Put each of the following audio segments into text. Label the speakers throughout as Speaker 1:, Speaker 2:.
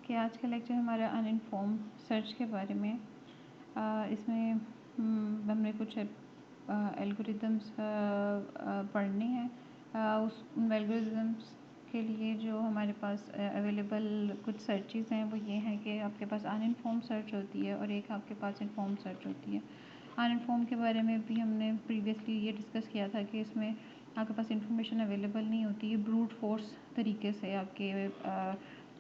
Speaker 1: कि आज का लेक्चर हमारा अनइन्फॉर्म सर्च के बारे में। इसमें हमने कुछ एल्गोरिदम्स पढ़ने हैं। उस एल्गोरिदम्स के लिए जो हमारे पास अवेलेबल कुछ सर्चेस हैं वो ये हैं कि आपके पास अनइन्फॉर्म सर्च होती है और एक आपके पास इन्फॉर्म सर्च होती है। अनइन्फॉर्म के बारे में भी हमने प्रीवियसली ये डिस्कस किया था कि इसमें आपके पास इंफॉर्मेशन अवेलेबल नहीं होती है, ब्रूट फोर्स तरीके से आपके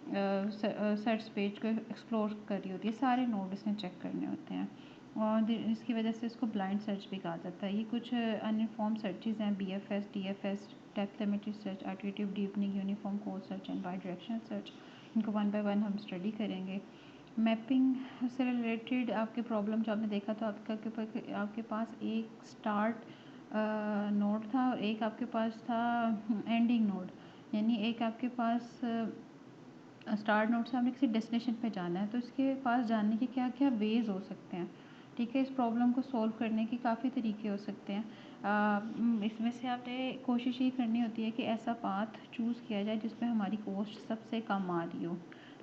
Speaker 1: सर्च पेज को एक्सप्लोर कर रही होती है, सारे नोड इसमें चेक करने होते हैं और इसकी वजह से इसको ब्लाइंड सर्च भी कहा जाता है। ये कुछ अनइन्फॉर्म सर्चेज हैं, BFS, DFS, depth limited search, iterative deepening, uniform code search and by directional search. इनको वन बाय वन हम स्टडी करेंगे। मैपिंग से रिलेटेड आपके प्रॉब्लम जो आपने देखा तो आपके पास एक स्टार्ट नोड था और एक आपके पास था एंडिंग नोड। यानी एक आपके पास स्टार्ट नोड से आपने किसी डेस्टिनेशन पे जाना है तो इसके पास जाने के क्या क्या वेज़ हो सकते हैं। ठीक है, इस प्रॉब्लम को सॉल्व करने के काफ़ी तरीके हो सकते हैं। इसमें से आपने कोशिश ये करनी होती है कि ऐसा पाथ चूज़ किया जाए जिसमें हमारी कॉस्ट सबसे कम आ रही हो।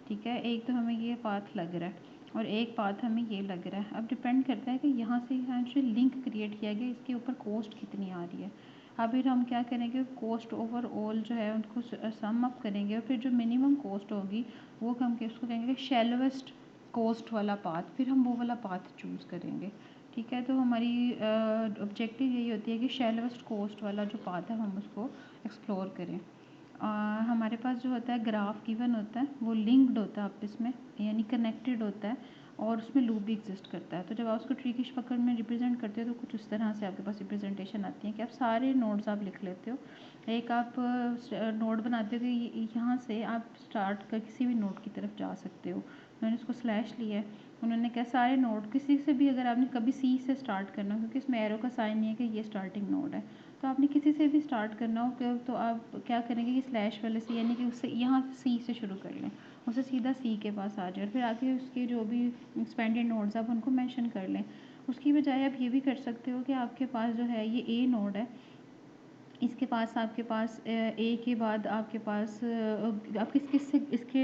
Speaker 1: ठीक है, एक तो हमें ये पाथ लग रहा है और एक पाथ हमें ये लग रहा है। अब डिपेंड करता है कि यहाँ से यहाँ जो लिंक क्रिएट किया गया इसके ऊपर कॉस्ट कितनी आ रही है। अब फिर हम क्या करेंगे, कॉस्ट ओवरऑल जो है उनको सम अप करेंगे और फिर जो मिनिमम कॉस्ट होगी वो हम उसको कहेंगे शैलोएस्ट कॉस्ट वाला पाथ, फिर हम वो वाला पाथ चूज़ करेंगे। ठीक है, तो हमारी ऑब्जेक्टिव यही होती है कि शैलोएस्ट कॉस्ट वाला जो पाथ है हम उसको एक्सप्लोर करें। हमारे पास जो होता है ग्राफ गिवन होता है वो लिंक्ड होता है आपस में, यानी कनेक्टेड होता है और उसमें लूप भी एग्जिस्ट करता है। तो जब आप उसको ट्री की शक्ल में रिप्रेजेंट करते हो तो कुछ उस तरह से आपके पास रिप्रेजेंटेशन आती है कि आप सारे नोड्स आप लिख लेते हो। एक आप नोड बनाते हो कि यहाँ से आप स्टार्ट कर किसी भी नोड की तरफ जा सकते हो। मैंने उसको स्लैश लिया है, उन्होंने क्या सारे नोड किसी से भी, अगर आपने कभी C से स्टार्ट करना, क्योंकि इसमें एरो का साइन नहीं है कि ये स्टार्टिंग नोड है, तो आपने किसी से भी स्टार्ट करना हो तो आप क्या करेंगे कि स्लैश वाले से, यानी कि उससे यहाँ C से शुरू कर लें, उससे सीधा C के पास आ जाए और फिर आगे उसके जो भी एक्सपेंडेड नोड्स आप उनको मेंशन कर लें। उसकी बजाय आप ये भी कर सकते हो कि आपके पास जो है ये A नोड है, इसके पास आपके पास A के बाद आपके पास आप किस किस से इसके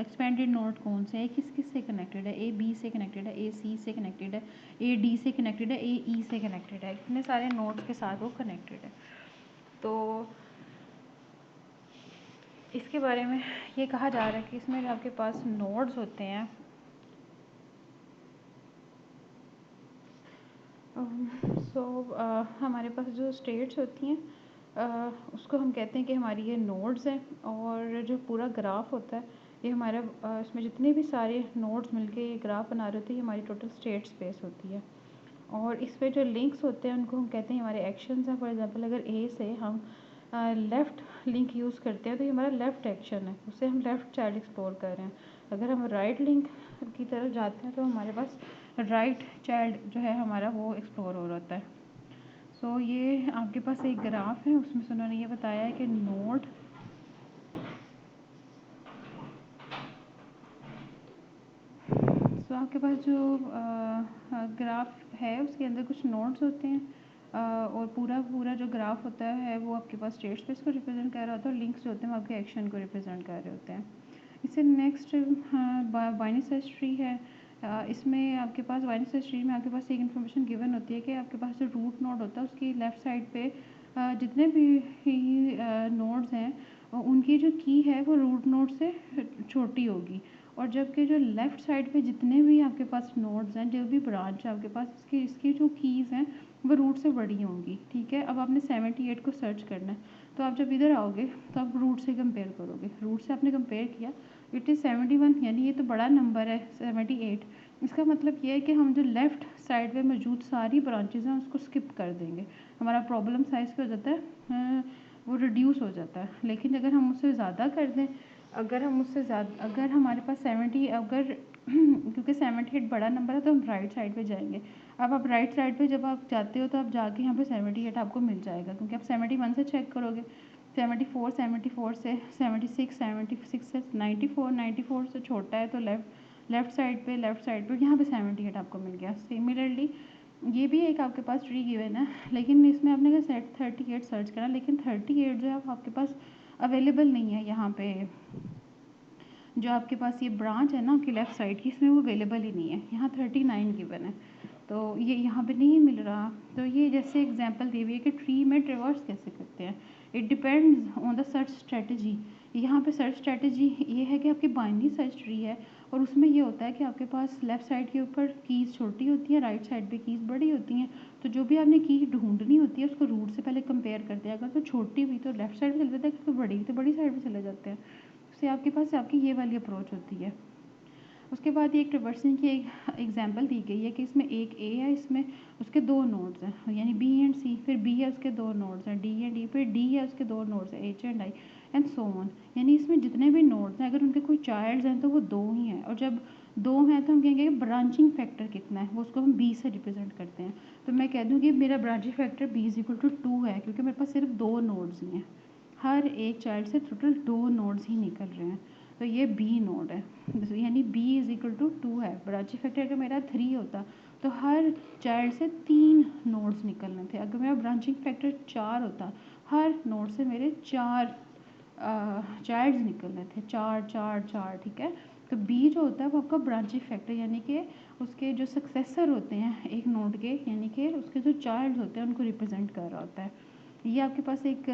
Speaker 1: एक्सपेंडेड नोड कौन से है, किस किस से कनेक्टेड है, A B से कनेक्टेड है, A C से कनेक्टेड है, A D से कनेक्टेड है, A E से कनेक्टेड है, इतने सारे नोड्स के साथ वो कनेक्टेड है। तो इसके बारे में ये कहा जा रहा है कि इसमें जो आपके पास नोड्स होते हैं हमारे पास जो स्टेट्स होती हैं उसको हम कहते हैं कि हमारी ये नोड्स हैं और जो पूरा ग्राफ होता है ये हमारा इसमें जितने भी सारे नोड्स मिलके ये ग्राफ बना रहे होते हैं, ये हमारी टोटल स्टेट स्पेस होती है। और इस पे जो लिंक्स होते हैं उनको हम कहते हैं हमारे एक्शंस हैं। फॉर एग्जांपल अगर A से हम लेफ़्ट लिंक यूज़ करते हैं तो ये हमारा लेफ़्ट एक्शन है, उससे हम लेफ़्ट चाइल्ड एक्सप्लोर कर रहे हैं। अगर हम राइट लिंक की तरफ जाते हैं तो हमारे पास राइट चाइल्ड जो है हमारा वो एक्सप्लोर हो रहा होता है। सो ये आपके पास एक ग्राफ है, उसमें से उन्होंने ये बताया है कि नोड आपके पास जो ग्राफ है उसके अंदर कुछ नोड्स होते हैं और पूरा जो ग्राफ होता है वो आपके पास स्टेट स्पेस को रिप्रेजेंट कर रहा होता है और लिंक्स जो होते हैं वो आपके एक्शन को रिप्रेजेंट कर रहे होते हैं। इससे नेक्स्ट बाइनरी सर्च ट्री है। इसमें आपके पास बाइनरी सर्च ट्री में आपके पास एक इन्फॉर्मेशन गिवन होती है कि आपके पास जो रूट नोड होता है उसकी लेफ़्ट साइड पे जितने भी नोड्स हैं उनकी जो की है वो रूट नोड से छोटी होगी और जबकि जो लेफ़्ट साइड पे जितने भी आपके पास नोड्स हैं, जो भी ब्रांच है आपके पास, इसकी जो कीज़ हैं वो रूट से बड़ी होंगी। ठीक है, अब आपने 78 को सर्च करना है तो आप जब इधर आओगे तो आप रूट से कंपेयर करोगे, रूट से आपने कंपेयर किया इट इज़ 71, यानी ये तो बड़ा नंबर है 78। इसका मतलब ये है कि हम जो लेफ़्ट साइड पे मौजूद सारी ब्रांचेज़ हैं उसको स्किप कर देंगे, हमारा प्रॉब्लम साइज़ क्या हो जाता है वो रिड्यूस हो जाता है। लेकिन अगर हम उससे ज़्यादा कर दें, अगर हमारे पास 70, अगर क्योंकि 78 बड़ा नंबर है तो हम राइट साइड पे जाएंगे। अब आप राइट साइड पे जब आप जाते हो तो आप जाके यहाँ पे 78 आपको मिल जाएगा, क्योंकि आप 71 से चेक करोगे, 74 से 76 से 94 से छोटा है तो लेफ़्ट साइड पे यहाँ पे 78 आपको मिल गया। सिमिलरली ये भी एक आपके पास ट्री गिवन है, लेकिन इसमें आपने क्या सेट 38 सर्च करा, लेकिन 38 जो है आपके पास अवेलेबल नहीं है यहाँ पे जो आपके पास ये ब्रांच है ना आपकी लेफ़्ट साइड की, इसमें वो अवेलेबल ही नहीं है। यहाँ 39 गिवन है, तो ये यहाँ पे नहीं मिल रहा। तो ये जैसे एग्जांपल दी हुई है कि ट्री में ट्रेवर्स कैसे करते हैं, it depends on the search strategy. यहाँ पे सर्च स्ट्रेटजी ये है कि आपकी बाइनरी सर्च ट्री है, और उसमें ये होता है कि आपके पास लेफ़्ट साइड के ऊपर कीज़ छोटी होती है, राइट साइड पे कीज़ बड़ी होती हैं। तो जो भी आपने की ढूंढनी होती है उसको रूट से पहले कंपेयर करते हैं। अगर तो छोटी हुई तो लेफ़्ट साइड पे चले जाते हैं, अगर तो बड़ी हुई तो बड़ी साइड पे चले जाते हैं। उससे आपके पास आपकी ये वाली अप्रोच होती है। उसके बाद ये एक ट्रैवर्सिंग की एक एग्जांपल दी गई है कि इसमें एक ए है, इसमें उसके दो नोड्स हैं, यानी बी एंड सी, फिर बी है उसके दो नोड्स हैं डी एंड ई, फिर डी है उसके दो नोड्स हैं H and I, and so on. यानी इसमें जितने भी नोड्स हैं अगर उनके कोई चाइल्ड्स हैं तो वो दो ही हैं, और जब दो हैं तो हम कहेंगे कि ब्रांचिंग फैक्टर कितना है, वो उसको हम बी से रिप्रेजेंट करते हैं। तो मैं कह दूँ कि मेरा branching factor b is equal to 2 है, क्योंकि मेरे पास सिर्फ दो नोड्स ही हैं, हर एक चाइल्ड से टोटल दो नोड्स ही निकल रहे हैं। तो ये बी नोड है, यानी बी इज इक्वल टू 2 है। ब्रांचिंग फैक्टर अगर मेरा 3 होता तो हर चाइल्ड से 3 नोड्स निकलने थे। अगर मेरा ब्रांचिंग फैक्टर 4 होता, हर नोड से मेरे 4 चाइल्ड्स निकलने थे, 4 4 4, ठीक है। तो बी जो होता है वो आपका ब्रांचिंग फैक्टर, यानी कि उसके जो सक्सेसर होते हैं एक नोड के, यानी कि उसके जो चाइल्ड होते हैं उनको रिप्रेजेंट कर रहा होता है। ये आपके पास एक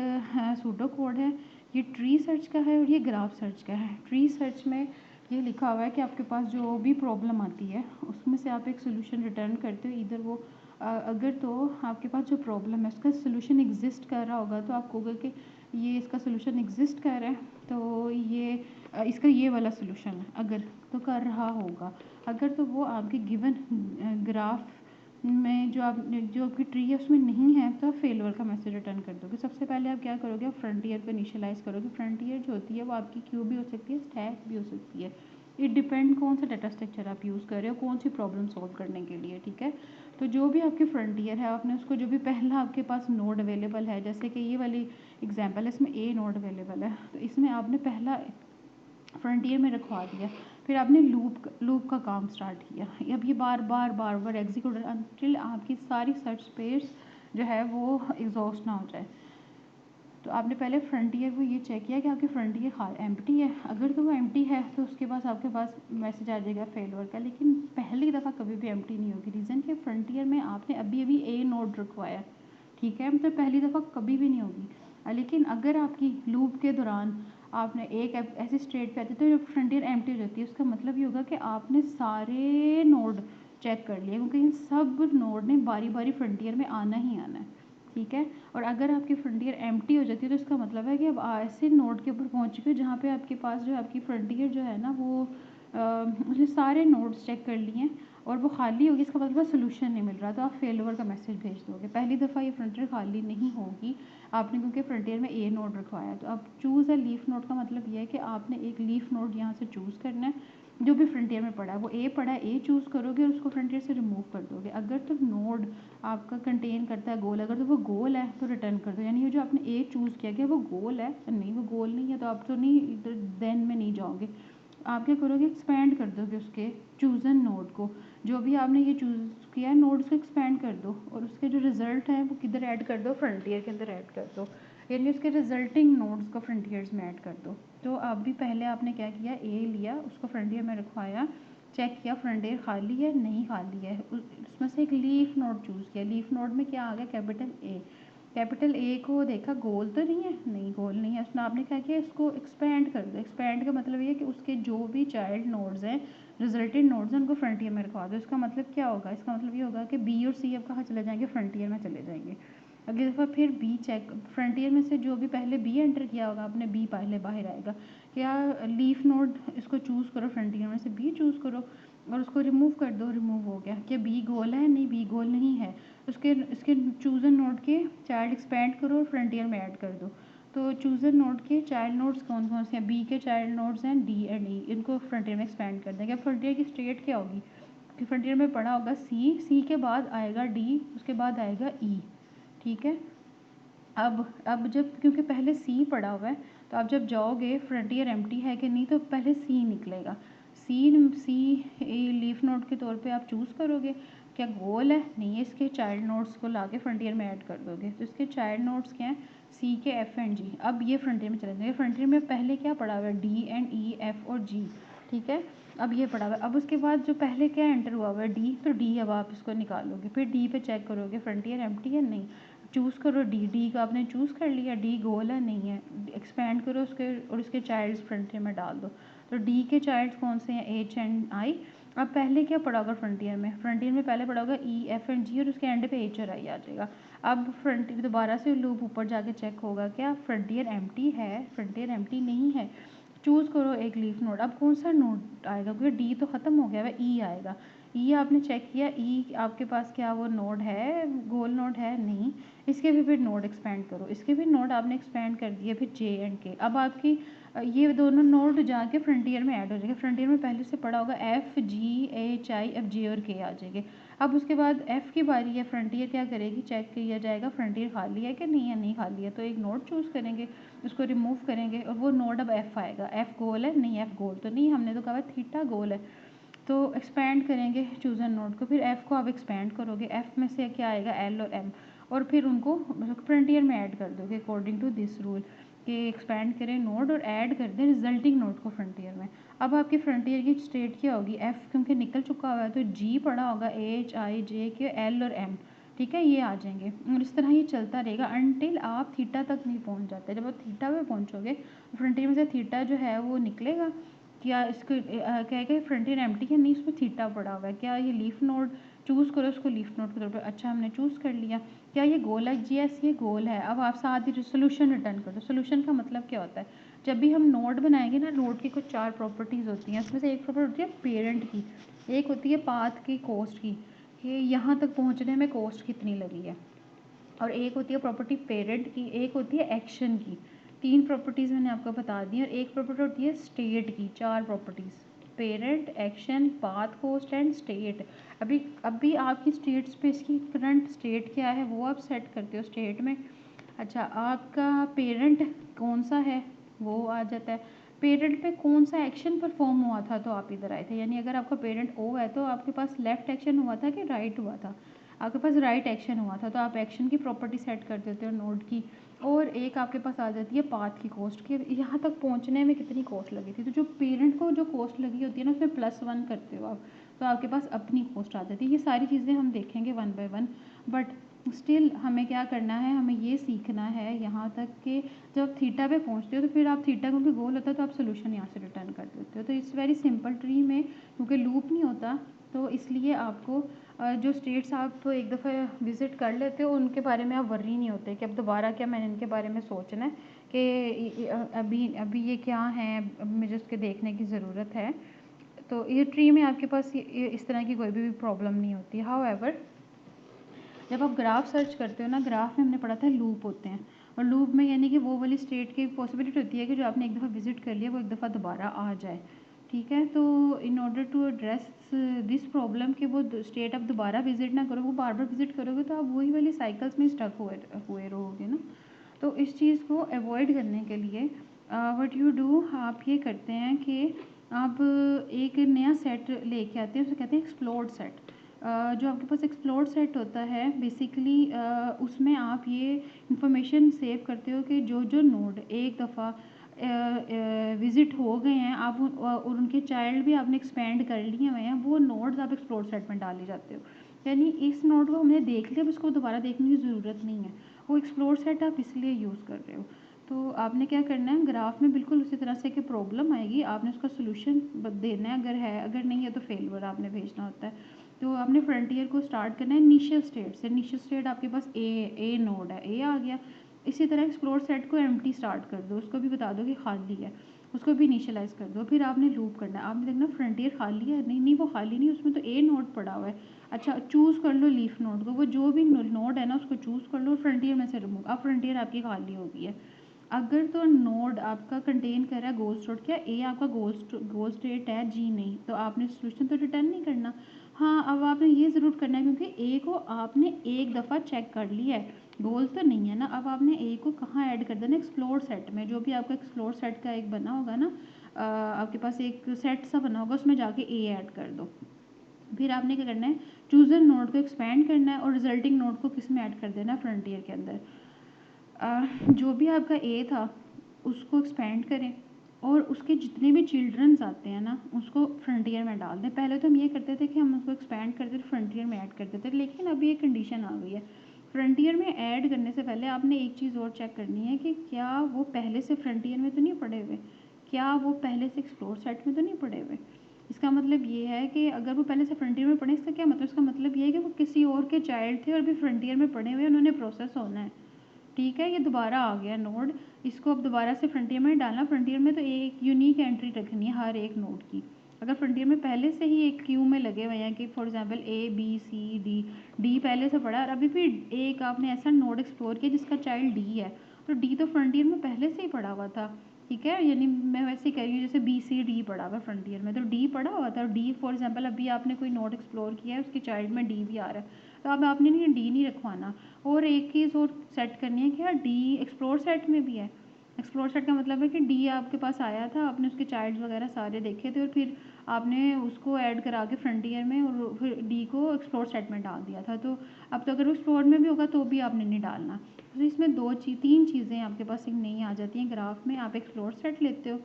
Speaker 1: सूडो कोड है, ये ट्री सर्च का है और ये ग्राफ सर्च का है। ट्री सर्च में ये लिखा हुआ है कि आपके पास जो भी प्रॉब्लम आती है उसमें से आप एक सोल्यूशन रिटर्न करते हो। इधर वो अगर तो आपके पास जो प्रॉब्लम है उसका सोल्यूशन एग्जिस्ट कर रहा होगा तो आप कहोगे कि ये इसका सोल्यूशन एग्जिस्ट कर रहा है, तो ये इसका ये वाला सोल्यूशन है, अगर तो कर रहा होगा। अगर तो वो आपके गिवन ग्राफ में जो आपकी ट्री है उसमें नहीं है तो आप फेलवर का मैसेज रिटर्न कर दोगे। सबसे पहले आप क्या करोगे, आप फ्रंटियर को इनिशियलाइज करोगे। फ्रंटियर जो होती है वो आपकी क्यू भी हो सकती है, स्टैक भी हो सकती है। इट डिपेंड कौन सा डाटा स्ट्रक्चर आप यूज़ कर रहे हो, कौन सी प्रॉब्लम सॉल्व करने के लिए, ठीक है। तो जो भी आपकी फ्रंटियर है आपने उसको जो भी पहला आपके पास नोड अवेलेबल है, जैसे कि ये वाली एग्जाम्पल है इसमें ए नोड अवेलेबल है, तो इसमें आपने पहला फ्रंटियर में रखवा दिया, फिर आपने लूप का काम स्टार्ट किया। अब ये बार बार एग्जीक्यूट अंटिल आपकी सारी सर्च स्पेस जो है वो एग्जॉस्ट ना हो जाए। तो आपने पहले फ्रंटियर को ये चेक किया कि आपकी फ्रंटियर एम्प्टी है। अगर तो वो एम्प्टी है तो उसके पास आपके पास मैसेज आ जाएगा फेलवर का, लेकिन पहली दफ़ा कभी भी एम्प्टी नहीं होगी। रीज़न कि फ्रंटियर में आपने अभी ए नोड रखवाया, ठीक है, तो पहली दफ़ा कभी भी नहीं होगी। लेकिन अगर आपकी लूप के दौरान आपने एक ऐसी स्टेट पे आती है तो जब फ्रंटियर एम्प्टी हो जाती है उसका मतलब ये होगा कि आपने सारे नोड चेक कर लिए, क्योंकि इन सब नोड ने बारी बारी फ्रंटियर में आना ही आना है, ठीक है। और अगर आपकी फ्रंटियर एम्प्टी हो जाती है तो इसका मतलब है कि अब ऐसे नोड के ऊपर पहुंच चुके हो जहाँ पे आपके पास जो आपकी फ्रंटियर जो है ना वो उसने सारे नोड्स चेक कर लिए हैं और वो खाली होगी। इसका मतलब सोल्यूशन नहीं मिल रहा, तो आप फेलवर का मैसेज भेज दोगे। पहली दफ़ा ये फ्रंटियर खाली नहीं होगी आपने, क्योंकि फ्रंटियर में ए नोड रखवाया। तो अब चूज़ अ लीफ नोड का मतलब ये है कि आपने एक लीफ नोड यहाँ से चूज़ करना है जो भी फ्रंटियर में पड़ा है। वो ए पड़ा है, ए चूज़ करोगे और उसको फ्रंटियर से रिमूव कर दोगे। अगर तो नोड आपका कंटेन करता है गोल, अगर तो वो गोल है तो रिटर्न कर दो, यानी ये जो आपने ए चूज़ किया कि वो गोल है, नहीं वो गोल नहीं है तो आप तो नहीं इधर देन में नहीं जाओगे। आप क्या करोगे, एक्सपैंड कर दोगे उसके चूज़न नोड को। जो भी आपने ये चूज़ किया है नोड्स को एक्सपैंड कर दो और उसके जो रिज़ल्ट है वो किधर ऐड कर दो, फ्रंटियर के अंदर ऐड कर दो, यानी उसके रिजल्टिंग नोड्स को फ्रंटियर्स में ऐड कर दो। तो अब भी पहले आपने क्या किया, ए लिया उसको फ्रंटियर में रखवाया, चेक किया फ्रंटियर खाली है नहीं खाली है, उसमें से एक लीफ नोड चूज़ किया। लीफ नोड में क्या आ गया, कैपिटल ए को देखा गोल तो नहीं है, नहीं गोल नहीं है, उसने आपने क्या किया इसको एक्सपैंड कर दो। एक्सपैंड का मतलब ये है कि उसके जो भी चाइल्ड नोड्स हैं, रिजल्टेड नोड्स हैं, उनको फ्रंटियर में रखवा दो। इसका मतलब क्या होगा, इसका मतलब ये होगा कि बी और सी अब कहाँ चले जाएंगे, फ्रंटियर में चले जाएंगे। अगली दफ़ा फिर बी चेक, फ्रंटियर में से जो भी पहले बी एंटर किया होगा आपने, बी पहले बाहर आएगा। क्या लीफ नोड इसको चूज़ करो, फ्रंटियर में से बी चूज़ करो और उसको रिमूव कर दो, रिमूव हो गया। क्या बी गोल है, नहीं बी गोल नहीं है। उसके इसके चूज़न नोड के चाइल्ड एक्सपैंड करो और फ्रंटियर में ऐड कर दो। तो चूज़न नोड के चाइल्ड नोड्स कौन कौन से हैं, बी के चाइल्ड नोड्स हैं डी एंड ई, इनको फ्रंटियर में एक्सपैंड कर देंगे। फ्रंटियर की स्टेट क्या होगी कि फ्रंटियर में पड़ा होगा सी के बाद आएगा डी, उसके बाद आएगा ई, ठीक है। अब जब क्योंकि पहले सी पड़ा हुआ है तो आप जब जाओगे फ्रंटियर एम्प्टी है कि नहीं तो पहले सी निकलेगा। सी सी लीफ नोड के तौर पे आप चूज़ करोगे, क्या गोल है? नहीं है। इसके चाइल्ड नोड्स को ला के फ्रंटियर में ऐड कर दोगे। तो इसके चाइल्ड नोड्स क्या हैं? सी के एफ एंड जी। अब ये फ्रंटियर में चले जाएंगे। फ्रंटियर में पहले क्या पड़ा हुआ है? डी एंड ई एफ और जी, ठीक है। अब ये पड़ा हुआ है। अब उसके बाद जो पहले क्या एंटर हुआ हुआ है? डी। तो डी अब आप इसको निकालोगे, फिर डी पे चेक करोगे फ्रंटियर एम्प्टी है नहीं, चूज़ करो डी। डी का आपने चूज़ कर लिया, डी गोल है नहीं है, एक्सपेंड करो उसके और उसके चाइल्ड्स फ्रंटियर में डाल दो। तो डी के चाइल्ड्स कौन से हैं? H and I. अब पहले क्या पड़ा होगा फ्रंटियर में? फ्रंटियर में पहले पड़ा होगा ई एफ एंड जी और उसके एंड पे एच और आई आ जाएगा। अब फ्रंटियर दोबारा से लूप ऊपर जाके चेक होगा, क्या फ्रंटियर एम्प्टी है? फ्रंटियर एम्प्टी नहीं है। चूज़ करो एक लीफ नोड। अब कौन सा नोड आएगा? क्योंकि डी तो ख़त्म हो गया है, ई आएगा। ई आपने चेक किया, ई आपके पास क्या वो नोड है? गोल नोड है नहीं। इसके भी फिर नोड एक्सपेंड करो, इसके भी नोड आपने एक्सपेंड कर दिए, फिर जे एंड के। अब आपकी ये दोनों नोड जाके फ्रंटियर में ऐड हो जाएंगे। फ्रंटियर में पहले से पड़ा होगा F G H I, F J और के आ जाएंगे। अब उसके बाद एफ़ की बारी है। फ्रंटियर क्या करेगी? चेक किया जाएगा फ्रंटियर खाली है कि नहीं है। नहीं खाली है तो एक नोड चूज़ करेंगे, उसको रिमूव करेंगे और वो नोड अब एफ़ आएगा। एफ़ गोल है नहीं, एफ़ गोल तो नहीं, हमने तो कहा थीटा गोल है। तो एक्सपेंड करेंगे चूज़न नोड को, फिर एफ़ को आप एक्सपेंड करोगे। एफ़ में से क्या आएगा? एल और एम, और फिर उनको फ्रंटियर में ऐड कर दोगे अकॉर्डिंग टू दिस रूल कि एक्सपेंड करें नोड और ऐड कर दें रिजल्टिंग नोड को फ्रंटियर में। अब आपकी फ्रंटियर की स्टेट क्या होगी? एफ़ क्योंकि निकल चुका हुआ है तो जी पड़ा होगा, एच आई जे के एल और एम, ठीक है, ये आ जाएंगे। और इस तरह ये चलता रहेगा अनटिल आप थीटा तक नहीं पहुंच जाते। जब आप थीटा पे पहुंचोगे फ्रंटियर में से थीटा जो है वो निकलेगा। क्या इसको कहेगा फ्रंटियर एम्प्टी है नहीं, इसमें थीटा पड़ा हुआ है। क्या ये लीफ नोड? चूज़ करो इसको लीफ नोड के तौर पर। अच्छा हमने चूज़ कर लिया। क्या ये गोल है? जी यस ये गोल है। अब आप साथ ही सोल्यूशन रिटर्न कर दो। सोल्यूशन का मतलब क्या होता है? जब भी हम नोड बनाएंगे ना, नोड की कुछ 4 प्रॉपर्टीज़ होती हैं। उसमें से एक प्रॉपर्टी होती है पेरेंट की, एक होती है पाथ की कॉस्ट की, कि यहाँ तक पहुँचने में कॉस्ट कितनी लगी है, और एक होती है प्रॉपर्टी पेरेंट की, एक होती है एक्शन की। 3 प्रॉपर्टीज़ मैंने आपको बता दी। और एक प्रॉपर्टी होती है स्टेट की। 4 properties, parent, action, path cost and state. अभी आपकी स्टेट स्पेस की करंट स्टेट क्या है वो आप सेट करते हो स्टेट में। अच्छा आपका पेरेंट कौन सा है वो आ जाता है। पेरेंट पे कौन सा एक्शन परफॉर्म हुआ था तो आप इधर आए थे। यानी अगर आपका पेरेंट ओ है तो आपके पास लेफ़्ट एक्शन हुआ था कि राइट हुआ था? आपके पास राइट एक्शन हुआ था, तो आप एक्शन की प्रॉपर्टी सेट कर देते हो नोड की। और एक आपके पास आ जाती है पाथ की कॉस्ट की, यहाँ तक पहुँचने में कितनी कॉस्ट लगी थी। तो जो पेरेंट को जो कॉस्ट लगी होती है ना उसमें +1 करते हो आप, तो आपके पास अपनी कॉस्ट आ जाती है। ये सारी चीज़ें हम देखेंगे 1 बाय 1, बट स्टिल हमें क्या करना है? हमें ये सीखना है यहाँ तक कि जब थीटा पे पहुँचते हो तो फिर आप थीटा क्योंकि गोल होता है तो आप सोल्यूशन यहाँ से रिटर्न कर देते हो। तो इट्स वेरी सिंपल ट्री में, क्योंकि लूप नहीं होता तो इसलिए आपको जो स्टेट्स आप एक दफ़ा विज़िट कर लेते हो उनके बारे में आप वर्री नहीं होते कि अब दोबारा क्या मैंने इनके बारे में सोचना है कि अभी अभी ये क्या हैं, अब मुझे उसके देखने की ज़रूरत है। तो ये ट्री में आपके पास ये इस तरह की कोई भी प्रॉब्लम नहीं होती। हाउएवर जब आप ग्राफ सर्च करते हो ना, ग्राफ में हमने पढ़ा था लूप होते हैं, और लूप में यानी कि वो वाली स्टेट की पॉसिबिलिटी होती है कि जो आपने एक दफ़ा विज़िट कर लिया वो एक दफ़ा दोबारा आ जाए, ठीक है। तो in order to address this problem कि वो स्टेट आप दोबारा विज़िट ना करो, वो बार बार विज़िट करोगे तो आप वही वाली साइकिल्स में स्टक हुए हुए रहोगे ना। तो इस चीज़ को अवॉइड करने के लिए व्हाट यू डू, आप ये करते हैं कि आप एक नया सेट लेके आते हैं, उसे कहते हैं एक्सप्लोर्ड सेट। जो आपके पास एक्सप्लोर्ड सेट होता है बेसिकली उसमें आप ये इंफॉर्मेशन सेव करते हो कि जो जो नोड एक दफ़ा विज़िट हो गए हैं आप और उनके चाइल्ड भी आपने एक्सपेंड कर लिए हुए हैं, वो नोड्स आप एक्सप्लोर सेट में डाले जाते हो। यानी इस नोड को हमने देख लिया, अब इसको दोबारा देखने की ज़रूरत नहीं है, वो एक्सप्लोर सेट आप इसलिए यूज़ कर रहे हो। तो आपने क्या करना है, ग्राफ में बिल्कुल उसी तरह से कि प्रॉब्लम आएगी आपने उसका सोल्यूशन देना है, अगर है, अगर नहीं है तो फेलवर आपने भेजना होता है। तो आपने फ्रंटियर को स्टार्ट करना है इनिशियल स्टेट से। इनिशियल स्टेट आपके पास ए नोड है, ए आ गया। इसी तरह एक्सप्लोर सेट को एम्प्टी स्टार्ट कर दो, उसको भी बता दो कि खाली है, उसको भी इनिशियलाइज़ कर दो। फिर आपने लूप करना है, आपने देखना फ्रंटियर खाली है, नहीं नहीं वो खाली नहीं, उसमें तो ए नोड पड़ा हुआ है। अच्छा चूज़ कर लो लीफ नोड को, वो जो भी नोड है ना उसको चूज़ कर लो, फ्रंटियर में से रिमूव। अब फ्रंटियर आपकी खाली हो गई है। अगर तो नोड आपका कंटेन कर रहा है गोल स्टेट, क्या ए आपका गोल स्टेट है? जी नहीं, तो आपने सोल्यूशन तो रिटर्न नहीं करना। हाँ अब आपने ये ज़रूर करना है क्योंकि ए को आपने एक दफ़ा चेक कर लिया है, गोल तो नहीं है ना। अब आपने ए को कहाँ ऐड कर देना? एक्सप्लोर सेट में। जो भी आपका एक्सप्लोर सेट का एक बना होगा ना, आपके पास एक सेट सा बना होगा उसमें जाके ए ऐड कर दो। फिर आपने क्या करना है, चूज़र नोड को एक्सपेंड करना है और रिजल्टिंग नोड को किस में ऐड कर देना है, फ्रंटियर के अंदर। जो भी आपका ए था उसको एक्सपेंड करें और उसके जितने भी चिल्ड्रंस आते हैं ना उसको फ्रंटियर में डाल दें। पहले तो हम ये करते थे कि हम उसको एक्सपेंड करते थे, फ्रंटियर में ऐड करते थे, लेकिन अभी एक कंडीशन आ गई है, फ्रंटियर में ऐड करने से पहले आपने एक चीज़ और चेक करनी है कि क्या वो पहले से फ्रंटियर में तो नहीं पड़े हुए, क्या वो पहले से एक्सप्लोर सेट में तो नहीं पड़े हुए। इसका मतलब ये है कि अगर वो पहले से फ्रंटियर में पड़े, इसका क्या मतलब, इसका मतलब ये है कि वो किसी और के चाइल्ड थे और भी फ्रंटियर में पड़े हुए, उन्होंने प्रोसेस होना है। ठीक है, ये दोबारा आ गया नोड, इसको अब दोबारा से फ्रंटियर में डालना। फ्रंटियर में तो एक यूनिक एंट्री रखनी है हर एक नोड की। अगर फ्रंटियर में पहले से ही एक क्यू में लगे हुए हैं कि for example A B C D, D पहले से पड़ा और अभी भी एक आपने ऐसा नोड एक्सप्लोर किया जिसका चाइल्ड डी है, तो डी तो फ्रंटियर में पहले से ही पड़ा हुआ था। ठीक है, यानी मैं वैसे ही कह रही हूँ जैसे बी सी डी पड़ा हुआ फ्रंटियर में, तो डी पड़ा हुआ था और डी फॉर एग्जांपल अभी आपने कोई नोड एक्सप्लोर किया है उसके चाइल्ड में डी भी आ रहा है, तो अब आपने नहीं डी नहीं रखवाना। और एक चीज़ और सेट करनी है कि हाँ डी एक्सप्लोर सेट में भी है। एक्सप्लोर सेट का मतलब है कि डी आपके पास आया था, आपने उसके चाइल्ड्स वगैरह सारे देखे थे और फिर आपने उसको ऐड करा के फ्रंटियर में और फिर डी को एक्सप्लोर सेट में डाल दिया था। तो अब तो अगर वो एक्सप्लोर में भी होगा तो भी आपने नहीं डालना। तो इसमें तीन चीज़ें आपके पास एक नई आ जाती हैं ग्राफ में। आप एक्सप्लोर सेट लेते हो,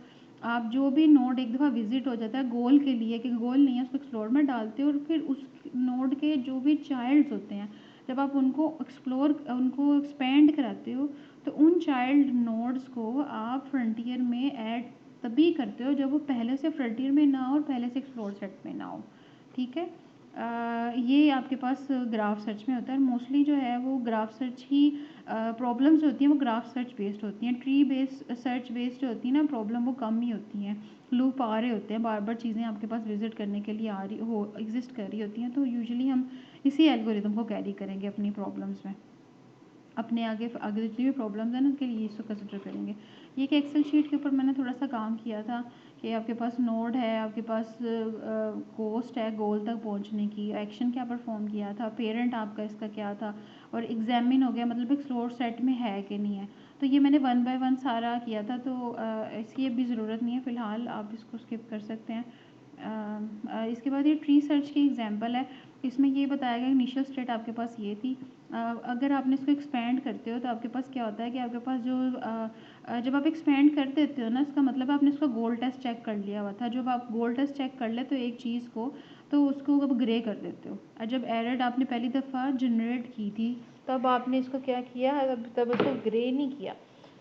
Speaker 1: आप जो भी नोड एक दफ़ा विजिट हो जाता है गोल के लिए, कि गोल नहीं है उसको एक्सप्लोर में डालते हो और फिर उस नोड के जो भी चाइल्ड्स होते हैं जब आप उनको एक्सपेंड कराते हो तो उन चाइल्ड नोड्स को आप फ्रंटियर में ऐड तभी करते हो जब वो पहले से फ्रंटियर में ना हो और पहले से एक्सप्लोर सेट में ना हो। ठीक है, ये आपके पास ग्राफ सर्च में होता है। मोस्टली जो है वो ग्राफ सर्च ही प्रॉब्लम्स होती हैं वो ग्राफ सर्च बेस्ड होती हैं। ट्री बेस्ड सर्च बेस्ड जो होती है ना प्रॉब्लम, वो कम ही होती हैं। लूप आ रहे होते हैं, बार बार चीज़ें आपके पास विजिट करने के लिए आ रही हो एग्जिस्ट कर रही होती हैं, तो यूजुअली हम इसी एल्गोरिदम को कैरी करेंगे अपनी प्रॉब्लम्स में। अपने आगे आगे जितनी भी प्रॉब्लम्स हैं ना उसके लिए इसको कंसिडर करेंगे। ये एक एक्सेल शीट के ऊपर मैंने थोड़ा सा काम किया था कि आपके पास नोड है, आपके पास कोस्ट है गोल तक पहुंचने की, एक्शन क्या परफॉर्म किया था, पेरेंट आपका इसका क्या था, और एग्जामिन हो गया मतलब एक्सप्लोर सेट में है कि नहीं है। तो ये मैंने 1 बाय 1 सारा किया था, तो इसकी अभी ज़रूरत नहीं है फ़िलहाल, आप इसको स्किप कर सकते हैं। इसके बाद ये ट्री सर्च की एग्जांपल है। इसमें ये बताया गया इनिशियल स्टेट आपके पास ये थी। अगर आपने इसको एक्सपेंड करते हो तो आपके पास क्या होता है कि आपके पास जो जब आप एक्सपेंड कर देते हो ना, इसका मतलब आपने इसका गोल टेस्ट चेक कर लिया हुआ था। जब आप गोल टेस्ट चेक कर ले तो एक चीज़ को, तो उसको अब ग्रे कर देते हो। और जब एरर आपने पहली दफ़ा जनरेट की थी तब आपने इसको क्या किया, तब इसको ग्रे नहीं किया।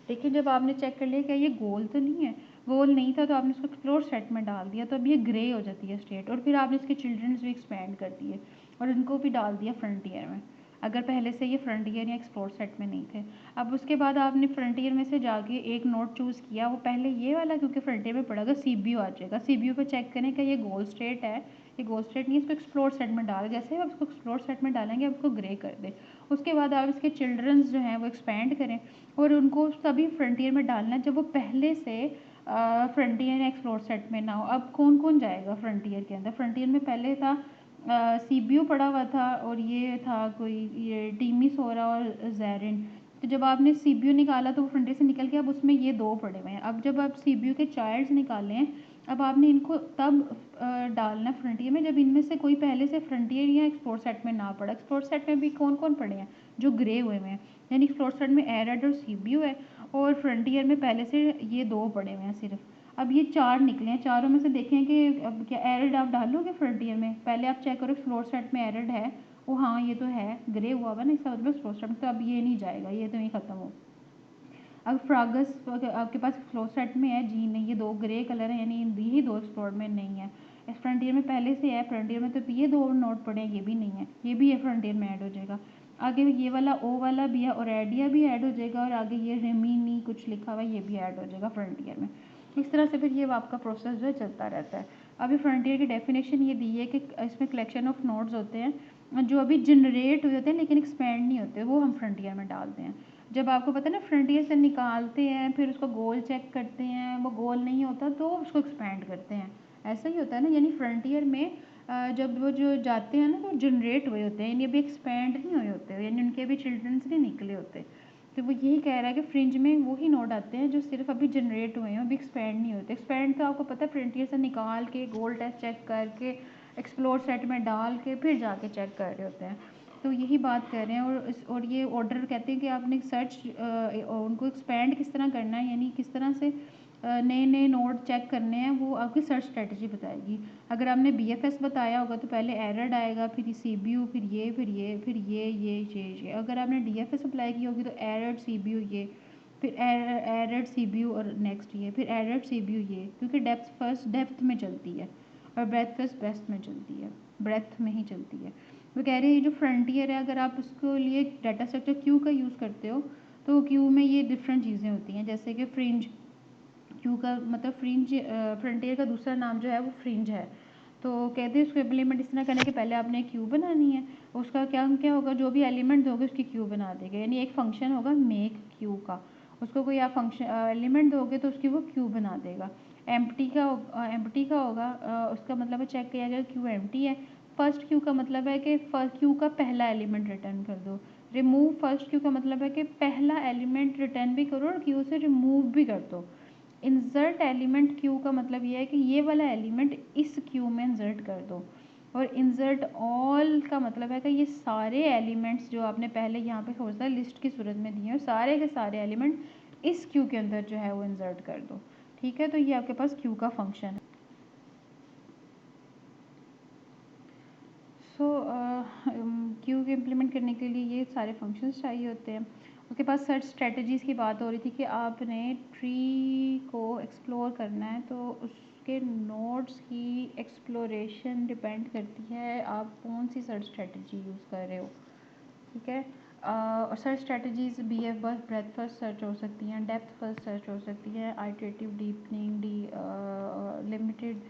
Speaker 1: लेकिन जब आपने चेक कर लिया क्या ये गोल तो नहीं है, गोल नहीं था, तो आपने इसको एक्सप्लोर सेट में डाल दिया, तो अब ये ग्रे हो जाती है स्टेट, और फिर आपने इसके चिल्ड्रंस भी एक्सपेंड कर दिए और इनको भी डाल दिया फ्रंटियर में, अगर पहले से ये फ्रंटियर या एक्सप्लोर सेट में नहीं थे। अब उसके बाद आपने फ्रंटियर में से जाके एक नोड चूज़ किया, वो पहले ये वाला क्योंकि फ्रंटियर में पड़ा, सी बी यू आ जाएगा। सी बी यू पर चेक करें कि ये गोल स्टेट है, ये गोल स्टेट नहीं है, इसको एक्सप्लोर सेट में डाल, जैसे आप इसको एक्सप्लोर सेट में डालेंगे आप इसको ग्रे कर दें। उसके बाद आप इसके चिल्ड्रंस जो हैं वो एक्सपेंड करें और उनको सभी फ्रंटियर में डालना है जब वो पहले से फ्रंटियर या एक्सप्लोर सेट में ना हो। अब कौन कौन जाएगा फ्रंटियर के अंदर, फ्रंटियर में पहले था सी बी यू पड़ा हुआ था और ये था कोई ये टीमी सोरा और जैरिन। तो जब आपने सी बी यू निकाला तो वो फ्रंटियर से निकल के अब उसमें ये दो पड़े हुए हैं। अब जब आप सी बी यू के चाइल्ड्स निकालें, अब आपने इनको तब डालना फ्रंटियर में जब इनमें से कोई पहले से फ्रंटियर या एक्सप्लोर सेट में ना पड़ा। एक्सप्लोर सेट में भी कौन कौन पड़े हैं, जो ग्रे हुए हैं, यानी एक्सप्लोर सेट में एरड और सी बी यू है और फ्रंटियर में पहले से ये दो पड़े हुए हैं सिर्फ। अब ये चार निकले हैं, चारों में से देखें कि अब क्या एरड आप डालोगे फ्रंटियर में, पहले आप चेक करो एक्सप्लोर सेट में एरड है, वो हाँ ये तो है, ग्रे हुआ हुआ ना, इसका मतलब एक्सप्लोर सेट में, तो अब ये नहीं जाएगा, ये तो नहीं ख़त्म हो। अब फ्रागस आपके पास एक्सप्लोर सेट में है जी नहीं, ये दो ग्रे कलर है यानी यही दो एक्सप्लोर में नहीं है। इस फ्रंटियर में पहले से है, फ्रंटियर में तो ये दो नोट पड़े हैं, ये भी नहीं है, ये भी ये फ्रंटियर में ऐड हो जाएगा। आगे ये वाला ओ वाला भी है और एडिया भी ऐड हो जाएगा और आगे ये रेमिनी कुछ लिखा हुआ है ये भी ऐड हो जाएगा फ्रंटियर में। इस तरह से फिर ये आपका प्रोसेस जो है चलता रहता है। अभी फ्रंटियर की डेफिनेशन ये दी है कि इसमें कलेक्शन ऑफ नोड्स होते हैं जो अभी जनरेट हुए होते हैं लेकिन एक्सपेंड नहीं होते, वो हम फ्रंटियर में डालते हैं। जब आपको पता है ना फ्रंटियर से निकालते हैं फिर उसका गोल चेक करते हैं, वो गोल नहीं होता तो उसको एक्सपेंड करते हैं, ऐसा ही होता है ना। यानी फ्रंटियर में जब वो जो जाते हैं ना तो जनरेट हुए होते हैं, यानी अभी एक्सपेंड नहीं हुए होते, यानी उनके अभी चिल्ड्रंस नहीं निकले होते। तो वो यही कह रहा है कि फ्रिंज में वही नोड आते हैं जो सिर्फ अभी जनरेट हुए हैं, अभी एक्सपेंड नहीं होते। एक्सपेंड तो आपको पता है फ्रंटियर से निकाल के गोल टेस्ट चेक करके एक्सप्लोर सेट में डाल के फिर जाके चेक कर रहे होते हैं। तो यही बात कर रहे हैं। और ये ऑर्डर कहते हैं कि आपने सर्च उनको एक्सपेंड किस तरह करना है, यानी किस तरह से नए नए नोड चेक करने हैं, वो आपकी सर्च स्ट्रेटजी बताएगी। अगर आपने BFS बताया होगा तो पहले एरर आएगा, फिर CBU, फिर ये फिर ये फिर ये। अगर आपने DFS अप्लाई की होगी तो एरर CBU ये, फिर एरर CBU और नेक्स्ट ये, फिर एरर CBU ये, क्योंकि डेप्थ फर्स्ट डेप्थ में चलती है और ब्रेथ फर्स्ट बेस्ट में चलती है, ब्रेथ में ही चलती है। वो कह रहे हैं ये जो फ्रंटियर है, अगर आप उसको लिए डाटा स्ट्रक्चर क्यू का यूज़ करते हो तो क्यू में ये डिफरेंट चीज़ें होती हैं, जैसे कि फ्रिंज। क्यू का मतलब फ्रिंज, फ्रंटियर का दूसरा नाम जो है वो फ्रिंज है। तो कहते हैं उसको इम्प्लीमेंट इस तरह करने के पहले आपने क्यू बनानी है, उसका क्या क्या होगा, जो भी एलिमेंट दोगे उसकी क्यू बना देगा। यानी एक फंक्शन होगा मेक क्यू का, उसको कोई आप फंक्शन एलिमेंट दोगे तो उसकी वो क्यू बना देगा। एम्प्टी का होगा, उसका मतलब है चेक किया जाए क्यू एम्प्टी है। फर्स्ट क्यू का मतलब है कि क्यू का पहला एलिमेंट रिटर्न कर दो। रिमूव फर्स्ट क्यू का मतलब है कि पहला एलिमेंट रिटर्न भी करो और क्यू से रिमूव भी कर दो। इंसर्ट एलिमेंट क्यू का मतलब ये है कि ये वाला एलिमेंट इस क्यू में इंसर्ट कर दो। और इंसर्ट ऑल का मतलब है कि ये सारे एलिमेंट्स जो आपने पहले यहाँ पे सोचा लिस्ट की सूरत में दिए हैं, सारे के सारे एलिमेंट इस क्यू के अंदर जो है वो इंसर्ट कर दो। ठीक है, तो ये आपके पास क्यू का फंक्शन है। सो क्यू के इम्प्लीमेंट करने के लिए ये सारे फंक्शंस चाहिए होते हैं। उसके पास सर्च स्ट्रेटजीज़ की बात हो रही थी कि आपने ट्री को एक्सप्लोर करना है तो उसके नोड्स की एक्सप्लोरेशन डिपेंड करती है आप कौन सी सर्च स्ट्रेटजी यूज़ कर रहे हो। ठीक है, और सर्च स्ट्रेटजीज BF बस ब्रेथ फर्स्ट सर्च हो सकती हैं, डेप्थ फर्स्ट सर्च हो सकती है, iterative deepening, limited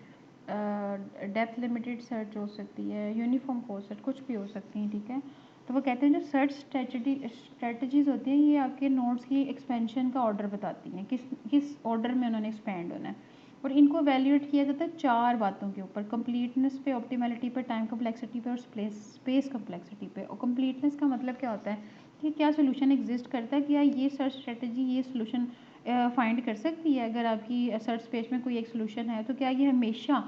Speaker 1: depth limited search हो सकती है, यूनिफॉर्म कोर्स सर्च, कुछ भी हो सकती हैं। ठीक है, तो वो कहते हैं जो सर्च स्ट्रेटजीज होती हैं ये आपके नोड्स की एक्सपेंशन का ऑर्डर बताती हैं, किस किस ऑर्डर में उन्होंने एक्सपेंड होना है। और इनको वैल्यूएट किया जाता है 4 बातों के ऊपर, कंप्लीटनेस पे, ऑप्टिमलिटी पे, टाइम कम्प्लेक्सिटी पे और स्पेस कम्प्लेक्सिटी पे। और कंप्लीटनेस का मतलब क्या होता है कि क्या सोल्यूशन एग्जिस्ट करता है, क्या ये सर्च स्ट्रेटजी ये सोल्यूशन फाइंड कर सकती है। अगर आपकी सर्च स्पेस में कोई एक सोल्यूशन है तो क्या ये हमेशा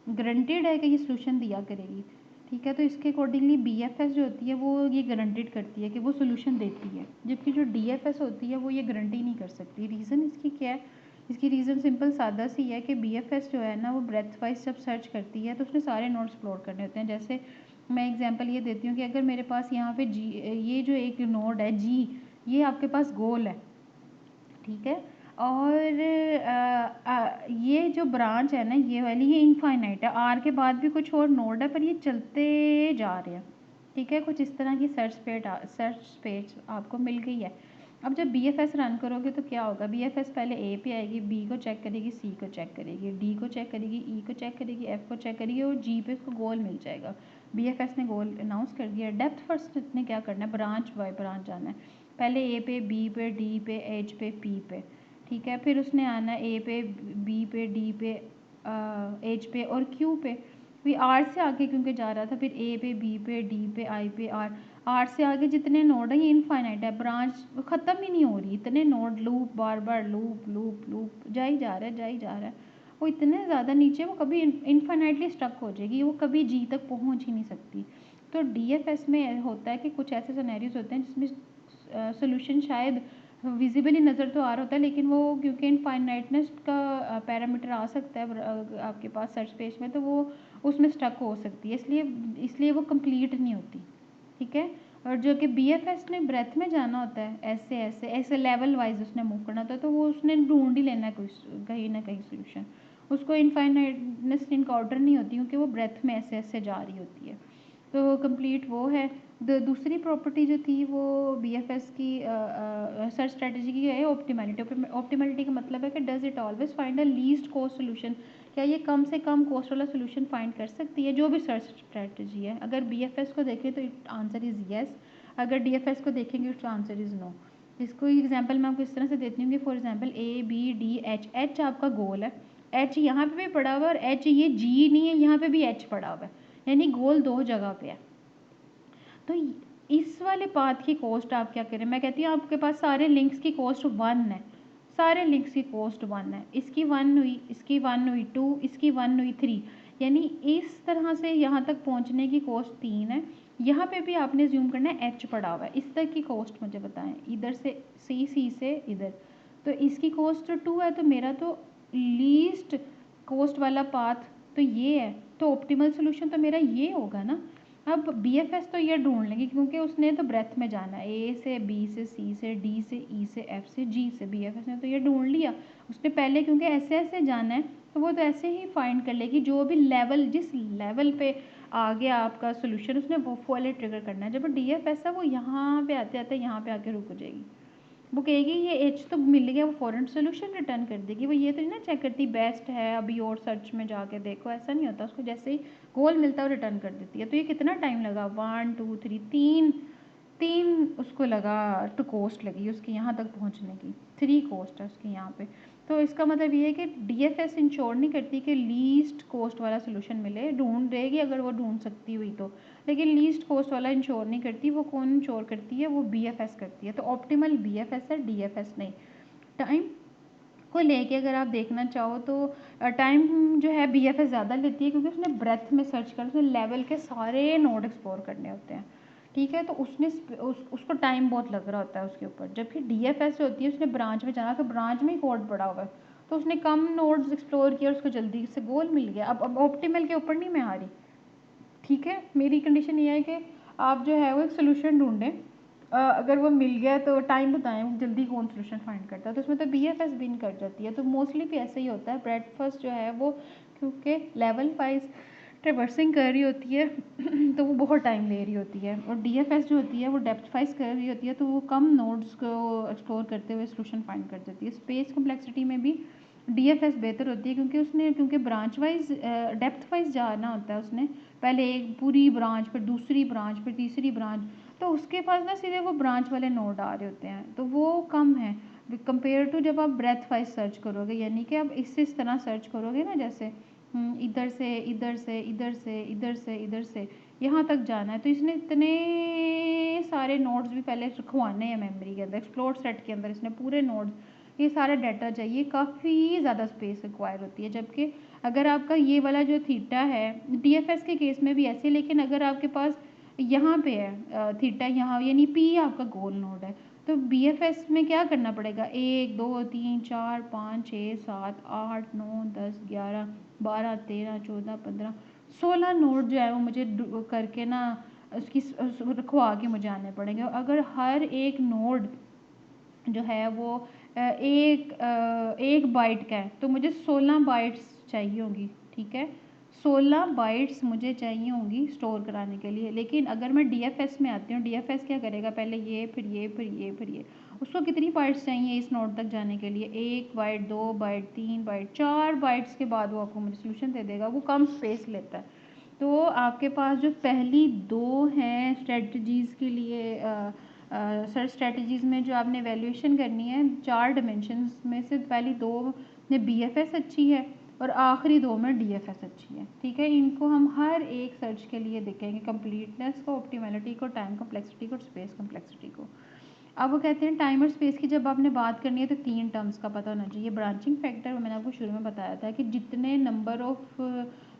Speaker 1: गारंटेड है कि ये सोल्यूशन दिया करेगी। ठीक है, तो इसके अकॉर्डिंगली BFS जो होती है वो ये गारंटेड करती है कि वो सोल्यूशन देती है, जबकि जो DFS होती है वो ये गारंटी नहीं कर सकती। रीज़न इसकी क्या है, इसकी रीज़न सिंपल सादा सी है कि BFS जो है ना वो ब्रेथ वाइज जब सर्च करती है तो उसने सारे नोड्स एक्सप्लोर करने होते हैं। जैसे मैं एग्जांपल ये देती हूँ कि अगर मेरे पास यहाँ पे जी, ये जो एक नोड है G, ये आपके पास गोल है। ठीक है, और ये जो ब्रांच है ना ये वाली ये इनफाइनाइट है, आर के बाद भी कुछ और नोड है पर ये चलते जा रहे हैं। ठीक है, कुछ इस तरह की सर्च स्पेस आपको मिल गई है। अब जब BFS रन करोगे तो क्या होगा, BFS पहले A पे आएगी, B को चेक करेगी, C को चेक करेगी, D को चेक करेगी, E को चेक करेगी, F को चेक करेगी और G पे उसको गोल मिल जाएगा। BFS ने गोल अनाउंस कर दिया। डेप्थ फर्स्ट ने क्या करना है, ब्रांच बाय ब्रांच जाना है, पहले A पे, B पे, D पे, H पे, P पे। ठीक है, फिर उसने आना है A पे, B पे, D पे, H पे और Q पे। फिर R से आगे क्योंकि जा रहा था, फिर A पे, B पे, D पे, I पे, R से आगे जितने नोड हैं ये इनफाइनाइट है, ब्रांच ख़त्म ही नहीं हो रही, इतने नोड लूप बार बार लूप लूप लूप जा ही जा रहा है, जा ही जा रहा है। वो इतने ज़्यादा नीचे वो कभी इनफाइनाइटली स्टक हो जाएगी, वो कभी G तक पहुंच ही नहीं सकती। तो DFS में होता है कि कुछ ऐसे सिनेरियोज होते हैं जिसमें सोल्यूशन शायद विजिबली नज़र तो आ रहा होता है लेकिन वो क्योंकि इनफाइनाइटनेस का पैरामीटर आ सकता है आपके पास सर्च पेज में, तो वो उसमें स्टक हो सकती है, इसलिए इसलिए वो कंप्लीट नहीं होती। ठीक है, और जो कि BFS ने ब्रेथ में जाना होता है, ऐसे ऐसे ऐसे लेवल वाइज उसने मूव करना होता है, तो वो उसने ढूंढ ही लेना है कोई कहीं ना कहीं सोल्यूशन। उसको इनफाइनाइटनेस इनकाउंटर नहीं होती क्योंकि वो ब्रेथ में ऐसे ऐसे जा रही होती है। तो कंप्लीट वो है। दूसरी प्रॉपर्टी जो थी वो BFS की सर्च स्ट्रेटजी की है ऑप्टिमलिटी। ऑप्टिमलिटी का मतलब है कि does it always find a least cost solution, क्या ये कम से कम कॉस्ट वाला सोल्यूशन फाइंड कर सकती है जो भी सर्च स्ट्रेटजी है। अगर BFS को देखें तो आंसर इज़ येस, अगर DFS को देखेंगे तो आंसर इज़ नो। इसको एग्जांपल मैं आपको इस तरह से देती हूँ कि फॉर एग्जांपल ABDH, H आपका गोल है, H यहाँ पे भी पड़ा हुआ है और H ये G नहीं है, यहाँ पे भी H पड़ा हुआ है, यानी गोल 2 जगह पे है। तो इस वाले पाथ की कॉस्ट आप क्या करें, मैं कहती हूँ आपके पास सारे लिंक्स की कॉस्ट 1 है, सारे लिंक्स की कॉस्ट 1 है, इसकी 1 हुई, इसकी 1 हुई 2, इसकी 1 हुई 3, यानी इस तरह से यहाँ तक पहुँचने की कॉस्ट 3 है। यहाँ पे भी आपने ज़ूम करना है, एच पड़ा हुआ है, इस तक की कॉस्ट मुझे बताएं, इधर से सी से इधर, तो इसकी कॉस्ट तो 2 है, तो मेरा तो लीस्ट कॉस्ट वाला पाथ तो ये है, तो ऑप्टिमल सोल्यूशन तो मेरा ये होगा ना। अब बी एफ एस तो ये ढूंढ लेंगे क्योंकि उसने तो ब्रेथ में जाना है, ए से बी से सी से डी से ई से एफ से जी से, बी एफ एस ने तो ये ढूंढ लिया उसने पहले, क्योंकि ऐसे ऐसे जाना है तो वो तो ऐसे ही फाइंड कर लेगी जो भी लेवल, जिस लेवल पे आ गया आपका सोल्यूशन उसने वो वाले ट्रिगर करना है। जब डी एफ एस है वो यहाँ पे आते आते यहाँ पे आके रुक जाएगी, वो कहेगी ये एच तो मिल गया, वो फ़ौरन सोल्यूशन रिटर्न कर देगी। वो ये तो नहीं ना चेक करती बेस्ट है अभी और सर्च में जाके देखो, ऐसा नहीं होता, उसको जैसे ही गोल मिलता है वो रिटर्न कर देती है। तो ये कितना टाइम लगा, 1 2 3 तीन उसको लगा, टू कॉस्ट लगी उसकी यहाँ तक पहुँचने की, 3 कॉस्ट है उसकी यहाँ पे। तो इसका मतलब ये है कि डी एफ एस इंश्योर नहीं करती कि लीस्ट कॉस्ट वाला सोल्यूशन मिले, ढूंढ देगी अगर वो ढूंढ सकती हुई तो, लेकिन लीस्ट कॉस्ट वाला इंश्योर नहीं करती। वो कौन इंश्योर करती है, वो बी एफ एस करती है। तो ऑप्टिमल बी एफ एस है, डी एफ एस नहीं। टाइम को लेके अगर आप देखना चाहो तो टाइम जो है बी एफ एस ज़्यादा लेती है क्योंकि उसने ब्रेथ में सर्च कर, उसने लेवल के सारे नोड एक्सप्लोर करने होते हैं, ठीक है। तो उसने उसको टाइम बहुत लग रहा होता है उसके ऊपर, जबकि डी एफ एस होती है उसने ब्रांच में जाना, तो ब्रांच में ही कोड पड़ा हुआ है, तो उसने कम नोड्स एक्सप्लोर किया और उसको जल्दी से गोल मिल गया। अब ऑप्टिमल के ऊपर नहीं मैं आ रही, ठीक है। मेरी कंडीशन ये है कि आप जो है वो एक सोल्यूशन ढूंढें, अगर वो मिल गया तो टाइम बताएं जल्दी कौन सोल्यूशन फाइंड करता है, तो उसमें तो बी एफ एस विन कर जाती है। तो मोस्टली भी ऐसे ही होता है, ब्रेडफास्ट जो है वो क्योंकि लेवल वाइज ट्रेवर्सिंग कर रही होती है तो वो बहुत टाइम ले रही होती है, और डी एफ एस जो होती है वो डेप्थ वाइज कर रही होती है, तो वो कम नोड्स को एक्सप्लोर करते हुए सोल्यूशन फाइंड कर देती है। स्पेस कम्प्लेक्सिटी में भी डी एफ एस बेहतर होती है क्योंकि ब्रांच वाइज डेप्थ वाइज जाना होता है उसने, पहले एक पूरी ब्रांच, फिर दूसरी ब्रांच, फिर तीसरी ब्रांच, तो उसके पास ना सीधे वो ब्रांच वाले नोड आ रहे होते हैं, तो वो कम है कंपेयर टू जब आप ब्रेथ वाइज सर्च करोगे, यानी कि आप इस तरह सर्च करोगे ना, जैसे इधर से इधर से इधर से इधर से इधर से यहाँ तक जाना है, तो इसने इतने सारे नोड्स भी पहले रखवाने हैं मेमोरी के अंदर, एक्सप्लोर सेट के अंदर इसने पूरे नोड्स, ये सारा डाटा चाहिए, काफ़ी ज़्यादा स्पेस रिक्वायर होती है। जबकि अगर आपका ये वाला जो थीटा है, डी एफ एस के केस में भी ऐसे, लेकिन अगर आपके पास यहाँ पे है थीटा यहाँ, यानी पी आपका गोल नोड है, तो बी एफ एस में क्या करना पड़ेगा, 1 2 3 4 5 6 7 8 9 10 11 12 13 14 15 16 नोड जो है वो मुझे करके ना उसकी रखवा के मुझे आने पड़ेंगे। अगर हर एक नोड जो है वो एक बाइट का है तो मुझे 16 बाइट्स चाहिए होंगी, ठीक है। 16 बाइट्स मुझे चाहिए होंगी स्टोर कराने के लिए। लेकिन अगर मैं डी एफ एस में आती हूँ, डी एफ एस क्या करेगा, पहले ये फिर ये फिर ये फिर ये, उसको कितनी बाइट्स चाहिए इस नोड तक जाने के लिए, 1 बाइट 2 बाइट 3 बाइट 4 बाइट्स के बाद वो आपको मुझे सोल्यूशन दे देगा, वो कम स्पेस लेता है। तो आपके पास जो पहली 2 हैं स्ट्रेटजीज़ के लिए सर्च स्ट्रेटजीज़ में जो आपने वैल्यूएशन करनी है 4 डिमेंशंस में से, पहली 2 में बी एफ एस अच्छी है और आखिरी 2 में डी एफ एस अच्छी है, ठीक है। इनको हम हर एक सर्च के लिए देखेंगे, कंप्लीटनेस को, ऑप्टिमैलिटी को, टाइम कम्प्लेक्सिटी को, स्पेस कम्प्लेक्सिटी को। अब वो कहते हैं टाइम और स्पेस की जब आपने बात करनी है तो 3 टर्म्स का पता होना चाहिए। ब्रांचिंग फैक्टर मैंने आपको शुरू में बताया था कि जितने number of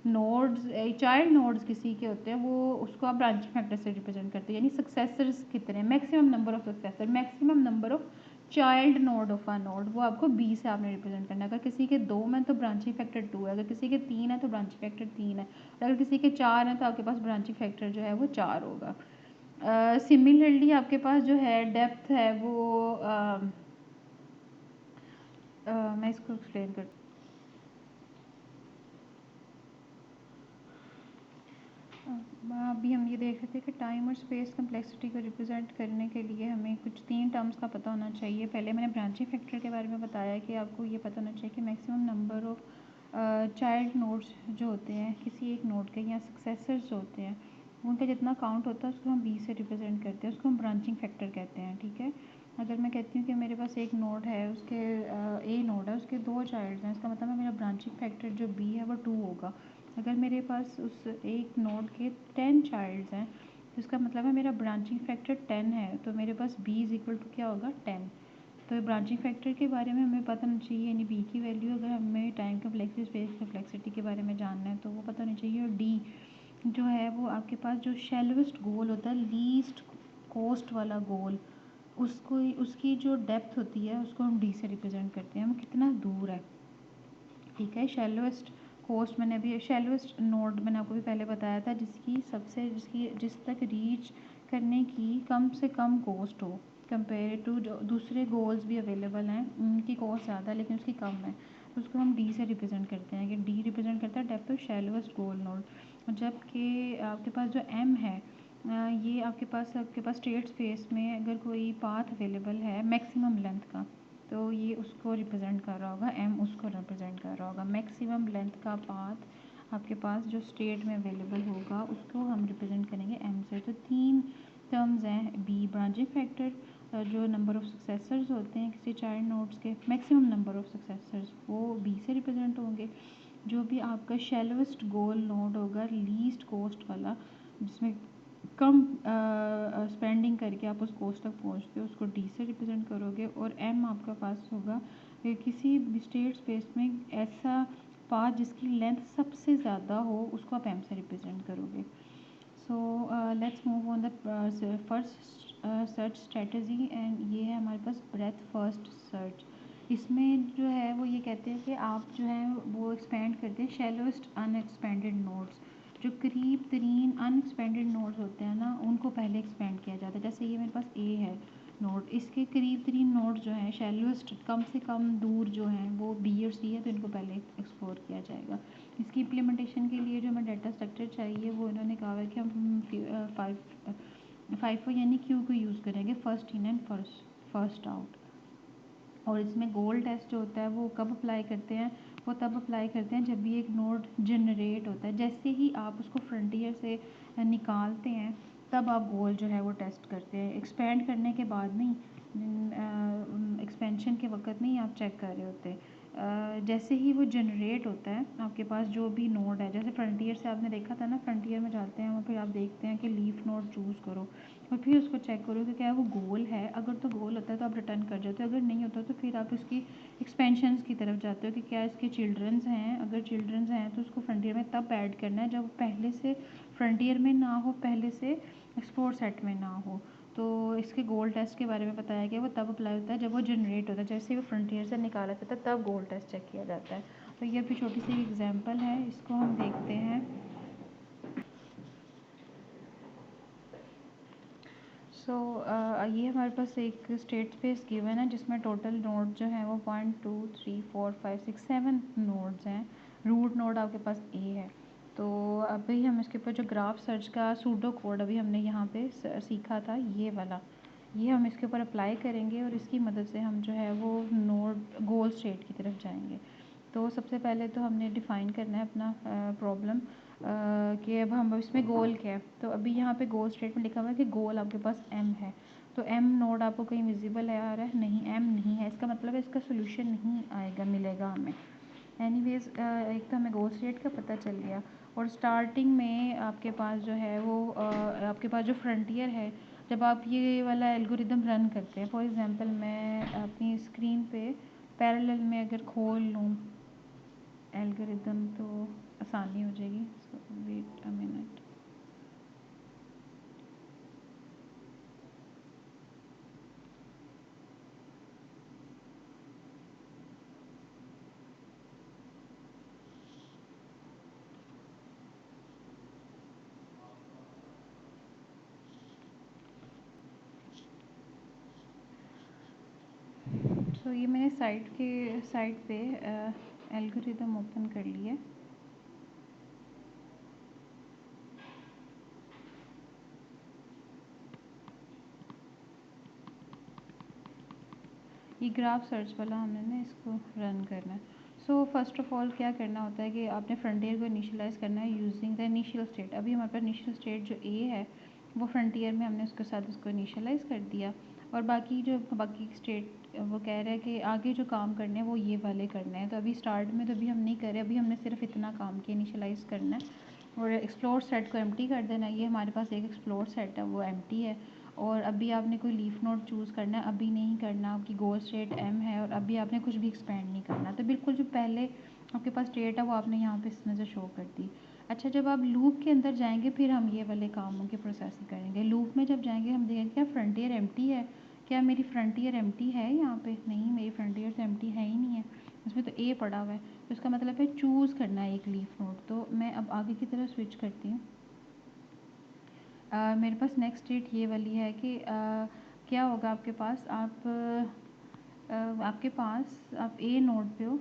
Speaker 1: nodes child nodes किसी के होते हैं वो उसको आप ब्रांचिंग फैक्टर से रिप्रेजेंट करते हैं, यानी सक्सेसर्स कितने, maximum number of successor, maximum number of child node of a node, वो आपको बी से आपने रिप्रेजेंट करना है। अगर किसी के 2 में तो ब्रांचिंग फैक्टर 2 है, अगर किसी के 3 है तो ब्रांचिंग फैक्टर 3 है, और अगर किसी के 4 है तो आपके पास ब्रांचिंग फैक्टर जो है वो 4 होगा। सिमिलरली आपके पास जो है डेप्थ है वो मैं इसको एक्सप्लेन कर, अभी हम ये देख रहे थे कि टाइम और स्पेस कम्प्लेक्सिटी को रिप्रेजेंट करने के लिए हमें कुछ 3 टर्म्स का पता होना चाहिए। पहले मैंने ब्रांचिंग फैक्टर के बारे में बताया कि आपको ये पता होना चाहिए कि maximum number of child nodes जो होते हैं किसी एक नोड के या सक्सेसर्स जो होते हैं उनका जितना काउंट होता है उसको हम बी से रिप्रेजेंट करते हैं, उसको हम ब्रांचिंग फैक्टर कहते हैं, ठीक है। अगर मैं कहती हूँ कि मेरे पास एक नोड है, उसके ए नोड है, उसके 2 चाइल्ड हैं, इसका मतलब है मेरा ब्रांचिंग फैक्टर जो बी है वो 2 होगा। अगर मेरे पास उस एक नोड के 10 चाइल्ड्स हैं तो इसका मतलब है मेरा ब्रांचिंग फैक्टर 10 है, तो मेरे पास b इज़ इक्वल टू क्या होगा 10। तो ब्रांचिंग फैक्टर के बारे में हमें पता होना चाहिए, यानी b की वैल्यू अगर हमें टाइम कम्प्लेक्सिटी स्पेस कम्प्लेक्सिटी के बारे में जानना है तो वो पता होनी चाहिए। और डी जो है वो आपके पास जो शैलोएस्ट गोल होता है, लीस्ट कोस्ट वाला गोल, उसको उसकी जो डेप्थ होती है उसको हम डी से रिप्रेजेंट करते हैं, हम कितना दूर है। ठीक है, शैलोएस्ट कोस्ट मैंने अभी शैलोएस्ट नोड मैंने आपको भी पहले बताया था, जिस तक रीच करने की कम से कम कोस्ट हो कंपेयर टू जो दूसरे गोल्स भी अवेलेबल हैं उनकी कोस्ट ज़्यादा है लेकिन उसकी कम है, तो उसको हम डी से रिप्रेजेंट करते हैं कि डी रिप्रेजेंट करता है डेप्थ ऑफ शैलोएस्ट गोल नोड। जबकि आपके पास जो एम है ये आपके पास स्टेट स्पेस में अगर कोई पाथ अवेलेबल है मैक्सिमम लेंथ का तो ये उसको रिप्रेजेंट कर रहा होगा, एम उसको रिप्रेजेंट कर रहा होगा। मैक्सिमम लेंथ का पाथ आपके पास जो स्टेट में अवेलेबल होगा उसको हम रिप्रेजेंट करेंगे एम से। तो 3 टर्म्स हैं, बी ब्रांचिंग फैक्टर जो नंबर ऑफ़ सक्सेसर्स होते हैं किसी चाइल्ड नोड्स के, मैक्सिमम नंबर ऑफ़ सक्सेसर्स वो बी से रिप्रेजेंट होंगे। जो भी आपका शैलोएस्ट गोल नोड होगा लीस्ट कोस्ट वाला जिसमें कम स्पेंडिंग करके आप उस कोस्ट तक पहुंचते हो उसको डी से रिप्रेजेंट करोगे। और एम आपका पास होगा किसी भी स्टेट स्पेस में ऐसा पाथ जिसकी लेंथ सबसे ज़्यादा हो उसको आप एम से रिप्रेजेंट करोगे। So let's move on the first search strategy and ये है हमारे पास ब्रेथ फर्स्ट सर्च। इसमें जो है वो ये कहते हैं कि आप जो है वो एक्सपेंड करते हैं शैलोएस्ट अनएक्सपेंडेड नोड्स, जो करीब तरीन अनएक्सपेंडेड नोड्स होते हैं ना उनको पहले एक्सपेंड किया जाता है। जैसे ये मेरे पास ए है नोड, इसके करीब तरीन नोड जो हैं शैलोएस्ट कम से कम दूर जो हैं वो बी और सी है तो इनको पहले एक्सप्लोर किया जाएगा। इसकी इम्प्लीमेंटेशन के लिए जो हमें डाटा स्ट्रक्चर चाहिए वो इन्होंने कहा है कि हम फाइव यानी क्यू को यूज़ करेंगे, first in and first out. और इसमें गोल टेस्ट जो होता है वो कब अप्लाई करते हैं, वो तब अप्लाई करते हैं जब भी एक नोड जनरेट होता है। जैसे ही आप उसको फ्रंटियर से निकालते हैं तब आप गोल जो है वो टेस्ट करते हैं, एक्सपेंड करने के बाद नहीं, एक्सपेंशन के वक्त नहीं आप चेक कर रहे होते। जैसे ही वो जनरेट होता है आपके पास जो भी नोड है, जैसे फ्रंटियर से आपने देखा था ना, फ्रंटियर में जाते हैं और फिर आप देखते हैं कि लीफ नोड चूज़ करो और फिर उसको चेक करो कि क्या वो गोल है। अगर तो गोल होता है तो आप रिटर्न कर जाते हो, अगर नहीं होता तो फिर आप इसकी एक्सपेंशंस की तरफ जाते हो कि क्या इसके चिल्ड्रंस हैं। अगर चिल्ड्रंस हैं तो उसको फ्रंटियर में तब ऐड करना है जब पहले से फ्रंटियर में ना हो, पहले से एक्सप्लोर सेट में ना हो। तो इसके गोल टेस्ट के बारे में बताया गया वो तब अप्लाई होता है जब वो जनरेट होता है, जैसे वो फ्रंटियर से निकाला जाता है तब गोल टेस्ट चेक किया जाता है। तो ये अभी छोटी सी एग्जांपल है, इसको हम देखते हैं। सो ये हमारे पास एक स्टेट स्पेस गिवन है जिसमें टोटल नोड जो है वो 1 2 3 4 5 6 7 नोड्स हैं। रूट नोड आपके पास ए है। तो अभी हम इसके ऊपर जो ग्राफ सर्च का सूडो कोड अभी हमने यहाँ पे सीखा था ये वाला, ये हम इसके ऊपर अप्लाई करेंगे और इसकी मदद से हम जो है वो नोड गोल स्टेट की तरफ जाएंगे। तो सबसे पहले तो हमने डिफ़ाइन करना है अपना प्रॉब्लम कि अब हम इसमें गोल क्या है। तो अभी यहाँ पे गोल स्टेट में लिखा हुआ है कि गोल आपके पास एम है, तो एम नोड आपको कहीं विजिबल है आ रहा है, नहीं एम नहीं है, इसका मतलब है इसका सोल्यूशन नहीं आएगा मिलेगा हमें। एनीवेज एक तो हमें गोल स्टेट का पता चल गया। और स्टार्टिंग में आपके पास जो है वो आपके पास जो फ्रंटियर है, जब आप ये वाला एल्गोरिदम रन करते हैं, फॉर एग्जांपल मैं अपनी स्क्रीन पे पैरेलल में अगर खोल लूँ एल्गोरिदम तो आसानी हो जाएगी। सो वेट अ मिनट। सो ये मैंने साइट पे एल्गोरिदम ओपन कर लिया। ये ग्राफ सर्च वाला हमने ना इसको रन करना है। सो फर्स्ट ऑफ ऑल क्या करना होता है कि आपने फ्रंटियर को इनिशियलाइज़ करना है यूजिंग द इनिशियल स्टेट। अभी हमारे पास इनिशियल स्टेट जो ए है वो फ्रंटियर में हमने उसके साथ उसको इनिशियलाइज़ कर दिया, और बाकी स्टेट वो कह रहा है कि आगे जो काम करने हैं वो ये वाले करने हैं। तो अभी स्टार्ट में तो अभी हम नहीं कर रहे, अभी हमने सिर्फ इतना काम किया इनिशियलाइज़ करना है और एक्सप्लोर सेट को एम्प्टी कर देना है। ये हमारे पास एक एक्सप्लोर सेट है वो एम्प्टी है। और अभी आपने कोई लीफ नोड चूज़ करना है, अभी नहीं करना, आपकी गोल स्टेट एम है और अभी आपने कुछ भी एक्सपेंड नहीं करना। तो बिल्कुल जो पहले आपके पास स्टेट है वो आपने यहाँ पे इस नज़र शो कर दी। अच्छा, जब आप लूप के अंदर जाएंगे फिर हम ये वाले कामों की प्रोसेसिंग करेंगे। लूप में जब जाएंगे हम देखेंगे क्या फ्रंटियर एम्प्टी है, क्या मेरी फ्रंटियर एम्प्टी है यहाँ पे? नहीं, मेरी फ्रंटियर तो एम्प्टी है ही नहीं है, इसमें तो ए पड़ा हुआ है। तो इसका मतलब है चूज़ करना है एक लीफ नोड। तो मैं अब आगे की तरफ स्विच करती हूँ। मेरे पास नेक्स्ट स्टेट ये वाली है कि क्या होगा आपके पास, आपके पास आप ए नोड पे हो,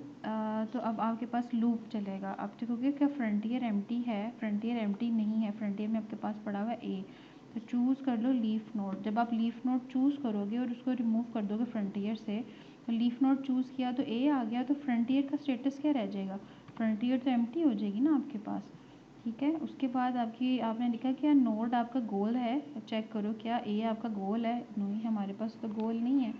Speaker 1: तो अब आपके पास लूप चलेगा। आप देखोगे क्या फ्रंटियर एम्प्टी है? फ्रंटियर एम्प्टी नहीं है, फ्रंटियर में आपके पास पड़ा हुआ है ए। तो चूज़ कर लो लीफ नोड। जब आप लीफ नोड चूज़ करोगे और उसको रिमूव कर दोगे फ्रंटियर से, तो लीफ नोड चूज़ किया तो ए आ गया, तो फ्रंटियर का स्टेटस क्या रह जाएगा? फ्रंटियर तो एम्प्टी हो जाएगी ना आपके पास। ठीक है, उसके बाद आपने लिखा क्या नोड आपका गोल है? चेक करो क्या ए आपका गोल है? नहीं, हमारे पास तो गोल नहीं है।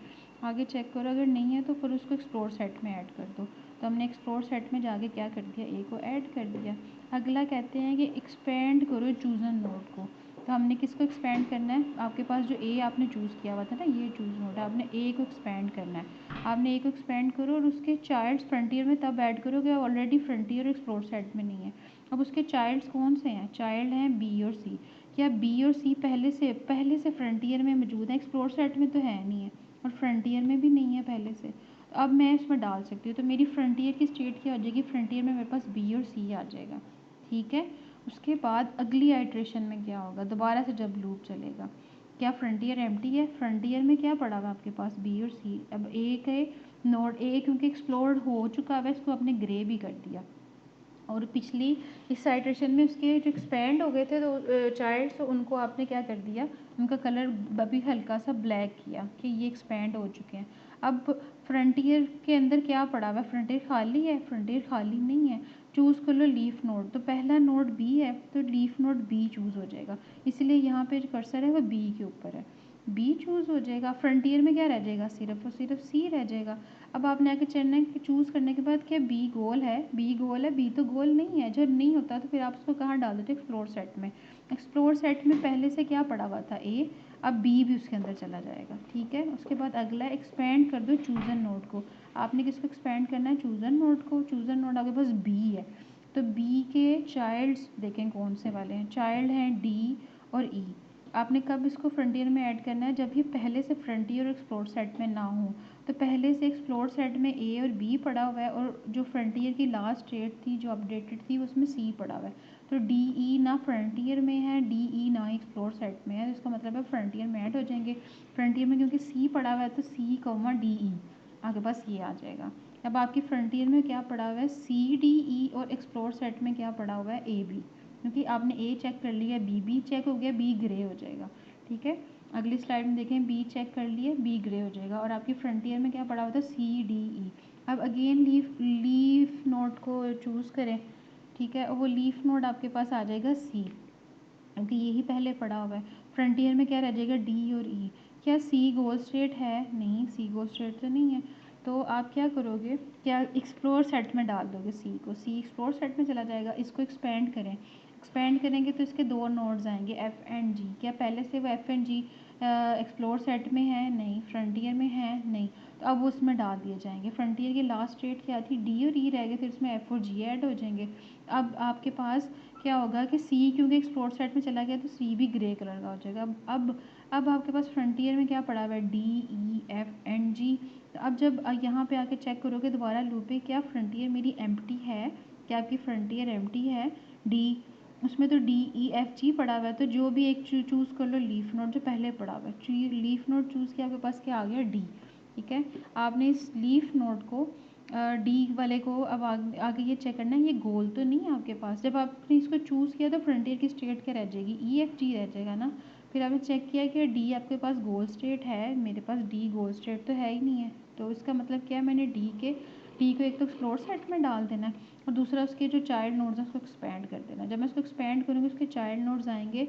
Speaker 1: आगे चेक करो, अगर नहीं है तो फिर उसको एक्सप्लोर सेट में ऐड कर दो। तो हमने एक्सप्लोर सेट में जाके क्या कर दिया, ए को ऐड कर दिया। अगला कहते हैं कि एक्सपेंड करो चूज़न नोड को। तो हमने किसको एक्सपेंड करना है? आपके पास जो ए आपने चूज़ किया हुआ था ना, ये चूज़ नोड है, आपने ए को एक्सपेंड करना है। आपने ए को एक्सपेंड करो और उसके चाइल्ड्स फ्रंटियर में तब ऐड करोगे ऑलरेडी फ्रंटियर एक्सप्लोर सेट में नहीं है। अब उसके चाइल्ड्स कौन से हैं? चाइल्ड हैं बी और सी। क्या बी और सी पहले से फ्रंटियर में मौजूद है? एक्सप्लोर सेट में तो है नहीं है और फ्रंटियर में भी नहीं है पहले से। अब मैं इसमें डाल सकती हूँ, तो मेरी फ्रंटियर की स्टेट क्या हो जाएगी? फ्रंटियर में मेरे पास बी और सी आ जाएगा। ठीक है, उसके बाद अगली आइट्रेशन में क्या होगा? दोबारा से जब लूप चलेगा, क्या फ्रंटियर एम्प्टी है? फ्रंटियर में क्या पड़ा हुआ आपके पास? बी और सी। अब ए के नोड ए क्योंकि एक्सप्लोर्ड हो चुका है, इसको आपने ग्रे भी कर दिया। और पिछली इस आइट्रेशन में उसके जो एक्सपेंड हो गए थे तो चाइल्ड्स, तो उनको आपने क्या कर दिया, उनका कलर अभी हल्का सा ब्लैक किया कि ये एक्सपेंड हो चुके हैं। अब फ्रंटियर के अंदर क्या पड़ा हुआ है? फ्रंटियर खाली है? फ्रंटियर खाली नहीं है। चूज़ कर लो लीफ नोड। तो पहला नोड बी है तो लीफ नोड बी चूज़ हो जाएगा, इसलिए यहाँ पे जो कर्सर है वो बी के ऊपर है, बी चूज़ हो जाएगा। फ्रंटियर में क्या रह जाएगा? सिर्फ और सिर्फ सी रह जाएगा। अब आपने आगे चलना है कि चूज़ करने के बाद क्या बी गोल है? बी गोल है? बी तो गोल नहीं है। जब नहीं होता तो फिर आप उसको कहाँ डाल देते? एक्सप्लोर सेट में। एक्सप्लोर सेट में पहले से क्या पड़ा हुआ था? ए। अब बी भी उसके अंदर चला जाएगा। ठीक है, उसके बाद अगला एक्सपेंड कर दो चूज़न नोड को। आपने किसको एक्सपेंड करना है? चूज़न नोड को। चूज़न नोड आपके पास बी है, तो बी के चाइल्ड्स देखें कौन से वाले हैं? चाइल्ड हैं डी और ई। आपने कब इसको फ्रंटियर में ऐड करना है? जब ये पहले से फ्रंटियर और एक्सप्लोर सेट में ना हो। तो पहले से एक्सप्लोर सेट में ए और बी पड़ा हुआ है और जो फ्रंटियर की लास्ट स्टेट थी जो अपडेटेड थी उसमें सी पड़ा हुआ है। तो डी ई ना फ्रंटियर में है, डी ई ना एक्सप्लोर सेट में है, इसका मतलब है फ्रंटियर में ऐड हो जाएंगे। फ्रंटियर में क्योंकि सी पड़ा हुआ है तो सी कॉमा डी ई आपके पास ये आ जाएगा। अब आपकी फ्रंटियर में क्या पड़ा हुआ है? सी डी ई, और एक्सप्लोर सेट में क्या पड़ा हुआ है? A B. क्योंकि आपने ए चेक कर लिया, बी बी चेक हो गया, बी ग्रे हो जाएगा। ठीक है, अगली स्लाइड में देखें, बी चेक कर लिए, बी ग्रे हो जाएगा और आपकी फ्रंटियर में क्या पड़ा हुआ था? C D E. अब अगेन लीफ नोड को चूज़ करें। ठीक है, और वो लीफ नोड आपके पास आ जाएगा सी, क्योंकि यही पहले पड़ा हुआ है। फ्रंटियर में क्या रह जाएगा? डी और ई। क्या सी गोल स्टेट है? नहीं, सी गोल स्टेट तो नहीं है। तो आप क्या करोगे? क्या एक्सप्लोर सेट में डाल दोगे सी को? सी एक्सप्लोर सेट में चला जाएगा। इसको एक्सपेंड करें, एक्सपेंड करेंगे तो इसके दो नोड्स आएंगे एफ़ एंड जी। क्या पहले से वो F and G explore set में है? नहीं। फ्रंटियर में है? नहीं। तो अब वो उसमें डाल दिए जाएंगे। फ्रंटियर की लास्ट स्टेट क्या थी? डी और ई रह गए, फिर इसमें एफ़ और जी ऐड हो जाएंगे। अब आपके पास क्या होगा कि सी क्योंकि एक्सप्लोर सेट में चला गया तो सी भी ग्रे कलर का हो जाएगा। अब आपके पास फ्रंटियर में क्या पड़ा हुआ है? डी ई एफ एंड जी। तो अब जब यहाँ पे आके चेक करोगे दोबारा लूप पे, क्या फ्रंटियर मेरी एम्प्टी है? क्या आपकी फ्रंटियर एम्प्टी है? डी, उसमें तो डी ई एफ जी पड़ा हुआ है, तो जो भी एक चूज़ कर लो लीफ नोड जो पहले पड़ा हुआ है। लीफ नोड चूज़ किया, आपके पास क्या आ गया? डी। ठीक है, आपने इस लीफ नोड को डी वाले को अब आगे ये चेक करना है ये गोल तो नहीं है आपके पास। जब आपने इसको चूज़ किया तो फ्रंटियर की स्टेट क्या रह जाएगी? ई एफ जी रह जाएगा ना। फिर आपने चेक किया कि डी आपके पास गोल स्टेट है, मेरे पास डी गोल स्टेट तो है ही नहीं है। तो इसका मतलब क्या है? मैंने डी को एक तो एक्सप्लोर सेट में डाल देना है और दूसरा उसके जो चाइल्ड नोड्स हैं उसको एक्सपेंड कर देना है। जब मैं उसको एक्सपेंड करूँगी उसके चाइल्ड नोड्स आएंगे।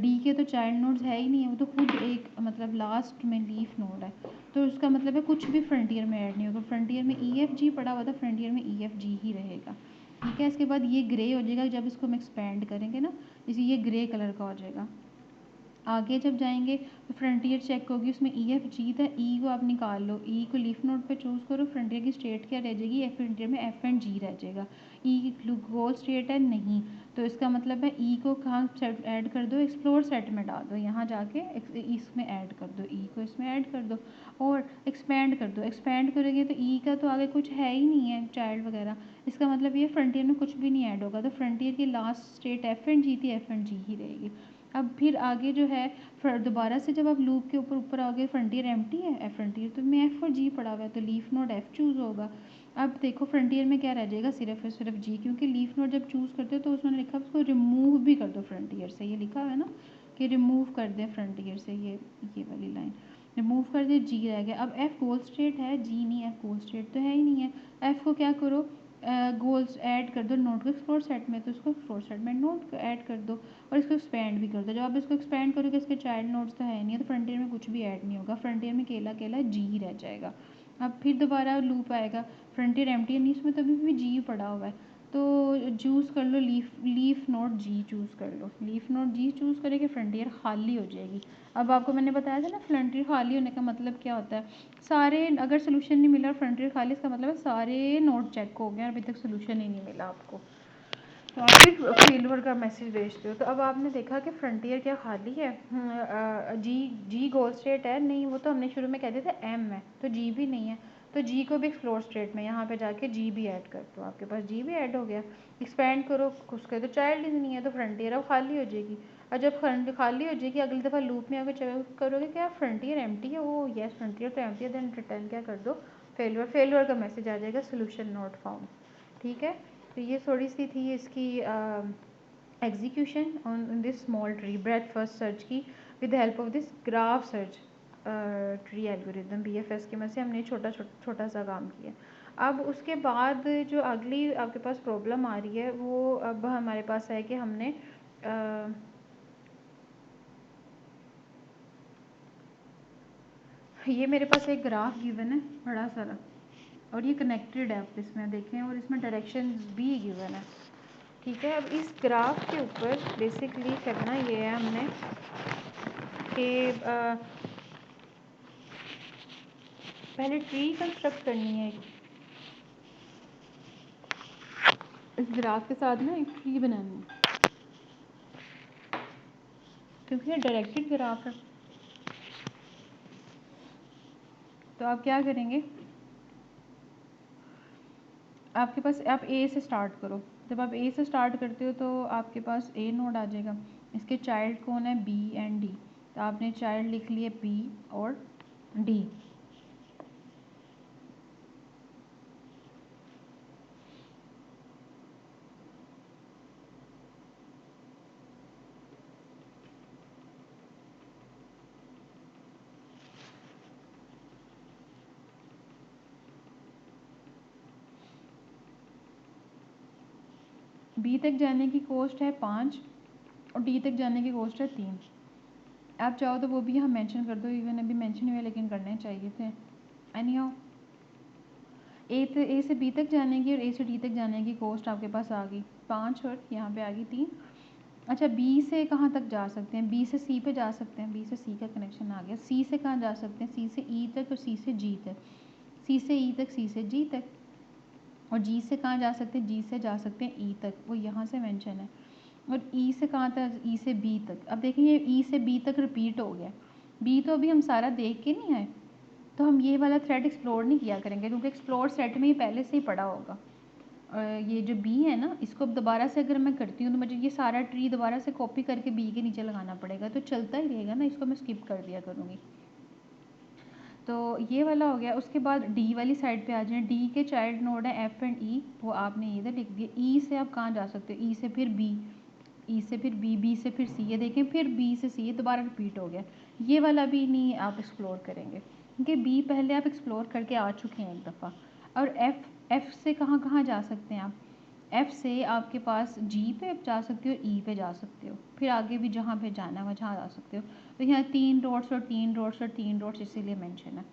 Speaker 1: डी के तो चाइल्ड नोड्स है ही नहीं है, वो तो खुद एक मतलब लास्ट में लीफ नोड है। तो उसका मतलब है कुछ भी फ्रंटियर में ऐड नहीं होगा। फ्रंटियर में ई एफ जी पड़ा हुआ था, फ्रंटियर में ई एफ जी ही रहेगा। ठीक है, इसके बाद ये ग्रे हो जाएगा जब इसको हम एक्सपेंड करेंगे ना, इसे ये ग्रे कलर का हो जाएगा। आगे जब जाएंगे तो फ्रंटियर चेक होगी, उसमें ई एफ जी था, ई को आप निकाल लो, ई को लीफ नोड पे चूज़ करो, फ्रंटियर की स्टेट क्या रह जाएगी, एफ फ्रंटियर में एफ एंड जी रह जाएगा। ई गोल स्टेट है नहीं, तो इसका मतलब है ई को कहाँ सेट ऐड कर दो, एक्सप्लोर सेट में डाल दो, यहाँ जाके इसमें ऐड कर दो, ई को इसमें ऐड कर दो और एक्सपेंड कर दो। एक्सपेंड करोगे तो ई का तो आगे कुछ है ही नहीं है चाइल्ड वगैरह, इसका मतलब ये फ्रंटियर में कुछ भी नहीं ऐड होगा, तो फ्रंटियर की लास्ट स्टेट एफ एंड जी थी, एफ एंड जी ही रहेगी। अब फिर आगे जो है फिर दोबारा से जब आप लूप के ऊपर ऊपर आओगे, फ्रंटियर एम्प्टी है, एफ फ्रंटियर तो में एफ और जी पड़ा हुआ है, तो लीफ नोड एफ चूज़ होगा। अब देखो फ्रंटियर में क्या रह जाएगा, सिर्फ और सिर्फ जी, क्योंकि लीफ नोड जब चूज़ करते हो तो उसमें लिखा है उसको रिमूव भी कर दो फ्रंटियर से, ये लिखा हुआ है ना कि रिमूव कर दें फ्रंटियर से, ये वाली लाइन रिमूव कर दे, जी रह गया। अब एफ गोल स्टेट है, जी नहीं, एफ गोल स्टेट तो है ही नहीं है। एफ को क्या करो, गोल्स ऐड कर दो नोड को एक्सप्लोर सेट में, तो उसको एक्सप्लोर सेट में नोड को ऐड कर दो और इसको एक्सपेंड भी कर दो। जब आप इसको एक्सपेंड करोगे, इसके चाइल्ड नोड्स तो है नहीं है, तो फ्रंटियर में कुछ भी ऐड नहीं होगा, फ्रंटियर में केला केला जी रह जाएगा। अब फिर दोबारा लूप आएगा, फ्रंटियर एम्प्टी नहीं, इसमें तभी भी जी पड़ा हुआ है, तो चूज़ कर लो लीफ नोड जी चूज़ कर लो, लीफ नोड जी चूज़ करेंगे, फ्रंटियर खाली हो जाएगी। अब आपको मैंने बताया था ना फ्रंटियर खाली होने का मतलब क्या होता है, सारे अगर सोल्यूशन नहीं मिला फ्रंटियर खाली, इसका मतलब है सारे नोड चेक हो गए, अभी तक सोल्यूशन ही नहीं मिला आपको, तो आप फिर फेलवर का मैसेज भेजते हो। तो अब आपने देखा कि फ्रंटियर क्या खाली है, जी जी गोल स्टेट है नहीं, वो तो हमने शुरू में कहते थे एम है, तो जी भी नहीं है, तो जी को भी एक्सप्लोर स्टेट में यहाँ पे जाके जी भी ऐड कर दो, आपके पास जी भी ऐड हो गया। एक्सपेंड करो उसके, तो चाइल्ड ही नहीं है, तो फ्रंटियर अब खाली हो जाएगी। और जब खाली हो जाएगी, अगली दफ़ा लूप में आकर चेक करोगे क्या फ्रंटियर एम्प्टी है, वो येस फ्रंटियर तो एम्प्टी है, देन रिटर्न क्या कर दो, फेलवर का मैसेज आ जाएगा, सोल्यूशन नॉट फाउंड। ठीक है, तो ये थोड़ी सी थी इसकी execution on this small tree breadth first search की with help of this graph search tree algorithm, BFS की मदद से हमने छोटा सा काम किया। अब उसके बाद जो अगली आपके पास प्रॉब्लम आ रही है, वो अब हमारे पास है कि हमने ये मेरे पास एक ग्राफ गिवन है बड़ा सारा, और ये कनेक्टेड है, आप इसमें देखें, और इसमें डायरेक्शंस भी गिवन है। ठीक है, अब इस ग्राफ के ऊपर बेसिकली करना ये है हमने कि पहले ट्री कंस्ट्रक्ट करनी है, इस ग्राफ के साथ ना एक ट्री बनानी है, क्योंकि ये डायरेक्टेड ग्राफ है। तो आप क्या करेंगे, आपके पास आप ए से स्टार्ट करो, जब आप ए से स्टार्ट करते हो तो आपके पास ए नोड आ जाएगा, इसके चाइल्ड कौन है, बी एंड डी, तो आपने चाइल्ड लिख लिए बी और डी। बी तक जाने की कॉस्ट है 5 और डी तक जाने की कॉस्ट है 3। आप चाहो तो वो भी यहाँ मेंशन कर दो, इवन अभी मेंशन हुए लेकिन करने चाहिए थे। एनी हाउ, ए से बी तक जाने की और ए से डी तक जाने की कॉस्ट आपके पास आ गई 5 और यहाँ पे आ गई 3। अच्छा, बी से कहाँ तक जा सकते हैं, बी से सी पे जा सकते हैं, बी से सी का कनेक्शन आ गया। सी से कहाँ जा सकते हैं, सी से ई तक और सी से जी तक, सी से ई तक, सी से जी तक, और जी से कहाँ जा सकते हैं, जी से जा सकते हैं ई तक, वो यहाँ से मेंशन है। और ई से कहाँ तक, ई से बी तक। अब देखिए ये ई से बी तक रिपीट हो गया, बी तो अभी हम सारा देख के नहीं आए, तो हम ये वाला थ्रेड एक्सप्लोर नहीं किया करेंगे, क्योंकि एक्सप्लोर सेट में ये पहले से ही पड़ा होगा। ये जो बी है ना, इसको अब दोबारा से अगर मैं करती हूँ तो मुझे ये सारा ट्री दोबारा से कॉपी करके बी के नीचे लगाना पड़ेगा, तो चलता ही रहेगा ना, इसको मैं स्किप कर दिया करूँगी। तो ये वाला हो गया। उसके बाद डी वाली साइड पे आ जाए, डी के चाइल्ड नोड है एफ एंड ई, वो आपने इधर लिख दिया। ई से आप कहाँ जा सकते हो, ई से फिर बी, ई से फिर बी, बी से फिर सी, ये देखें फिर बी से सी, ये दोबारा रिपीट हो गया। ये वाला भी नहीं आप एक्सप्लोर करेंगे, क्योंकि बी पहले आप एक्सप्लोर करके आ चुके हैं एक दफ़ा। और एफ़, एफ़ से कहाँ कहाँ जा सकते हैं आप, एफ़ से आपके पास जी पे आप जा सकते हो, ई पे जा सकते हो, फिर आगे भी जहाँ पे जाना है वहाँ जा सकते हो। तो यहाँ 3 डॉट्स और 3 डॉट्स और 3 डॉट्स इसीलिए मेंशन है।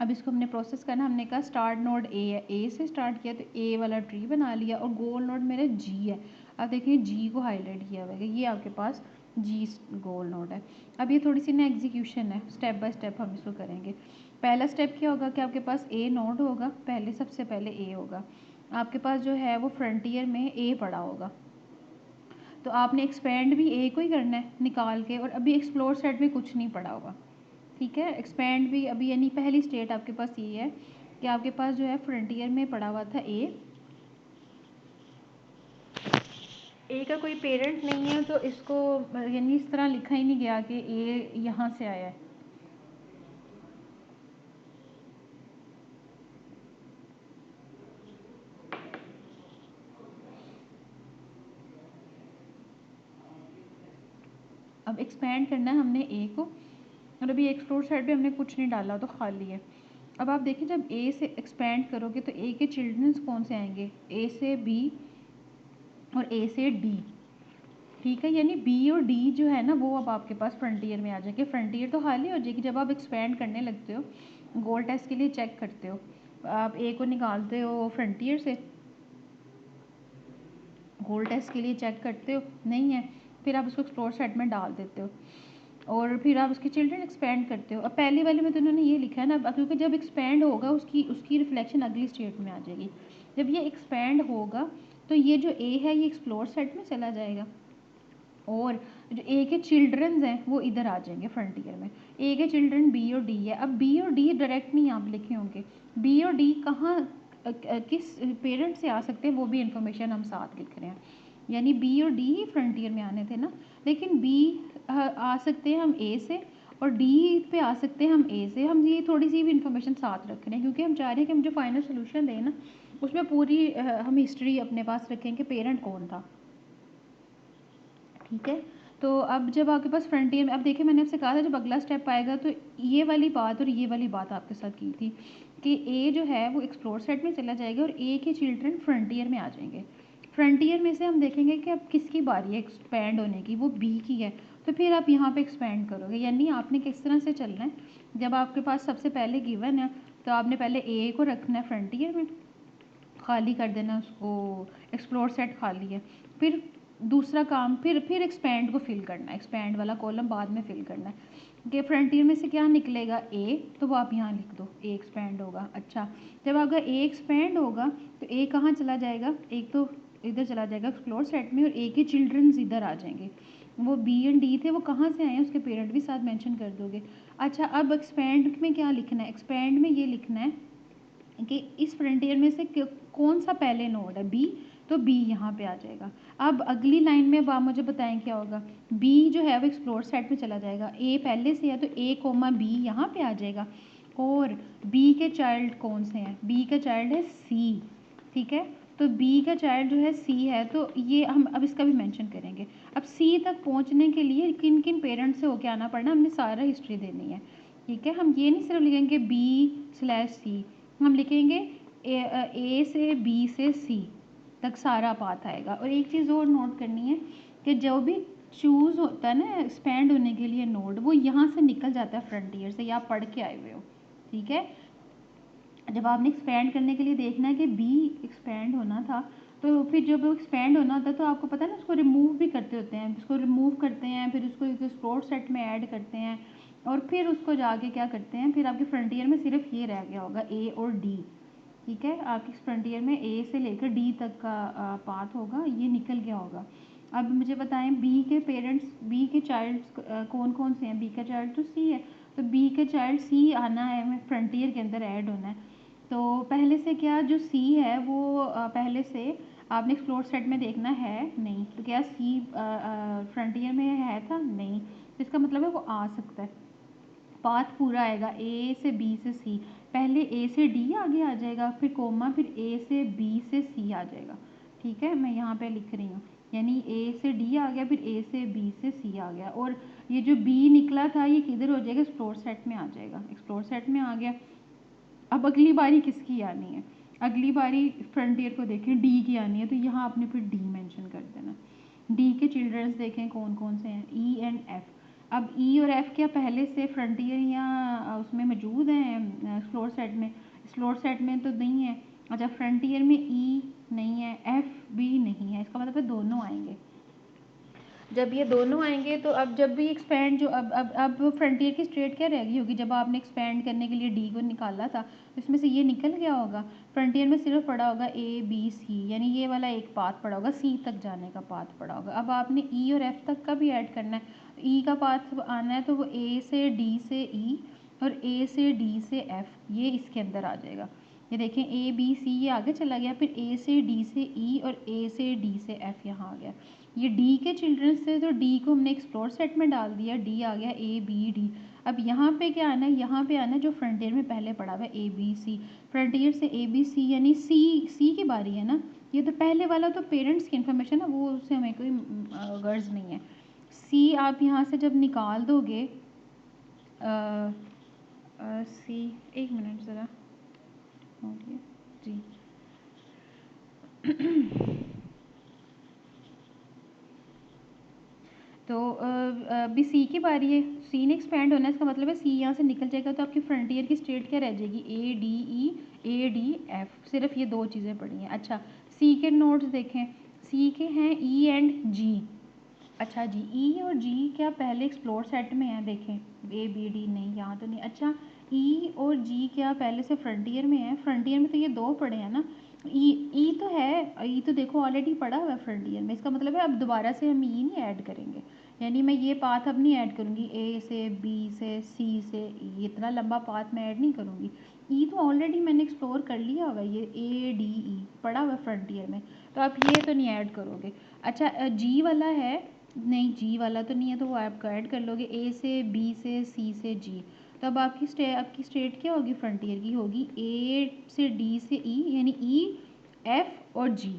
Speaker 1: अब इसको हमने प्रोसेस करना, हमने कहा स्टार्ट नोड ए है, ए से स्टार्ट किया तो ए वाला ट्री बना लिया, और गोल नोड मेरा जी है। अब देखिए जी को हाईलाइट किया हुआ है, ये आपके पास जी गोल नोड है। अब ये थोड़ी सी ना एग्जीक्यूशन है, स्टेप बाय स्टेप हम इसको करेंगे। पहला स्टेप क्या होगा कि आपके पास ए नोड होगा, पहले सबसे पहले ए होगा, आपके पास जो है वो फ्रंटियर में ए पड़ा होगा, तो आपने एक्सपेंड भी ए को ही करना है निकाल के, और अभी एक्सप्लोर सेट में कुछ नहीं पड़ा होगा, ठीक है। एक्सपेंड भी अभी, यानी पहली स्टेट आपके पास ये है कि आपके पास जो है फ्रंटियर में पड़ा हुआ था ए का कोई पेरेंट नहीं है, तो इसको यानी इस तरह लिखा ही नहीं गया कि ए यहाँ से आया है। अब एक्सपेंड करना है हमने ए को, और अभी एक्सप्लोर साइड पे हमने कुछ नहीं डाला तो खाली है। अब आप देखिए जब ए से एक्सपेंड करोगे तो ए के चिल्ड्रंस कौन से आएंगे, ए से बी और ए से डी, ठीक है। यानी बी और डी जो है ना वो अब आपके पास फ्रंटियर में आ जाएंगे। फ्रंटियर तो खाली हो जाएगी जब आप एक्सपेंड करने लगते हो, गोल टेस्ट के लिए चेक करते हो, आप ए को निकालते हो फ्रंटियर से, गोल टेस्ट के लिए चेक करते हो नहीं है, फिर आप उसको एक्सप्लोर सेट में डाल देते हो और फिर आप उसके चिल्ड्रन एक्सपेंड करते हो। अब पहली वाले में तो उन्होंने ये लिखा है ना, क्योंकि जब एक्सपेंड होगा उसकी उसकी रिफ्लेक्शन अगली स्टेट में आ जाएगी। जब ये एक्सपेंड होगा तो ये जो ए है ये एक्सप्लोर सेट में चला जाएगा, और जो ए के चिल्ड्रंस हैं वो इधर आ जाएंगे फ्रंटियर में। ए के चिल्ड्रन बी और डी है। अब बी और डी डायरेक्ट नहीं आप लिखे होंगे, बी और डी कहाँ किस पेरेंट से आ सकते हैं वो भी इंफॉर्मेशन हम साथ लिख रहे हैं। यानी बी और डी ही फ्रंटियर में आने थे ना, लेकिन बी आ सकते हैं हम ए से, और डी पे आ सकते हैं हम ए से। हम ये थोड़ी सी भी इंफॉर्मेशन साथ रख रहे हैं क्योंकि हम चाह रहे हैं कि हम जो फाइनल सोल्यूशन दें ना उसमें पूरी हम हिस्ट्री अपने पास रखें कि पेरेंट कौन था, ठीक है। तो अब जब आपके पास फ्रंटियर में, अब देखिए मैंने आपसे कहा था जब अगला स्टेप आएगा तो ये वाली बात और ये वाली बात आपके साथ की थी कि ए जो है वो एक्सप्लोर सेट में चला जाएगा और ए के चिल्ड्रन फ्रंटियर में आ जाएंगे। फ्रंटियर में से हम देखेंगे कि अब किसकी बारी है एक्सपैंड होने की, वो बी की है, तो फिर आप यहाँ पे एक्सपैंड करोगे। यानी आपने किस तरह से चलना है, जब आपके पास सबसे पहले गिवन है तो आपने पहले ए को रखना है फ्रंटियर में, खाली कर देना उसको, एक्सप्लोर सेट खाली है। फिर दूसरा काम, फिर एक्सपैंड को फिल करना है, एक्सपैंड वाला कॉलम बाद में फिल करना है कि फ्रंटियर में से क्या निकलेगा ए, तो वो आप यहाँ लिख दो ए एक्सपैंड होगा। अच्छा, जब अगर ए एक्सपैंड होगा तो ए कहाँ चला जाएगा, एक तो इधर चला जाएगा एक्सप्लोर सेट में, और ए के चिल्ड्रंस इधर आ जाएंगे। वो बी एंड डी थे वो कहाँ से आए हैं उसके पेरेंट भी साथ मेंशन कर दोगे। अच्छा, अब एक्सपैंड में क्या लिखना है, एक्सपैंड में ये लिखना है कि इस फ्रंटियर में से कौन सा पहले नोड है, बी, तो बी यहाँ पे आ जाएगा। अब अगली लाइन में अब आप मुझे बताएं क्या होगा, बी जो है वो एक्सप्लोर सेट में चला जाएगा, ए पहले से है तो ए कोमा बी यहाँ पे आ जाएगा, और बी के चाइल्ड कौन से हैं, बी का चाइल्ड है सी, ठीक है। तो बी का चाइल्ड जो है सी है, तो ये हम अब इसका भी मेंशन करेंगे। अब सी तक पहुंचने के लिए किन किन पेरेंट्स से होके आना पड़ना, हमने सारा हिस्ट्री देनी है, ठीक है। हम ये नहीं सिर्फ लिखेंगे बी स्लैश सी, हम लिखेंगे ए से बी से सी तक सारा पाथ आएगा। और एक चीज़ और नोट करनी है कि जो भी चूज़ होता है ना एक्सपेंड होने के लिए नोड, वो यहाँ से निकल जाता है फ्रंटियर से, या आप पढ़ के आए हुए हो, ठीक है। जब आपने एक्सपेंड करने के लिए देखना है कि बी एक्सपेंड होना था, तो फिर जब वो एक्सपेंड होना होता है तो आपको पता है ना उसको रिमूव भी करते होते हैं, उसको रिमूव करते हैं, फिर उसको एक एक्सप्लोर सेट में ऐड करते हैं, और फिर उसको जाके क्या करते हैं, फिर आपके फ्रंटियर में सिर्फ ये रह गया होगा ए और डी, ठीक है। आपकी फ्रंटियर में ए से लेकर डी तक का पाथ होगा, ये निकल गया होगा। अब मुझे बताएं बी के पेरेंट्स, बी के चाइल्ड कौन कौन से हैं, बी का चाइल्ड तो सी है, तो बी के चाइल्ड सी आना है, हमें फ्रंटियर के अंदर ऐड होना है। तो पहले से क्या जो सी है वो पहले से आपने एक्सप्लोर सेट में देखना है नहीं, तो क्या सी फ्रंटियर में है था नहीं, तो इसका मतलब है वो आ सकता है, पाथ पूरा आएगा ए से बी से सी, पहले ए से डी आगे आ जाएगा, फिर कोमा, फिर ए से बी से सी आ जाएगा, ठीक है। मैं यहाँ पे लिख रही हूँ, यानी ए से डी आ गया, फिर ए से बी से सी आ गया, और ये जो बी निकला था ये किधर हो जाएगा, एक्सप्लोर सेट में आ जाएगा, एक्सप्लोर सेट में आ गया। अब अगली बारी किसकी आनी है, अगली बारी फ्रंटियर को देखें डी की आनी है, तो यहाँ आपने फिर डी मेंशन कर देना। डी के चिल्ड्रंस देखें कौन कौन से हैं, ई एंड एफ। अब ई और एफ क्या पहले से फ्रंटियर या उसमें मौजूद हैं एक्सप्लोर सेट में, एक्सप्लोर सेट में तो नहीं है। अच्छा, फ्रंटियर में ई नहीं है, एफ भी नहीं है, इसका मतलब है दोनों आएंगे। जब ये दोनों आएंगे तो अब जब भी एक्सपेंड जो अब फ्रंटियर की स्टेट क्या रह गई होगी, जब आपने एक्सपेंड करने के लिए डी को निकाला था तो इसमें से ये निकल गया होगा। फ्रंटियर में सिर्फ पड़ा होगा ए बी सी, यानी ये वाला एक पाथ पड़ा होगा, सी तक जाने का पाथ पड़ा होगा। अब आपने ई और एफ तक का भी ऐड करना है। ई का पाथ आना है तो वो ए से डी से ई और ए से डी से एफ, ये इसके अंदर आ जाएगा। ये देखें ए बी सी ये आगे चला गया, फिर ए से डी से ई और ए से डी से एफ यहाँ आ गया। ये डी के चिल्ड्रंस थे तो डी को हमने एक्सप्लोर सेट में डाल दिया, डी आ गया ए बी डी। अब यहाँ पे क्या आना है, यहाँ पे आना है जो फ्रंटियर में पहले पड़ा हुआ है ए बी सी। फ्रंटियर से ए बी सी यानी सी, सी की बारी है ना। ये तो पहले वाला तो पेरेंट्स की इन्फॉर्मेशन है, वो उससे हमें कोई गर्ज नहीं है। सी आप यहाँ से जब निकाल दोगे सी, एक मिनट ज़रा जी तो अभी सी की बारी है, सी ने एक्सपेंड होना है, इसका मतलब है सी यहाँ से निकल जाएगा तो आपकी फ्रंटियर की स्टेट क्या रह जाएगी, A D E, A D F, सिर्फ ये दो चीज़ें पड़ी हैं। अच्छा सी के नोट्स देखें, सी के हैं ई एंड जी। अच्छा जी ई और जी क्या पहले एक्सप्लोर सेट में है, देखें ए बी डी नहीं, यहाँ तो नहीं। अच्छा ई और जी क्या पहले से फ्रंटियर में है, फ्रंटियर में तो ये दो पड़े हैं ना। ई तो है, ई तो देखो ऑलरेडी पड़ा हुआ है फ्रंटियर में, इसका मतलब है अब दोबारा से हम ई नहीं ऐड करेंगे, यानी मैं ये पाथ अब नहीं ऐड करूँगी, ए से बी से सी से ई, इतना लंबा पाथ मैं ऐड नहीं करूँगी। ई तो ऑलरेडी मैंने एक्सप्लोर कर लिया हुआ है, ये ए डी ई पड़ा हुआ है फ्रंटियर में, तो आप ये तो नहीं ऐड करोगे। अच्छा जी वाला है, नहीं जी वाला तो नहीं है, तो वो आप ऐड कर लोगे ए से बी से सी से जी। तो अब आपकी स्टेट क्या होगी, फ्रंटियर की होगी ए से डी से ई, यानी ई एफ और जी।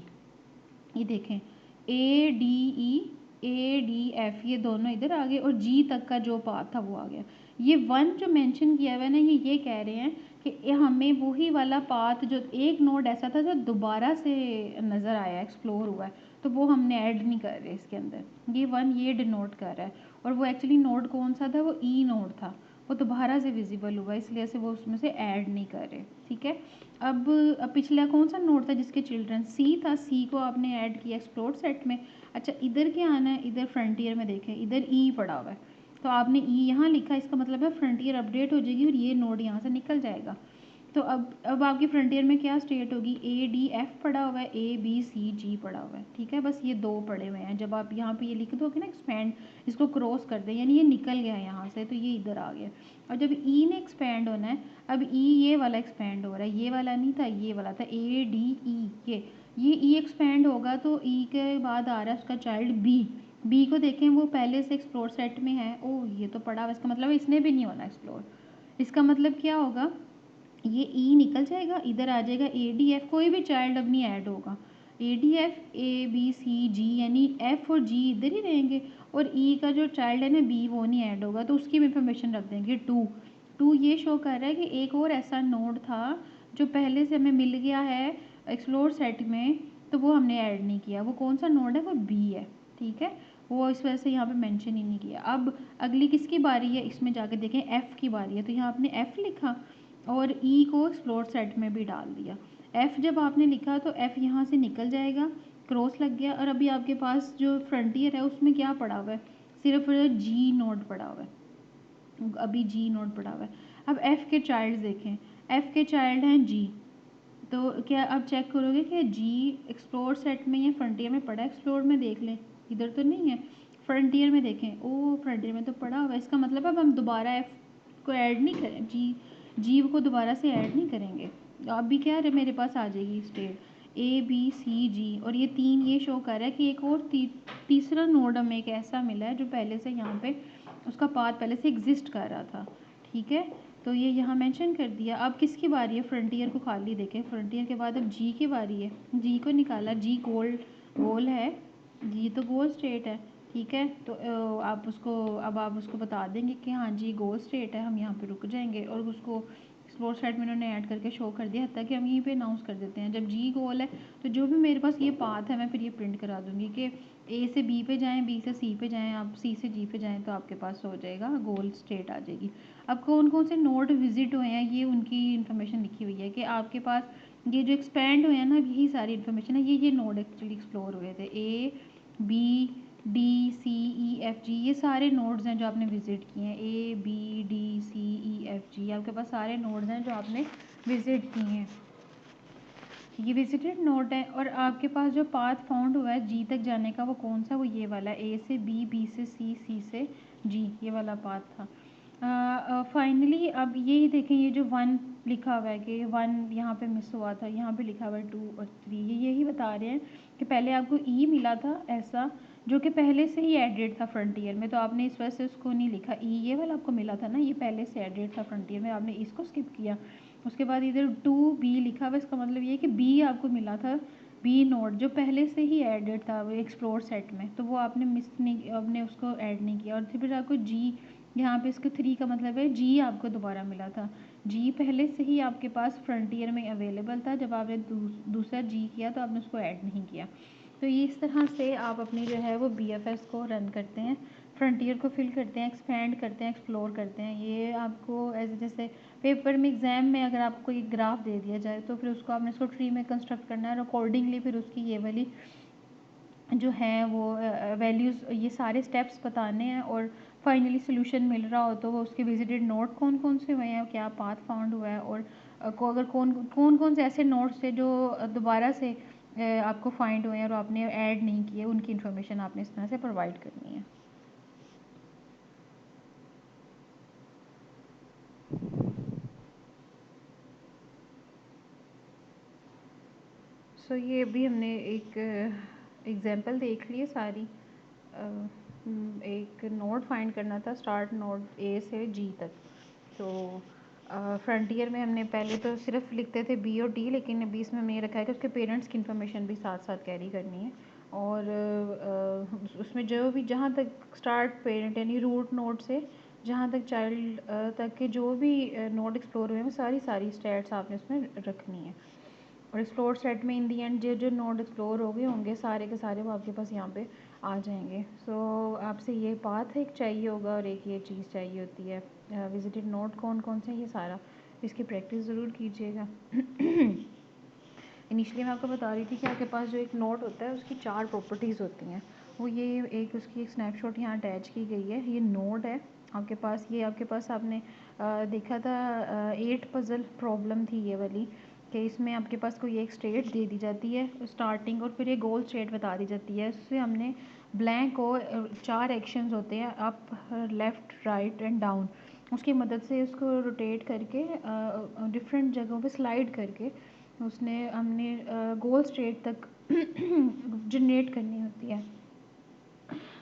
Speaker 1: ये देखें A D E, A D F, ये दोनों इधर आ गए और जी तक का जो पाथ था वो आ गया। ये वन जो मेंशन किया हुआ है ना, ये कह रहे हैं कि हमें वही वाला पाथ जो एक नोड ऐसा था जो दोबारा से नज़र आया, एक्सप्लोर हुआ है, तो वो हमने ऐड नहीं कर रहे इसके अंदर। ये वन ये डिनोट कर रहा है, और वो एक्चुअली नोड कौन सा था, वो ई नोड था, वो दोबारा से विजिबल हुआ, इसलिए से वो उसमें से ऐड नहीं कर रहे। ठीक है, अब पिछला कौन सा नोड था जिसके चिल्ड्रन सी था, सी को आपने ऐड किया एक्सप्लोर सेट में। अच्छा इधर क्या आना है, इधर फ्रंटियर में देखें इधर ई पड़ा हुआ है, तो आपने ई यहाँ लिखा, इसका मतलब है फ्रंटियर अपडेट हो जाएगी और ये नोड यहाँ से निकल जाएगा। तो अब आपकी फ्रंटियर में क्या स्टेट होगी, ए डी एफ पड़ा हुआ है, ए बी सी जी पड़ा हुआ है। ठीक है, बस ये दो पड़े हुए हैं। जब आप यहाँ पे ये लिख दोगे ना एक्सपेंड, इसको क्रॉस कर दें, यानी ये निकल गया है यहाँ से, तो ये इधर आ गया। और जब ई ने एक्सपेंड होना है, अब ई ये वाला एक्सपेंड हो रहा है, ये वाला नहीं था, ये वाला था ए डी ई, ये ई एक्सपेंड होगा तो ई के बाद आ रहा है उसका चाइल्ड बी। बी को देखें वो पहले से एक्सप्लोर सेट में है, ओ ये तो पड़ा हुआ, इसका मतलब इसने भी नहीं होना एक्सप्लोर। इसका मतलब क्या होगा, ये ई निकल जाएगा, इधर आ जाएगा ए डी एफ, कोई भी चाइल्ड अब नहीं ऐड होगा। A D F A B C G, यानी एफ और जी इधर ही रहेंगे, और ई का जो चाइल्ड है ना बी, वो नहीं ऐड होगा, तो उसकी भी इंफॉर्मेशन रख देंगे टू। टू ये शो कर रहा है कि एक और ऐसा नोड था जो पहले से हमें मिल गया है एक्सप्लोर सेट में, तो वो हमने ऐड नहीं किया। वो कौन सा नोड है, वो बी है। ठीक है, वो इस वजह से यहाँ पे मेंशन ही नहीं किया। अब अगली किसकी बारी है, इसमें जाके देखें एफ़ की बारी है, तो यहाँ आपने एफ़ लिखा और ई को एक्सप्लोर सेट में भी डाल दिया। एफ़ जब आपने लिखा तो एफ़ यहाँ से निकल जाएगा, क्रॉस लग गया, और अभी आपके पास जो फ्रंटियर है उसमें क्या पड़ा हुआ है, सिर्फ जी नोड पड़ा हुआ है, अभी जी नोड पड़ा हुआ है। अब एफ़ के चाइल्ड देखें, एफ़ के चाइल्ड हैं जी, तो क्या आप चेक करोगे कि जी एक्सप्लोर सेट में या फ्रंटियर में पड़ा है, एक्सप्लोर में देख लें, इधर तो नहीं है। फ्रंटियर में देखें, ओ फ्रंटियर में तो पड़ा हुआ है, इसका मतलब अब हम दोबारा एफ को ऐड नहीं करें, जी को दोबारा से ऐड नहीं करेंगे। अब भी क्या है, मेरे पास आ जाएगी स्टेट ए बी सी जी, और ये तीन ये शो कर रहा है कि एक और तीसरा नोड हमें एक ऐसा मिला है जो पहले से यहाँ पे उसका पाथ पहले से एग्जिस्ट कर रहा था। ठीक है, तो ये यहाँ मेंशन कर दिया। अब किसकी बारी है, फ्रंटियर को खाली देखें, फ्रंटियर के बाद अब जी की बारी है, जी को निकाला, जी गोल है, जी तो गोल स्टेट है। ठीक है, तो आप उसको बता देंगे कि हाँ जी गोल स्टेट है, हम यहाँ पे रुक जाएंगे, और उसको एक्सप्लोर सेट में उन्होंने ऐड करके शो कर दिया, ताकि हम यहीं पे अनाउंस कर देते हैं जब जी गोल है, तो जो भी मेरे पास ये पाथ है मैं फिर ये प्रिंट करा दूँगी कि ए से बी पे जाएँ, बी से सी पे जाएँ, आप सी से जी पे जाएँ, तो आपके पास हो जाएगा, गोल स्टेट आ जाएगी। अब कौन कौन से नोड विजिट हुए हैं ये उनकी इन्फॉर्मेशन लिखी हुई है कि आपके पास ये जो एक्सपेंड हुए हैं ना, यही सारी इन्फॉर्मेशन है, ये नोड एक्चुअली एक्सप्लोर हुए थे, A B D, C, E, F, G, ये सारे नोड्स हैं जो आपने विज़िट किए हैं। A, B, D, C, E, F, G, आपके पास सारे नोड्स हैं जो आपने विज़िट किए हैं। ये विजिटेड नोड है और आपके पास जो पाथ फाउंड हुआ है जी तक जाने का, वो कौन सा, वो ये वाला, ए से बी, बी से सी, सी से जी, ये वाला पाथ था। फाइनली अब यही देखें, ये जो 1 लिखा हुआ है कि 1 यहाँ पे मिस हुआ था, यहाँ पे लिखा हुआ है 2 और 3, ये यही बता रहे हैं कि पहले आपको ई मिला था ऐसा, जो कि पहले से ही एडेड था फ्रंटियर में, तो आपने इस वजह से उसको नहीं लिखा। ई ये वाला आपको मिला था ना, ये पहले से एडेड था फ्रंटियर में, आपने इसको स्किप किया। उसके बाद इधर 2B लिखा हुआ है, इसका मतलब ये है कि बी आपको मिला था, बी नोड जो पहले से ही एडेड था वो एक्सप्लोर सेट में, तो वो आपने मिस नहीं, आपने उसको ऐड नहीं किया। और फिर आपको जी, यहाँ पे इसके 3 का मतलब है जी आपको दोबारा मिला था। जी पहले से ही आपके पास फ्रंटियर में अवेलेबल था, जब आपने दूसरा जी किया तो आपने उसको ऐड नहीं किया। तो ये इस तरह से आप अपनी जो है वो BFS को रन करते हैं, फ्रंटियर को फिल करते हैं, एक्सपैंड करते हैं, एक्सप्लोर करते हैं। ये आपको एज जैसे पेपर में, एग्ज़ाम में अगर आपको एक ग्राफ दे दिया जाए तो फिर उसको आपने इसको ट्री में कंस्ट्रक्ट करना है और अकॉर्डिंगली फिर उसकी ये वाली जो है वो वैल्यूज़, ये सारे स्टेप्स बताने हैं। और फाइनली सोल्यूशन मिल रहा हो तो वो उसके विजिटेड नोड कौन कौन से हुए हैं, क्या पाथ फाउंड हुआ है, और को अगर कौन कौन से ऐसे नोड्स थे जो दोबारा से आपको फाइंड हुए हैं और आपने ऐड नहीं किए, उनकी इन्फॉर्मेशन आपने इस तरह से प्रोवाइड करनी है। सो ये भी हमने एक एग्जांपल देख ली है सारी। एक नोड फाइंड करना था, स्टार्ट नोड ए से जी तक। तो फ्रंटियर में हमने पहले तो सिर्फ लिखते थे बी और डी, लेकिन अभी इसमें हमने ये रखा है कि उसके पेरेंट्स की इन्फॉर्मेशन भी साथ साथ कैरी करनी है। और उसमें जो भी, जहाँ तक स्टार्ट पेरेंट यानी रूट नोड से जहाँ तक चाइल्ड तक के जो भी नोड एक्सप्लोर हुए हैं, वो सारी सारी स्टेट्स आपने उसमें रखनी है। और एक्सप्लोर सेट में इन दी एंड जो जो नोड एक्सप्लोर हो गए होंगे सारे के सारे, वो आपके पास यहाँ पे आ जाएंगे। सो आपसे ये पाथ एक चाहिए होगा और एक ये चीज़ चाहिए होती है, विजिटेड नोड कौन कौन से, ये सारा इसकी प्रैक्टिस ज़रूर कीजिएगा। इनिशियली मैं आपको बता रही थी कि आपके पास जो एक नोड होता है उसकी 4 प्रॉपर्टीज़ होती हैं। वो ये एक, उसकी एक स्नैपशॉट यहाँ अटैच की गई है। ये नोड है आपके पास, ये आपके पास आपने देखा था 8 पज़ल प्रॉब्लम थी ये वाली, कि इसमें आपके पास कोई एक स्टेट दे दी जाती है स्टार्टिंग, और फिर ये गोल स्टेट बता दी जाती है। उससे हमने ब्लैंक को 4 एक्शंस होते हैं, up, left, right and down, उसकी मदद से उसको रोटेट करके डिफरेंट जगहों पे स्लाइड करके उसने हमने गोल स्टेट तक जनरेट करनी होती है।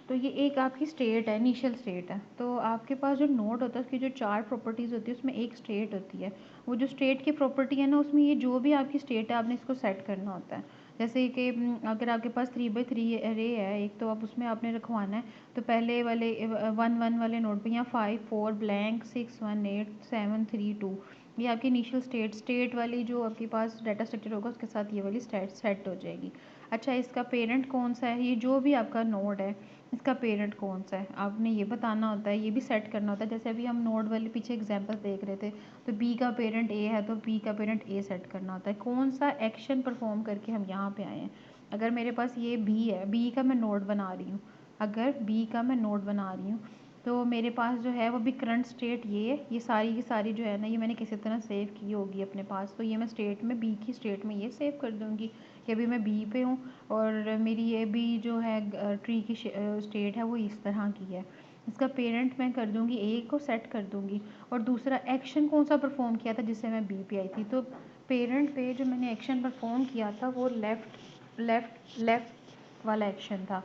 Speaker 1: तो ये एक आपकी स्टेट है, इनिशियल स्टेट है। तो आपके पास जो नोड होता है उसकी जो 4 प्रॉपर्टीज़ होती है उसमें एक स्टेट होती है। वो जो स्टेट की प्रॉपर्टी है ना, उसमें ये जो भी आपकी स्टेट है आपने इसको सेट करना होता है। जैसे कि अगर आपके पास 3/3 एरे है एक, तो आप उसमें आपने रखवाना है, तो पहले वाले 1 1 वाले नोड पे यहाँ 5 4 ब्लैंक 6 1 8 7 3 2, ये आपकी इनिशियल स्टेट वाली जो आपके पास डाटा स्ट्रक्चर होगा उसके साथ ये वाली स्टेट सेट हो जाएगी। अच्छा, इसका पेरेंट कौन सा है, ये जो भी आपका नोड है इसका पेरेंट कौन सा है आपने ये बताना होता है, ये भी सेट करना होता है। जैसे अभी हम नोड वाले पीछे एग्जांपल देख रहे थे, तो बी का पेरेंट ए है तो बी का पेरेंट ए सेट करना होता है। कौन सा एक्शन परफॉर्म करके हम यहाँ पे आए हैं। अगर मेरे पास ये बी है, बी का मैं नोड बना रही हूँ, अगर बी का मैं नोड बना रही हूँ तो मेरे पास जो है वो भी करंट स्टेट ये है, ये सारी की सारी जो है ना, ये मैंने किसी तरह सेव की होगी अपने पास, तो ये मैं स्टेट में बी की स्टेट में ये सेव कर दूँगी कि अभी मैं बी पे हूँ और मेरी ये भी जो है ट्री की स्टेट है वो इस तरह की है। इसका पेरेंट मैं कर दूँगी ए को सेट कर दूँगी, और दूसरा एक्शन कौन सा परफॉर्म किया था जिससे मैं बी पे आई थी, तो पेरेंट पे जो मैंने एक्शन परफॉर्म किया था वो लेफ़्ट लेफ़्ट लेफ़्ट वाला एक्शन था।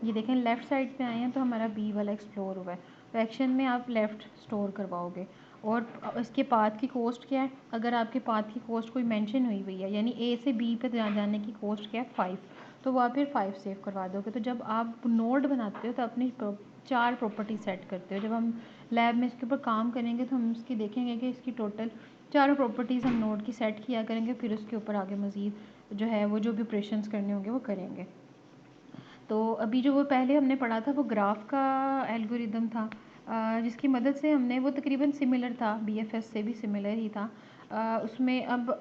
Speaker 1: ये देखें लेफ़्ट साइड पे आए हैं तो हमारा बी वाला एक्सप्लोर हुआ है, तो एक्शन में आप लेफ़्ट स्टोर करवाओगे। और इसके पाथ की कॉस्ट क्या है, अगर आपके पाथ की कॉस्ट कोई मेंशन हुई हुई है, यानी ए से बी पे जाने की कॉस्ट क्या है 5, तो वो आप फिर 5 सेव करवा दोगे। तो जब आप नोड बनाते हो तो अपनी 4 प्रॉपर्टी सेट करते हो। जब हम लैब में इसके ऊपर काम करेंगे तो हम इसकी देखेंगे कि इसकी टोटल चारों प्रॉपर्टीज़ हम नोड की सेट किया करेंगे, फिर उसके ऊपर आगे मज़ीद जो है वो जो भी ऑपरेशंस करने होंगे वो करेंगे। तो अभी जो वो पहले हमने पढ़ा था वो ग्राफ का एल्गोरिदम था, जिसकी मदद से हमने, वो तकरीबन सिमिलर था, BFS से भी सिमिलर ही था। उसमें अब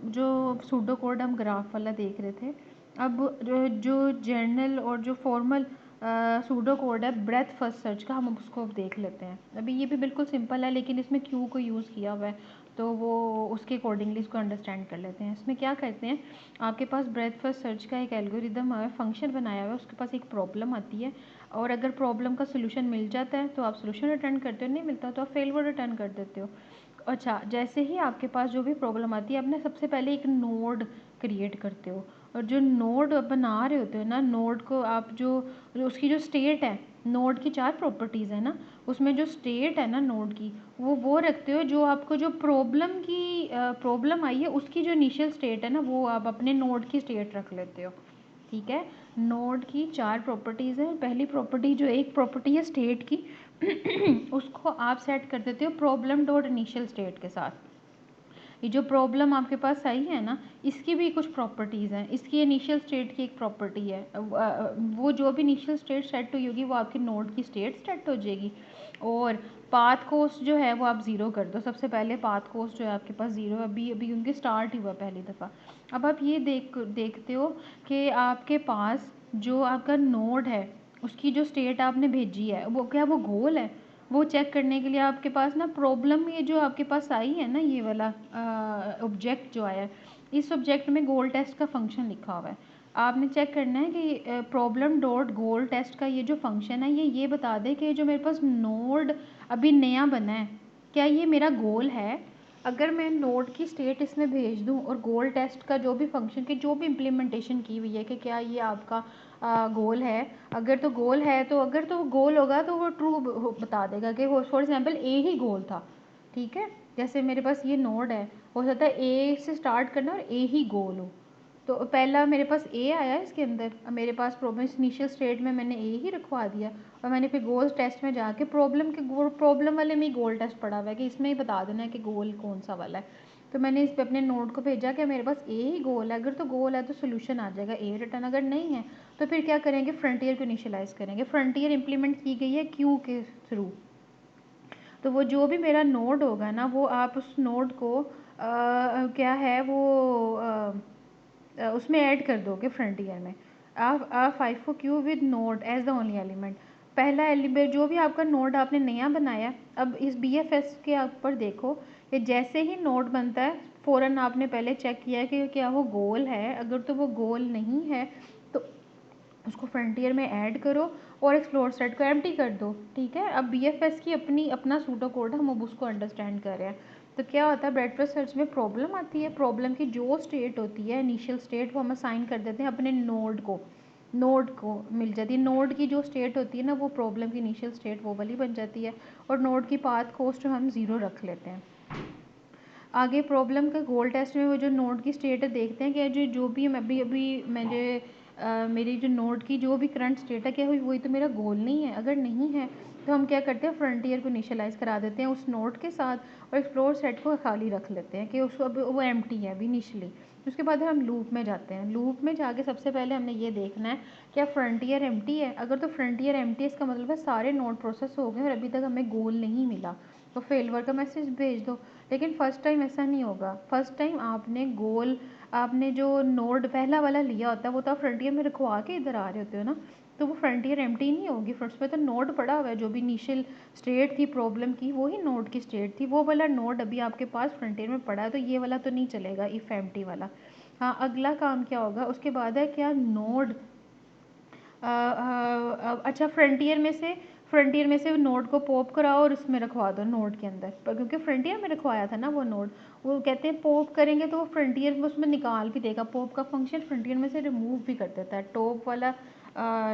Speaker 1: जो सूडो कोड हम ग्राफ वाला देख रहे थे, अब जो जो जर्नल और जो फॉर्मल सूडो कोड है ब्रेथ फर्स्ट सर्च का, हम उसको अब देख लेते हैं। अभी ये भी बिल्कुल सिंपल है लेकिन इसमें क्यू को यूज़ किया हुआ है, तो वो उसके अकॉर्डिंगली इसको अंडरस्टैंड कर लेते हैं। इसमें क्या करते हैं, आपके पास ब्रेथ फर्स्ट सर्च का एक एल्गोरिदम है, फंक्शन बनाया हुआ है, उसके पास एक प्रॉब्लम आती है और अगर प्रॉब्लम का सोल्यूशन मिल जाता है तो आप सोल्यूशन रिटर्न करते हो, नहीं मिलता तो आप फेलवर रिटर्न कर देते हो। अच्छा, जैसे ही आपके पास जो भी प्रॉब्लम आती है, आप ना सबसे पहले एक नोड क्रिएट करते हो और जो नोड बना रहे होते हो ना, नोड को आप जो उसकी जो स्टेट है, नोड की 4 प्रॉपर्टीज़ है ना, उसमें जो स्टेट है ना नोड की, वो रखते हो जो आपको जो प्रॉब्लम आई है उसकी जो इनिशियल स्टेट है ना, वो आप अपने नोड की स्टेट रख लेते हो। ठीक है, नोड की 4 प्रॉपर्टीज़ हैं। पहली प्रॉपर्टी जो एक प्रॉपर्टी है स्टेट की उसको आप सेट कर देते हो प्रॉब्लम डॉट इनिशियल स्टेट के साथ। ये जो प्रॉब्लम आपके पास आई है ना, इसकी भी कुछ प्रॉपर्टीज़ हैं। इसकी इनिशियल स्टेट की एक प्रॉपर्टी है, वो जो भी इनिशियल स्टेट सेट हुई होगी वो आपकी नोड की स्टेट सेट हो जाएगी। और पाथ कोस्ट जो है वो आप ज़ीरो कर दो। सबसे पहले पाथ कोस्ट जो है आपके पास ज़ीरो है, अभी अभी उनके स्टार्ट ही हुआ पहली दफ़ा। अब आप ये देखते हो कि आपके पास जो आपका नोड है उसकी जो स्टेट आपने भेजी है वो क्या वो गोल है, वो चेक करने के लिए आपके पास ना प्रॉब्लम, ये जो आपके पास आई है ना, ये वाला ऑब्जेक्ट जो आया है, इस ऑब्जेक्ट में गोल टेस्ट का फंक्शन लिखा हुआ है। आपने चेक करना है कि प्रॉब्लम डॉट गोल टेस्ट का ये जो फंक्शन है ये बता दे कि जो मेरे पास नोड अभी नया बना है क्या ये मेरा गोल है। अगर मैं नोड की स्टेट इसमें भेज दूँ और गोल टेस्ट का जो भी फंक्शन की जो भी इम्प्लीमेंटेशन की हुई है कि क्या ये आपका गोल है, अगर तो गोल है तो अगर तो गोल होगा तो वो ट्रू बता देगा कि फॉर एग्जांपल ए ही गोल था। ठीक है, जैसे मेरे पास ये नोड है, हो सकता है ए से स्टार्ट करना और ए ही गोल हो, तो पहला मेरे पास ए आया इसके अंदर, अब मेरे पास प्रॉब्लम इनिशियल स्टेट में मैंने ए ही रखवा दिया और मैंने फिर गोल टेस्ट में जाके प्रॉब्लम वाले में ही गोल टेस्ट पड़ा हुआ है कि इसमें ही बता देना है कि गोल कौन सा वाला है। तो मैंने इस पे अपने नोड को भेजा कि मेरे पास ए ही गोल है, अगर तो गोल है तो सोल्यूशन आ जाएगा ए रिटर्न, अगर नहीं है तो फिर क्या करेंगे, फ्रंटियर को इनिशियलाइज़ करेंगे। फ्रंटियर इंप्लीमेंट की गई है क्यू के थ्रू, तो वो जो भी मेरा नोड होगा ना वो आप उस नोड को क्या है वो उसमें ऐड कर दोगे फ्रंटियर में। आप 5 को queue with node as the only element, पहला एलिमेंट जो भी आपका नोड आपने नया बनाया। अब इस BFS के ऊपर देखो कि जैसे ही नोड बनता है फ़ौरन आपने पहले चेक किया कि क्या वो गोल है, अगर तो वो गोल नहीं है तो उसको फ्रंटियर में ऐड करो और एक्सप्लोर सेट को एम्प्टी कर दो। ठीक है, अब BFS की अपना सूडो कोड है, हम अब उसको अंडरस्टैंड कर रहे हैं। तो क्या होता है, ब्रेड फर्स्ट सर्च में प्रॉब्लम आती है, प्रॉब्लम की जो स्टेट होती है इनिशियल स्टेट वो हम असाइन कर देते हैं अपने नोड को मिल जाती है। नोड की जो स्टेट होती है ना वो प्रॉब्लम की इनिशियल स्टेट वो वाली बन जाती है और नोड की पाथ कोस्ट हम ज़ीरो रख लेते हैं। आगे प्रॉब्लम का गोल टेस्ट में वो जो नोड की स्टेट है देखते हैं कि जो भी हम अभी अभी मेरी जो नोड की जो भी करंट स्टेट है क्या हुई वही तो मेरा गोल नहीं है, अगर नहीं है तो हम क्या करते हैं फ्रंटियर को इनिशियलाइज़ करा देते हैं उस नोड के साथ और एक्सप्लोर सेट को खाली रख लेते हैं कि उसको अब वो एम्प्टी है अभी इनिशियली। उसके बाद हम लूप में जाते हैं, लूप में जाके सबसे पहले हमने ये देखना है क्या फ्रंटियर एम्प्टी है, अगर तो फ्रंटियर एम्प्टी है इसका मतलब है सारे नोड प्रोसेस हो गए और अभी तक हमें गोल नहीं मिला, तो फेलवर का मैसेज भेज दो। लेकिन फ़र्स्ट टाइम ऐसा नहीं होगा, फ़र्स्ट टाइम आपने जो नोड पहला वाला लिया होता है वो तो आप फ्रंटियर में रखवा के इधर आ रहे होते हो ना, तो वो फ्रंटियर एम्प्टी नहीं होगी। फर्स्ट में तो नोड पड़ा हुआ है, जो भी इनिशियल स्टेट थी प्रॉब्लम की वही नोड की स्टेट थी, वो वाला नोड अभी आपके पास फ्रंटियर में पड़ा है, तो ये वाला तो नहीं चलेगा इफ़ एम्प्टी वाला। हाँ, अगला काम क्या होगा उसके बाद है क्या नोड अच्छा फ्रंटियर में से नोड को पॉप कराओ और उसमें रखवा दो नोड के अंदर, पर क्योंकि फ्रंटियर में रखवाया था ना वो नोड, वो कहते हैं पॉप करेंगे तो वो फ्रंटियर में उसमें निकाल भी देगा, पॉप का फंक्शन फ्रंटियर में से रिमूव भी कर देता है, टॉप वाला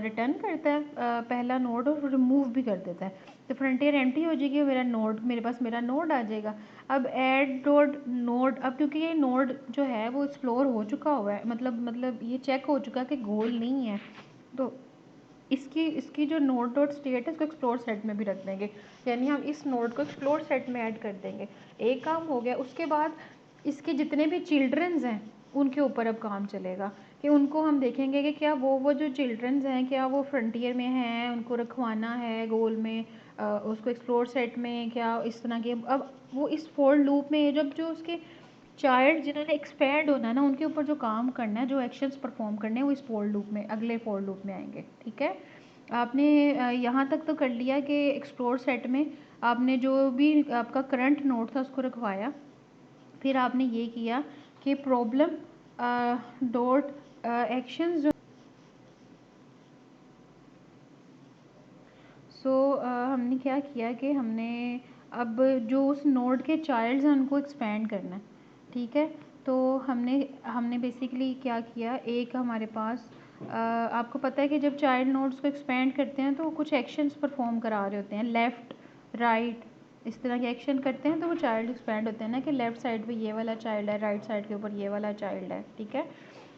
Speaker 1: रिटर्न करता है पहला नोड और रिमूव भी कर देता है। तो फ्रंटियर एम्प्टी हो जाएगी, मेरे पास मेरा नोड आ जाएगा। अब ऐड डॉट नोड, अब क्योंकि ये नोड जो है वो एक्सप्लोर हो चुका हुआ है, मतलब ये चेक हो चुका है कि गोल नहीं है, तो इसकी जो नोड डॉट स्टेट है इसको एक्सप्लोर सेट में भी रख देंगे, यानी हम इस नोड को एक्सप्लोर सेट में ऐड कर देंगे। एक काम हो गया। उसके बाद इसके जितने भी चिल्ड्रंस हैं उनके ऊपर अब काम चलेगा कि उनको हम देखेंगे कि क्या वो जो चिल्ड्रंस हैं क्या वो फ्रंटियर में हैं, उनको रखवाना है गोल में, उसको एक्सप्लोर सेट में, क्या इस तरह के। अब वो इस फोर लूप में जब जो उसके चाइल्ड जिन्होंने एक्सपैंड होना है ना उनके ऊपर जो काम करना है, जो एक्शंस परफॉर्म करने हैं वो इस फोर लूप में, अगले फोर लूप में आएंगे। ठीक है, आपने यहाँ तक तो कर लिया कि एक्सप्लोर सेट में आपने जो भी आपका करंट नोड था उसको रखवाया। फिर आपने ये किया कि प्रॉब्लम डॉट एक्शंस हमने क्या किया कि हमने अब जो उस नोड के चाइल्ड्स हैं उनको एक्सपेंड करना है, ठीक है। तो हमने हमने बेसिकली क्या किया, एक हमारे पास आपको पता है कि जब चाइल्ड नोड्स को एक्सपेंड करते हैं तो कुछ एक्शंस परफॉर्म करा रहे होते हैं, लेफ़्ट राइट इस तरह के एक्शन करते हैं, तो वो चाइल्ड एक्सपेंड होते हैं ना, कि लेफ़्ट साइड पे ये वाला चाइल्ड है, राइट साइड के ऊपर ये वाला चाइल्ड है, ठीक है।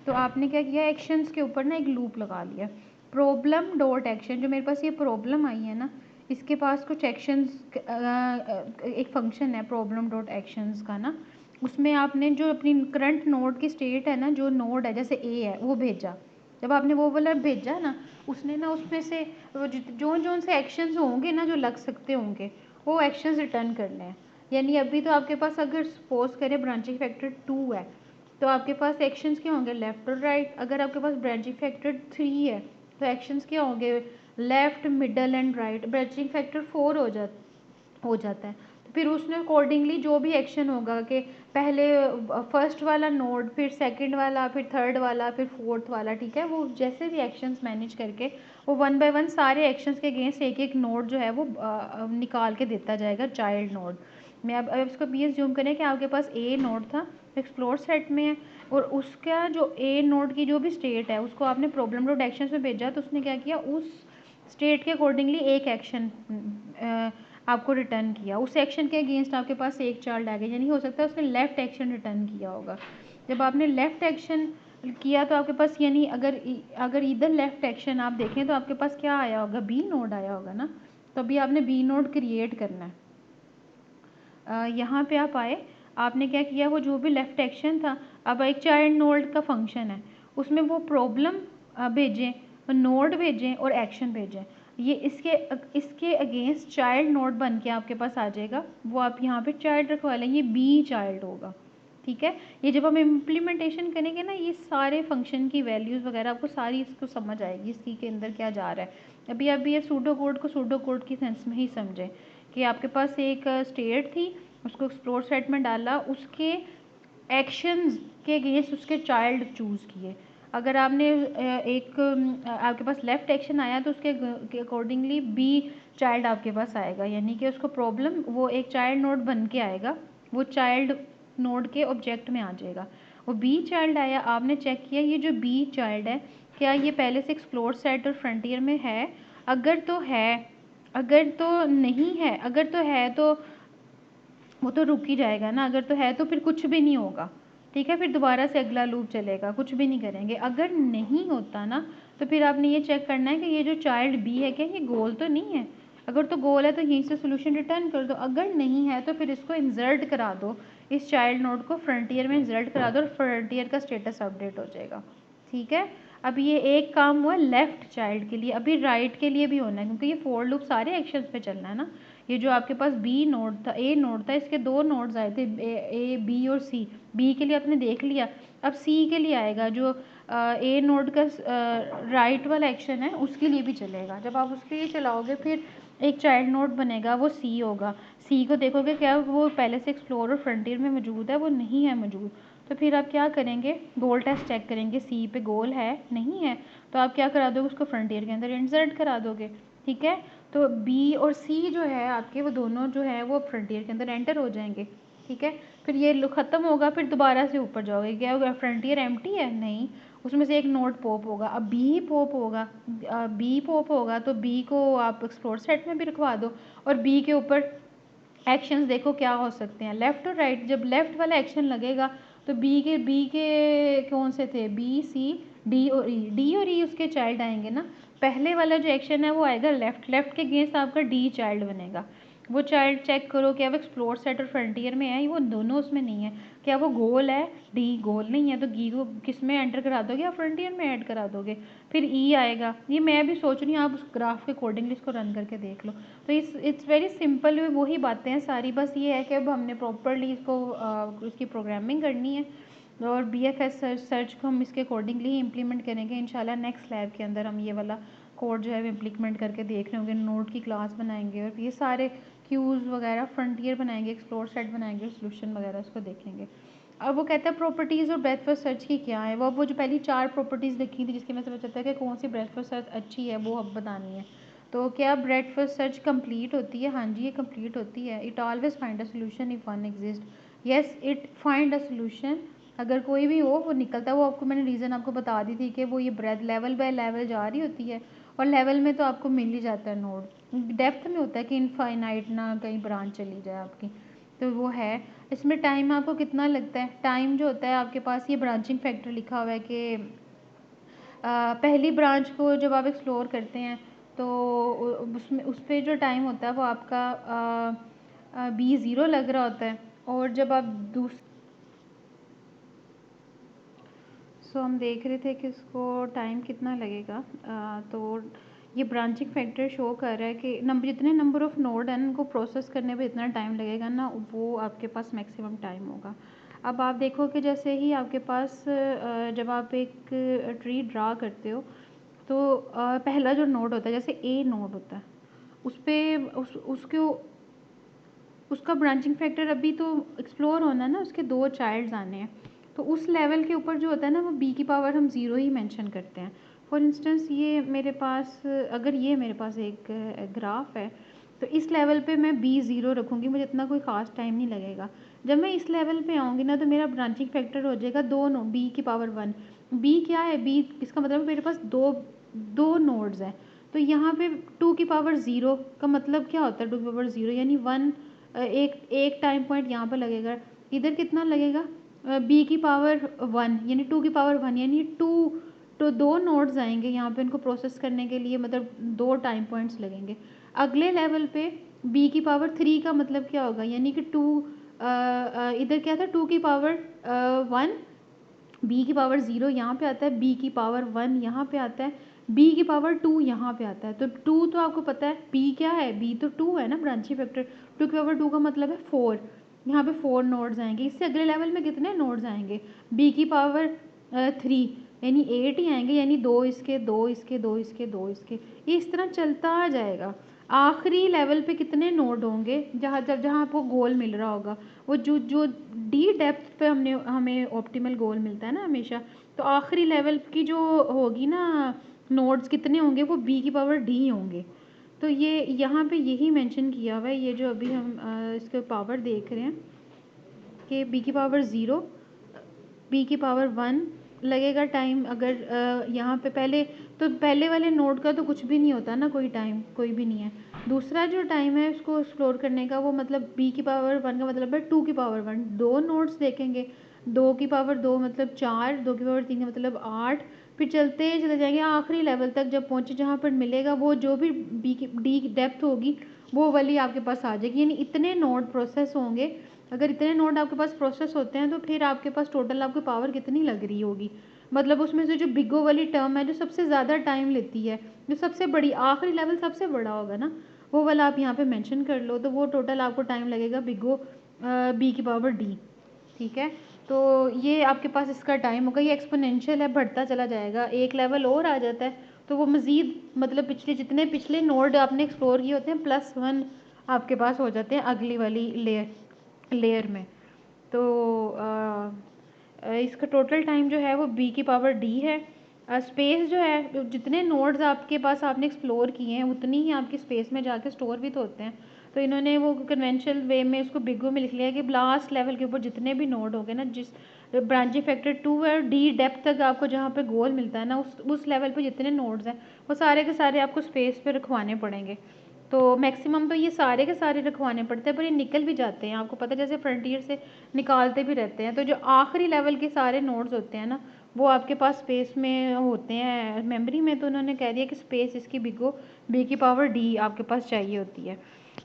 Speaker 1: तो आपने क्या किया, एक्शंस के ऊपर ना एक लूप लगा लिया, प्रॉब्लम डॉट एक्शन। जो मेरे पास ये प्रॉब्लम आई है ना, इसके पास कुछ एक्शंस एक फंक्शन है प्रॉब्लम डॉट एक्शंस का ना, उसमें आपने जो अपनी करंट नोड की स्टेट है ना, जो नोड है जैसे ए है वो भेजा। जब आपने वो वाला भेजा ना, उसने ना उसमें से जो जो से एक्शंस होंगे ना जो लग सकते होंगे वो एक्शंस रिटर्न करने हैं। यानी अभी तो आपके पास अगर सपोज करें ब्रांचिंग फैक्टर 2 है तो आपके पास एक्शंस क्या होंगे, लेफ़्ट और राइट। अगर आपके पास ब्रांचिंग फैक्टर 3 है तो एक्शंस क्या होंगे, left middle and right. Branching factor 4 हो जाता है तो फिर उसमें अकॉर्डिंगली जो भी एक्शन होगा कि पहले फर्स्ट वाला नोड, फिर सेकंड वाला, फिर थर्ड वाला, फिर फोर्थ वाला, ठीक है। वो जैसे भी एक्शंस मैनेज करके वो वन बाय वन सारे एक्शंस के अगेंस्ट एक एक नोड जो है वो निकाल के देता जाएगा चाइल्ड नोड में। अब इसको बी एस जूम करें कि आपके पास ए नोड था, एक्सप्लोर सेट में है, और उसका जो ए नोड की जो भी स्टेट है उसको आपने प्रॉब्लम डॉट एक्शंस में भेजा, तो उसने क्या किया, उस स्टेट के अकॉर्डिंगली एक एक्शन आपको रिटर्न किया। उस एक्शन के अगेंस्ट आपके पास एक चाइल्ड आ गया, यानी हो सकता है उसने लेफ़्ट एक्शन रिटर्न किया होगा। जब आपने लेफ़्ट एक्शन किया तो आपके पास, यानी अगर इधर लेफ़्ट एक्शन आप देखें तो आपके पास क्या आया होगा, बी नोड आया होगा ना। तो अभी आपने बी नोड क्रिएट करना है। यहाँ पे आप आए, आपने क्या किया, वो जो भी लेफ़्ट एक्शन था, अब एक चाइल्ड नोड का फंक्शन है, उसमें वो प्रॉब्लम भेजें, नोड भेजें और एक्शन भेजें। ये इसके अगेंस्ट चाइल्ड नोड बन के आपके पास आ जाएगा, वो आप यहाँ पे चाइल्ड रखवा लें, ये बी चाइल्ड होगा, ठीक है। ये जब हम इम्प्लीमेंटेशन करेंगे ना, ये सारे फंक्शन की वैल्यूज़ वगैरह आपको सारी इसको समझ आएगी, इसकी के अंदर क्या जा रहा है। अभी आप ये सूडो कोड को सूडो कोड की सेंस में ही समझें कि आपके पास एक स्टेट थी, उसको एक्सप्लोर सेट में डाला, उसके एक्शंस के अगेंस्ट उसके चाइल्ड चूज़ किए। अगर आपने आपके पास लेफ़्ट एक्शन आया तो उसके अकॉर्डिंगली बी चाइल्ड आपके पास आएगा, यानी कि उसको प्रॉब्लम वो एक चाइल्ड नोड बन के आएगा, वो चाइल्ड नोड के ऑब्जेक्ट में आ जाएगा। वो बी चाइल्ड आया, आपने चेक किया ये जो बी चाइल्ड है क्या ये पहले से एक्सप्लोर सेट और फ्रंटियर में है, अगर तो है, अगर तो नहीं है, अगर तो है तो वो तो रुक ही जाएगा ना, अगर तो है तो फिर कुछ भी नहीं होगा, ठीक है। फिर दोबारा से अगला लूप चलेगा, कुछ भी नहीं करेंगे। अगर नहीं होता ना तो फिर आपने ये चेक करना है कि ये जो चाइल्ड बी है क्या ये गोल तो नहीं है, अगर तो गोल है तो यहीं से सोल्यूशन रिटर्न कर दो, अगर नहीं है तो फिर इसको इंसर्ट करा दो, इस चाइल्ड नोड को फ्रंटियर में इंसर्ट करा दो और फ्रंटियर का स्टेटस अपडेट हो जाएगा, ठीक है। अब ये एक काम हुआ लेफ़्ट चाइल्ड के लिए, अभी राइट के लिए भी होना है क्योंकि ये फोर लूप सारे एक्शंस पे चलना है ना। ये जो आपके पास बी नोड था, ए नोड था, इसके दो नोड्स आए थे, ए बी और सी। बी के लिए आपने देख लिया, अब सी के लिए आएगा, जो ए नोड का राइट वाला एक्शन है उसके लिए भी चलेगा। जब आप उसके लिए चलाओगे फिर एक चाइल्ड नोड बनेगा, वो सी होगा। सी को देखोगे क्या वो पहले से एक्सप्लोर और फ्रंटियर में मौजूद है, वो नहीं है मौजूद, तो फिर आप क्या करेंगे, गोल टेस्ट चेक करेंगे, सी पे गोल है नहीं है तो आप क्या करा दोगे, उसको फ्रंटियर के अंदर इंसर्ट करा दोगे, ठीक है। तो बी और सी जो है आपके वो दोनों जो है वो फ्रंटियर के अंदर एंटर हो जाएंगे, ठीक है। फिर ये ख़त्म होगा, फिर दोबारा से ऊपर जाओगे, क्या होगा, फ्रंटियर एम्प्टी है नहीं, उसमें से एक नोड पॉप होगा, अब बी पॉप होगा, बी पॉप होगा तो बी को आप एक्सप्लोर सेट में भी रखवा दो और बी के ऊपर एक्शंस देखो क्या हो सकते हैं, लेफ़्ट और राइट। जब लेफ़्ट वाला एक्शन लगेगा तो बी के कौन से थे, बी सी डी और ई, डी और ई उसके चाइल्ड आएंगे ना। पहले वाला जो एक्शन है वो आएगा लेफ़्ट, लेफ़्ट के अगेंस्ट आपका डी चाइल्ड बनेगा। वो चाइल्ड चेक करो क्या वो एक्सप्लोर सेट और फ्रंटियर में है, वो दोनों उसमें नहीं है, क्या वो गोल है, डी गोल नहीं है तो गी को किस में एंटर करा दोगे, या फ्रंटियर में ऐड करा दोगे। फिर ई आएगा, ये मैं भी सोच रही हूँ, आप उस ग्राफ के अकॉर्डिंगली इसको रन करके देख लो। तो इट्स वेरी सिंपल, वही बातें हैं सारी, बस ये है कि अब हमने प्रॉपरली इसको उसकी प्रोग्रामिंग करनी है और BFS सर्च को हम इसके अकॉर्डिंगली ही इम्प्लीमेंट करेंगे इंशाल्लाह। नेक्स्ट लैब के अंदर हम ये वाला कोड जो है वो इम्प्लीमेंट करके देख रहे होंगे, नोड की क्लास बनाएंगे और ये सारे क्यूज़ वगैरह फ्रंटियर बनाएंगे, एक्सप्लोर सेट बनाएंगे, सोल्यूशन वगैरह उसको देखेंगे। अब वो कहता है प्रॉपर्टीज़ और ब्रेथ फर्स्ट सर्च की क्या है, वो जो पहली 4 प्रॉपर्टीज़ लिखी थी जिसके में समझ आता है कि कौन सी ब्रेथ फर्स्ट सर्च अच्छी है वो अब बतानी है। तो क्या ब्रेथ फर्स्ट सर्च कंप्लीट होती है? हाँ जी, ये कंप्लीट होती है। It always find a solution if one exist. Yes, it find a solution. अगर कोई भी हो वो निकलता है। वो आपको मैंने रीज़न आपको बता दी थी कि वो ये ब्रेथ लेवल बाय लेवल जा रही होती है और लेवल में तो आपको मिल ही जाता है नोड। डेप्थ में होता है कि इनफाइनाइट ना कहीं ब्रांच चली जाए आपकी, तो वो है। इसमें टाइम आपको कितना लगता है? टाइम जो होता है आपके पास ये ब्रांचिंग फैक्टर लिखा हुआ है कि पहली ब्रांच को जब आप एक्सप्लोर करते हैं तो उसमें उस पर जो टाइम होता है वो आपका B0 लग रहा होता है। और जब आप हम देख रहे थे कि इसको टाइम कितना लगेगा, तो ये ब्रांचिंग फैक्टर शो कर रहा है कि जितने नंबर ऑफ़ नोड हैं उनको प्रोसेस करने पे इतना टाइम लगेगा ना, वो आपके पास मैक्सिमम टाइम होगा। अब आप देखो कि जैसे ही आपके पास जब आप एक ट्री ड्रा करते हो तो पहला जो नोड होता है जैसे ए नोड होता है उस पर उसका ब्रांचिंग फैक्टर अभी तो एक्सप्लोर होना है ना, उसके 2 चाइल्ड्स आने हैं। तो उस लेवल के ऊपर जो होता है ना वो बी की पावर हम 0 ही मेंशन करते हैं। फॉर इंस्टेंस ये मेरे पास अगर ये मेरे पास एक ग्राफ है तो इस लेवल पे मैं B0 रखूँगी, मुझे इतना कोई ख़ास टाइम नहीं लगेगा। जब मैं इस लेवल पे आऊँगी ना तो मेरा ब्रांचिंग फैक्टर हो जाएगा 2 बी की पावर 1। बी क्या है? बी इसका मतलब मेरे पास दो नोड्स हैं। तो यहाँ पे 2 की पावर 0 का मतलब क्या होता है? 2 की पावर 0 यानी 1 एक टाइम पॉइंट यहाँ पर लगेगा। इधर कितना लगेगा? बी की पावर 1 यानी 2 की पावर 1 यानी 2 तो 2 नोड्स आएंगे यहाँ पे इनको प्रोसेस करने के लिए, मतलब 2 टाइम पॉइंट्स लगेंगे। अगले लेवल पे बी की पावर 3 का मतलब क्या होगा? यानी कि 2 इधर क्या था? 2 की पावर 1, बी की पावर 0 यहाँ पे आता है, बी की पावर 1 यहाँ पे आता है, बी की पावर 2 यहाँ पे आता है। तो 2 तो आपको पता है, बी क्या है? बी तो 2 है ना ब्रांचिंग फैक्टर। 2 की पावर 2 का मतलब है 4। यहाँ पे 4 नोड्स आएंगे। इससे अगले लेवल में कितने नोड्स आएंगे? बी की पावर 3 यानी 8 ही आएंगे, यानी 2 इसके 2 इसके 2 इसके 2 इसके, ये इस तरह चलता जाएगा। आखिरी लेवल पे कितने नोड होंगे जहाँ आपको गोल मिल रहा होगा? वो जो डी डेप्थ पे हमें ऑप्टिमल गोल मिलता है ना हमेशा, तो आखिरी लेवल की जो होगी ना नोड्स कितने होंगे? वो बी की पावर डी होंगे। तो ये यहाँ पे यही मेंशन किया हुआ है, ये जो अभी हम इसके पावर देख रहे हैं कि बी की पावर 0, बी की पावर 1 लगेगा टाइम। अगर यहाँ पे पहले वाले नोड का तो कुछ भी नहीं होता ना, कोई टाइम कोई भी नहीं है। दूसरा जो टाइम है उसको एक्सप्लोर करने का, वो मतलब बी की पावर 1 का मतलब है 2 की पावर 1, 2 नोड्स देखेंगे। 2 की पावर 2 मतलब 4, 2 की पावर 3 का मतलब 8, फिर चलते चले जाएंगे आखिरी लेवल तक। जब पहुँचे जहाँ पर मिलेगा वो जो भी बी की डी डेप्थ होगी वो वाली आपके पास आ जाएगी। यानी इतने नोड प्रोसेस होंगे। अगर इतने नोड आपके पास प्रोसेस होते हैं तो फिर आपके पास टोटल आपकी पावर कितनी लग रही होगी? मतलब उसमें से जो बिगो वाली टर्म है जो सबसे ज़्यादा टाइम लेती है, जो सबसे बड़ी आखिरी लेवल सबसे बड़ा होगा ना, वो वाला आप यहाँ पे मेंशन कर लो, तो वो टोटल आपको टाइम लगेगा बिगो बी की पावर डी। ठीक है, तो ये आपके पास इसका टाइम होगा। ये एक्सपोनेंशियल है, बढ़ता चला जाएगा। एक लेवल और आ जाता है तो वो मज़ीद मतलब जितने पिछले नोड आपने एक्सप्लोर किए होते हैं +1 आपके पास हो जाते हैं अगली वाली लेयर में। तो इसका टोटल टाइम जो है वो बी की पावर डी है। स्पेस जो है, जितने नोड्स आपके पास आपने एक्सप्लोर किए हैं उतनी ही आपकी स्पेस में जाके स्टोर भी तो होते हैं। तो इन्होंने वो कन्वेंशनल वे में उसको बिगो में लिख लिया कि लास्ट लेवल के ऊपर जितने भी नोड होंगे ना, जिस ब्रांचिंग फैक्टर 2 है डी डेप्थ तक आपको जहाँ पे गोल मिलता है ना, उस लेवल पे जितने नोड्स हैं वो सारे के सारे आपको स्पेस पे रखवाने पड़ेंगे। तो मैक्सिमम तो ये सारे के सारे रखवाने पड़ते हैं, पर ये निकल भी जाते हैं, आपको पता है, जैसे फ्रंटियर से निकालते भी रहते हैं। तो जो आखिरी लेवल के सारे नोड्स होते हैं ना वो आपके पास स्पेस में होते हैं मेमोरी में। तो उन्होंने कह दिया कि स्पेस इसकी बिगो बी की पावर डी आपके पास चाहिए होती है।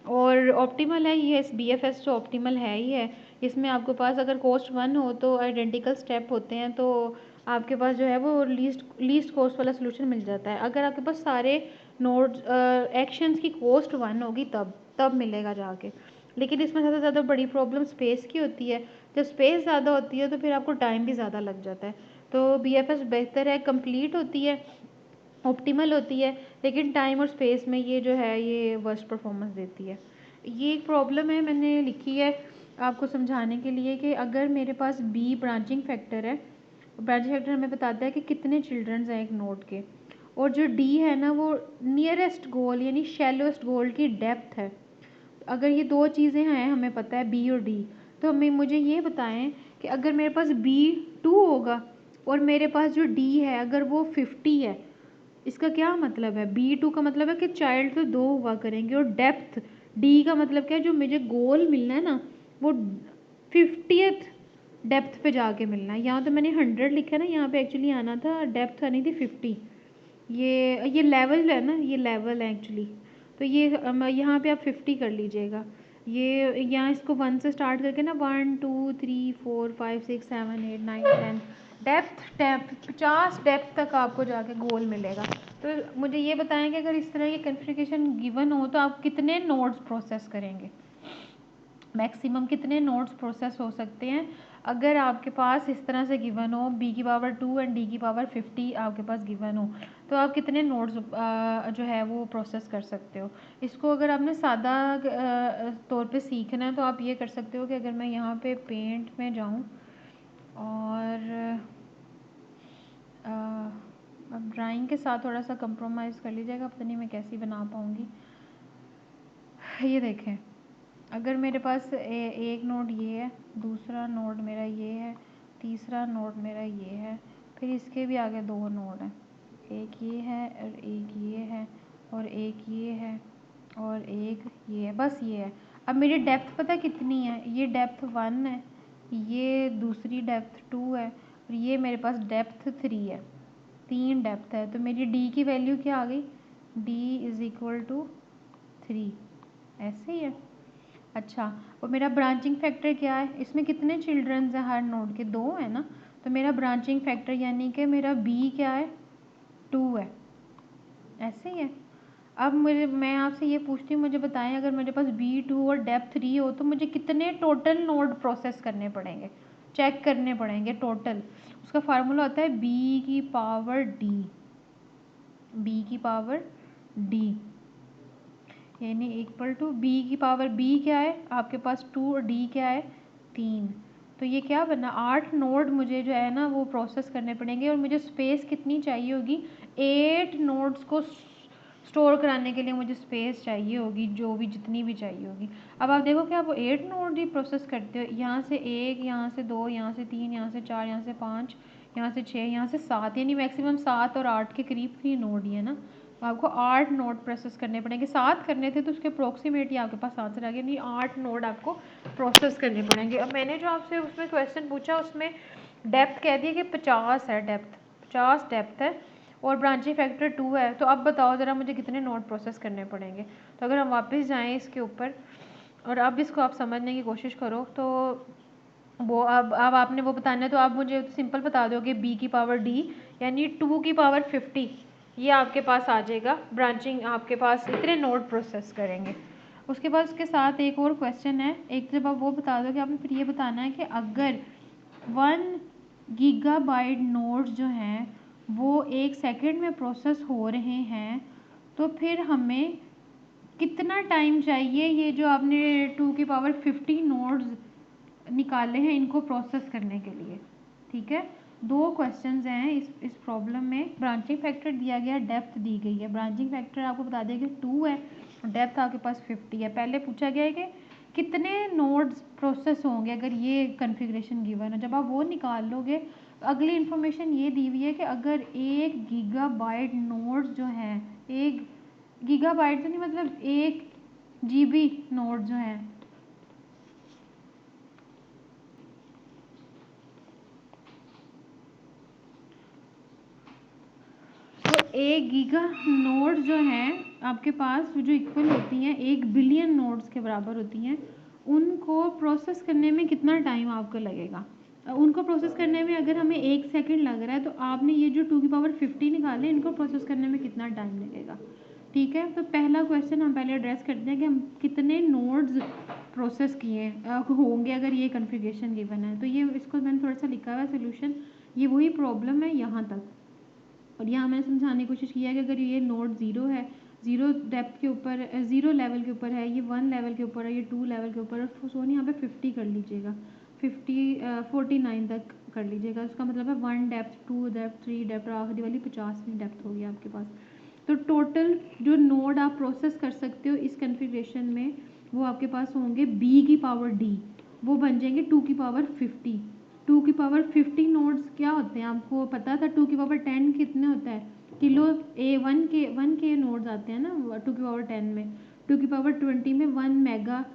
Speaker 1: और ऑप्टिमल है ये, इस BFS तो ऑप्टिमल है ही है। इसमें आपके पास अगर कॉस्ट 1 हो तो आइडेंटिकल स्टेप होते हैं, तो आपके पास जो है वो लीस्ट कॉस्ट वाला सोल्यूशन मिल जाता है। अगर आपके पास सारे नोड्स एक्शंस की कॉस्ट 1 होगी तब मिलेगा जाके। लेकिन इसमें सबसे ज़्यादा बड़ी प्रॉब्लम स्पेस की होती है। जब स्पेस ज़्यादा होती है तो फिर आपको टाइम भी ज़्यादा लग जाता है। तो BFS बेहतर है, कंप्लीट होती है ऑप्टिमल होती है, लेकिन टाइम और स्पेस में ये जो है ये वर्स्ट परफॉर्मेंस देती है। ये एक प्रॉब्लम है, मैंने लिखी है आपको समझाने के लिए कि अगर मेरे पास बी ब्रांचिंग फैक्टर है, ब्रांचिंग फैक्टर हमें बताता है कि कितने चिल्ड्रंस हैं एक नोड के, और जो डी है ना वो नियरेस्ट गोल यानी शैलोस्ट गोल की डेप्थ है। अगर ये दो चीज़ें हैं हमें पता है बी और डी, तो हमें मुझे ये बताएं कि अगर मेरे पास बी 2 होगा और मेरे पास जो डी है अगर वो 50 है, इसका क्या मतलब है? बी 2 का मतलब है कि चाइल्ड तो 2 हुआ करेंगे, और डेप्थ डी का मतलब क्या है, जो मुझे गोल मिलना है ना वो 50th डेप्थ पे जाके मिलना है। यहाँ तो मैंने 100 लिखा है ना, यहाँ पे एक्चुअली आना था डेप्थ आनी थी 50। ये लेवल है ना, ये लेवल है एक्चुअली। तो ये यहाँ पे आप 50 कर लीजिएगा। ये यहाँ इसको 1 से स्टार्ट करके ना 1 2 3 4 5 6 7 8 9 10 डेप्थ 50 डेप्थ तक आपको जाके गोल मिलेगा। तो मुझे ये बताएं कि अगर इस तरह की कॉन्फ़िगरेशन गिवन हो तो आप कितने नोड्स प्रोसेस करेंगे, मैक्सिमम कितने नोड्स प्रोसेस हो सकते हैं अगर आपके पास इस तरह से गिवन हो बी की पावर 2 एंड डी की पावर 50 आपके पास गिवन हो, तो आप कितने नोड्स जो है वो प्रोसेस कर सकते हो। इसको अगर आपने सादा तौर पे सीखना है तो आप ये कर सकते हो कि अगर मैं यहाँ पे पेंट में जाऊँ और अब ड्राइंग के साथ थोड़ा सा कंप्रोमाइज़ कर लीजिएगा, पता नहीं मैं कैसी बना पाऊँगी। ये देखें, अगर मेरे पास एक नोड ये है, दूसरा नोड मेरा ये है, तीसरा नोड मेरा ये है, फिर इसके भी आगे दो नोड हैं, एक ये है और एक ये है और एक ये है और एक ये है, बस ये है। अब मेरी डेप्थ पता कितनी है? ये डेप्थ 1 है, ये दूसरी डेप्थ 2 है और ये मेरे पास डेप्थ 3 है, 3 डेप्थ है। तो मेरी डी की वैल्यू क्या आ गई? डी इज़ इक्वल टू 3, ऐसे ही है। अच्छा, और मेरा ब्रांचिंग फैक्टर क्या है? इसमें कितने चिल्ड्रंस हैं हर नोड के? 2 है ना। तो मेरा ब्रांचिंग फैक्टर यानी कि मेरा बी क्या है? 2 है, ऐसे ही है। अब मैं आपसे ये पूछती हूँ, मुझे बताएं अगर मेरे पास बी 2 और डेप्थ 3 हो तो मुझे कितने टोटल नोड प्रोसेस करने पड़ेंगे, चेक करने पड़ेंगे टोटल। उसका फार्मूला होता है बी की पावर डी, बी की पावर डी यानी इक्वल टू बी की पावर, बी क्या है आपके पास 2 और डी क्या है 3। तो ये क्या बना? 8 नोड मुझे जो है ना वो प्रोसेस करने पड़ेंगे, और मुझे स्पेस कितनी चाहिए होगी? 8 नोड्स को स्टोर कराने के लिए मुझे स्पेस चाहिए होगी, जो भी जितनी भी चाहिए होगी। अब आप देखो कि आप 8 नोड ही प्रोसेस करते हो, यहाँ से 1, यहाँ से 2, यहाँ से 3, यहाँ से 4, यहाँ से 5, यहाँ से 6, यहाँ से 7, यानी मैक्सिमम 7 और 8 के करीब ही नोड ही है ना। आपको 8 नोड प्रोसेस करने पड़ेंगे, 7 करने थे तो उसके अप्रोक्सीमेट ही आपके पास आंसर आ गया, नहीं 8 नोड आपको प्रोसेस करने पड़ेंगे। अब मैंने जो आपसे उसमें क्वेश्चन पूछा उसमें डेप्थ कह दिया कि 50 है, डेप्थ 50 डेप्थ है और ब्रांचिंग फैक्टर 2 है। तो अब बताओ ज़रा मुझे कितने नोड प्रोसेस करने पड़ेंगे। तो अगर हम वापस जाएँ इसके ऊपर और अब इसको आप समझने की कोशिश करो, तो वो अब आपने वो बताना है तो आप मुझे सिंपल बता दो कि बी की पावर डी यानी 2 की पावर 50 ये आपके पास आ जाएगा। ब्रांचिंग आपके पास इतने नोड प्रोसेस करेंगे। उसके बाद उसके साथ एक और क्वेश्चन है, एक जब आप वो बता दो कि आपने फिर ये बताना है कि अगर 1 गीगाबाइट नोड्स जो हैं वो 1 सेकंड में प्रोसेस हो रहे हैं तो फिर हमें कितना टाइम चाहिए ये जो आपने 2 की पावर 50 नोड्स निकाले हैं इनको प्रोसेस करने के लिए। ठीक है, दो क्वेश्चंस हैं इस प्रॉब्लम में। ब्रांचिंग फैक्टर दिया गया, डेप्थ दी गई है। ब्रांचिंग फैक्टर आपको बता दिया कि 2 है, डेप्थ आपके पास 50 है। पहले पूछा गया है कि कितने नोड्स प्रोसेस होंगे अगर ये कन्फिग्रेशन गिवन है। जब आप वो निकाल लोगे, अगली इन्फॉर्मेशन ये दी हुई है कि अगर 1 गीगाबाइट नोड्स जो हैं, 1 गीगाबाइट तो नहीं मतलब 1 जीबी नोड जो हैं, तो 1 गीगा नोड्स जो हैं आपके पास जो इक्वल होती हैं 1 बिलियन नोड्स के बराबर होती हैं, उनको प्रोसेस करने में कितना टाइम आपको लगेगा? उनको प्रोसेस करने में अगर हमें 1 सेकंड लग रहा है तो आपने ये जो 2 की पावर 50 निकाले इनको प्रोसेस करने में कितना टाइम लगेगा? ठीक है, तो पहला क्वेश्चन हम पहले एड्रेस करते हैं कि हम कितने नोड्स प्रोसेस किए होंगे अगर ये कन्फिग्रेशन गिवन है। तो ये इसको मैंने थोड़ा सा लिखा हुआ है सोल्यूशन, ये वही प्रॉब्लम है यहाँ तक। और यहाँ मैंने समझाने की कोशिश किया है कि अगर ये नोड 0 है, 0 डेप्थ के ऊपर, 0 लेवल के ऊपर है, ये 1 लेवल के ऊपर है, ये 2 लेवल के ऊपर है, तो सोनी यहाँ पे 50 कर लीजिएगा, 49 तक कर लीजिएगा। उसका मतलब है 1 डेप्थ, 2 डेप्थ, 3 डेप्थ और आखिरी वाली 50वीं डेप्थ होगी आपके पास। तो टोटल जो नोड आप प्रोसेस कर सकते हो इस कन्फिग्रेशन में वो आपके पास होंगे b की पावर d, वो बन जाएंगे 2 की पावर 50। 2 की पावर 50 नोड्स क्या होते हैं आपको पता था? 2 की पावर 10 कितने होता है? किलो ए 1 के नोड्स आते हैं ना 2 की पावर 10 में। 2 की पावर 20 में 1 मेगा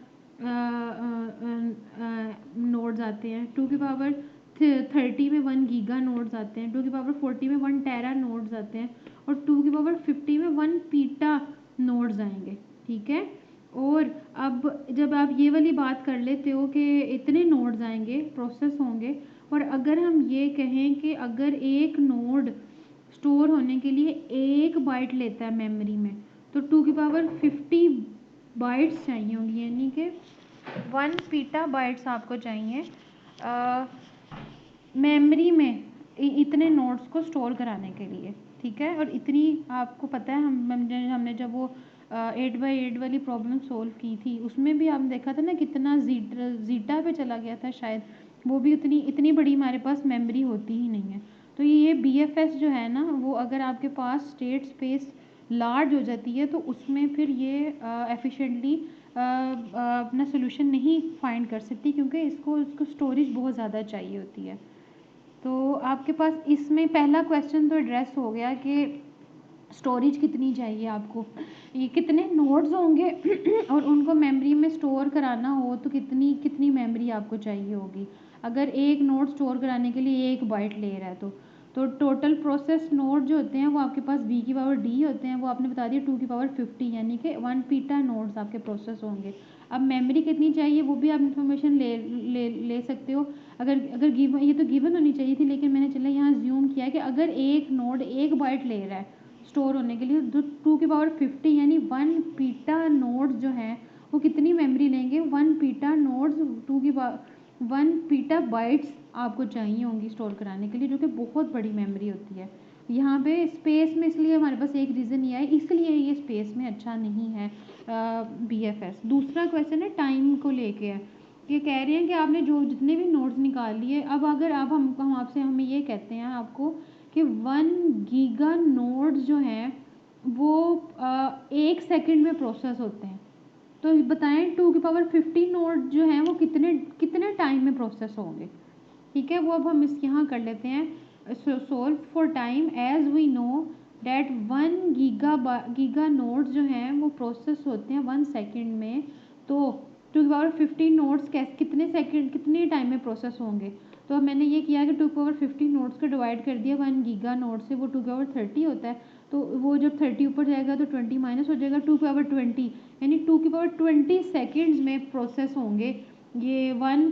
Speaker 1: नोड्स आते हैं। 2 की पावर 30 में 1 गीगा नोड्स आते हैं। 2 की पावर 40 में 1 टेरा नोड्स आते हैं और 2 की पावर 50 में 1 पीटा नोड्स आएंगे। ठीक है, और अब जब आप ये वाली बात कर लेते हो कि इतने नोड्स आएंगे, प्रोसेस होंगे, और अगर हम ये कहें कि अगर एक नोड स्टोर होने के लिए 1 बाइट लेता है मेमोरी में, तो 2 की पावर 50 बाइट्स चाहिए होंगी, यानी कि 1 पीटा बाइट्स आपको चाहिए मेमोरी में इतने नोट्स को स्टोर कराने के लिए। ठीक है, और इतनी आपको पता है हमने जब वो 8x8 वाली प्रॉब्लम सोल्व की थी उसमें भी आपने देखा था ना कितना जीटा पे चला गया था शायद, वो भी इतनी बड़ी हमारे पास मेमोरी होती ही नहीं है। तो ये BFS जो है ना वो अगर आपके पास स्टेट स्पेस लार्ज हो जाती है तो उसमें फिर ये एफिशिएंटली अपना सोल्यूशन नहीं फाइंड कर सकती, क्योंकि इसको स्टोरेज बहुत ज़्यादा चाहिए होती है। तो आपके पास इसमें पहला क्वेश्चन तो एड्रेस हो गया कि स्टोरेज कितनी चाहिए आपको, ये कितने नोड्स होंगे और उनको मेमोरी में स्टोर कराना हो तो कितनी मेमोरी आपको चाहिए होगी। अगर एक नोड स्टोर कराने के लिए 1 बाइट ले रहा है तो टोटल प्रोसेस नोड जो होते हैं वो आपके पास b की पावर d होते हैं, वो आपने बता दिया 2 की पावर 50, यानी कि 1 पीटा नोड्स आपके प्रोसेस होंगे। अब मेमोरी कितनी चाहिए वो भी आप इंफॉर्मेशन ले सकते हो। अगर गिवन, ये तो गिवन होनी चाहिए थी, लेकिन मैंने चला यहाँ ज्यूम किया कि अगर एक नोड 1 बाइट ले रहा है स्टोर होने के लिए, 2 की पावर 50 यानी 1 पीटा नोड्स जो हैं वो कितनी मेमोरी लेंगे? 1 पीटा नोड्स 1 पीटा बाइट्स आपको चाहिए होंगी स्टोर कराने के लिए, जो कि बहुत बड़ी मेमोरी होती है। यहाँ पे स्पेस में इसलिए हमारे पास एक रीज़न ये है, इसलिए ये स्पेस में अच्छा नहीं है BFS। दूसरा क्वेश्चन है टाइम को लेके है, ये कह रहे हैं कि आपने जो जितने भी नोट्स निकाल लिए, अब अगर हम आपसे हमें ये कहते हैं आपको कि 1 गीगा नोड्स जो हैं वो 1 सेकंड में प्रोसेस होते हैं, तो बताएं 2 की पावर 50 नोड जो हैं वो कितने टाइम में प्रोसेस होंगे। ठीक है, वो अब हम इस यहाँ कर लेते हैं solve for time as we know that 1 giga nodes जो हैं वो प्रोसेस होते हैं 1 सेकंड में। तो 2 की पावर 50 नोड्स कितने टाइम में प्रोसेस होंगे? तो मैंने ये किया कि 2 की पावर 50 नोड्स को डिवाइड कर दिया 1 गीगा नोड से, वो 2 की पावर 30 होता है, तो वो जब 30 ऊपर जाएगा तो 20 माइनस हो जाएगा, 2 की पावर 20 यानी 2 की पावर 20 सेकेंड्स में प्रोसेस होंगे ये 1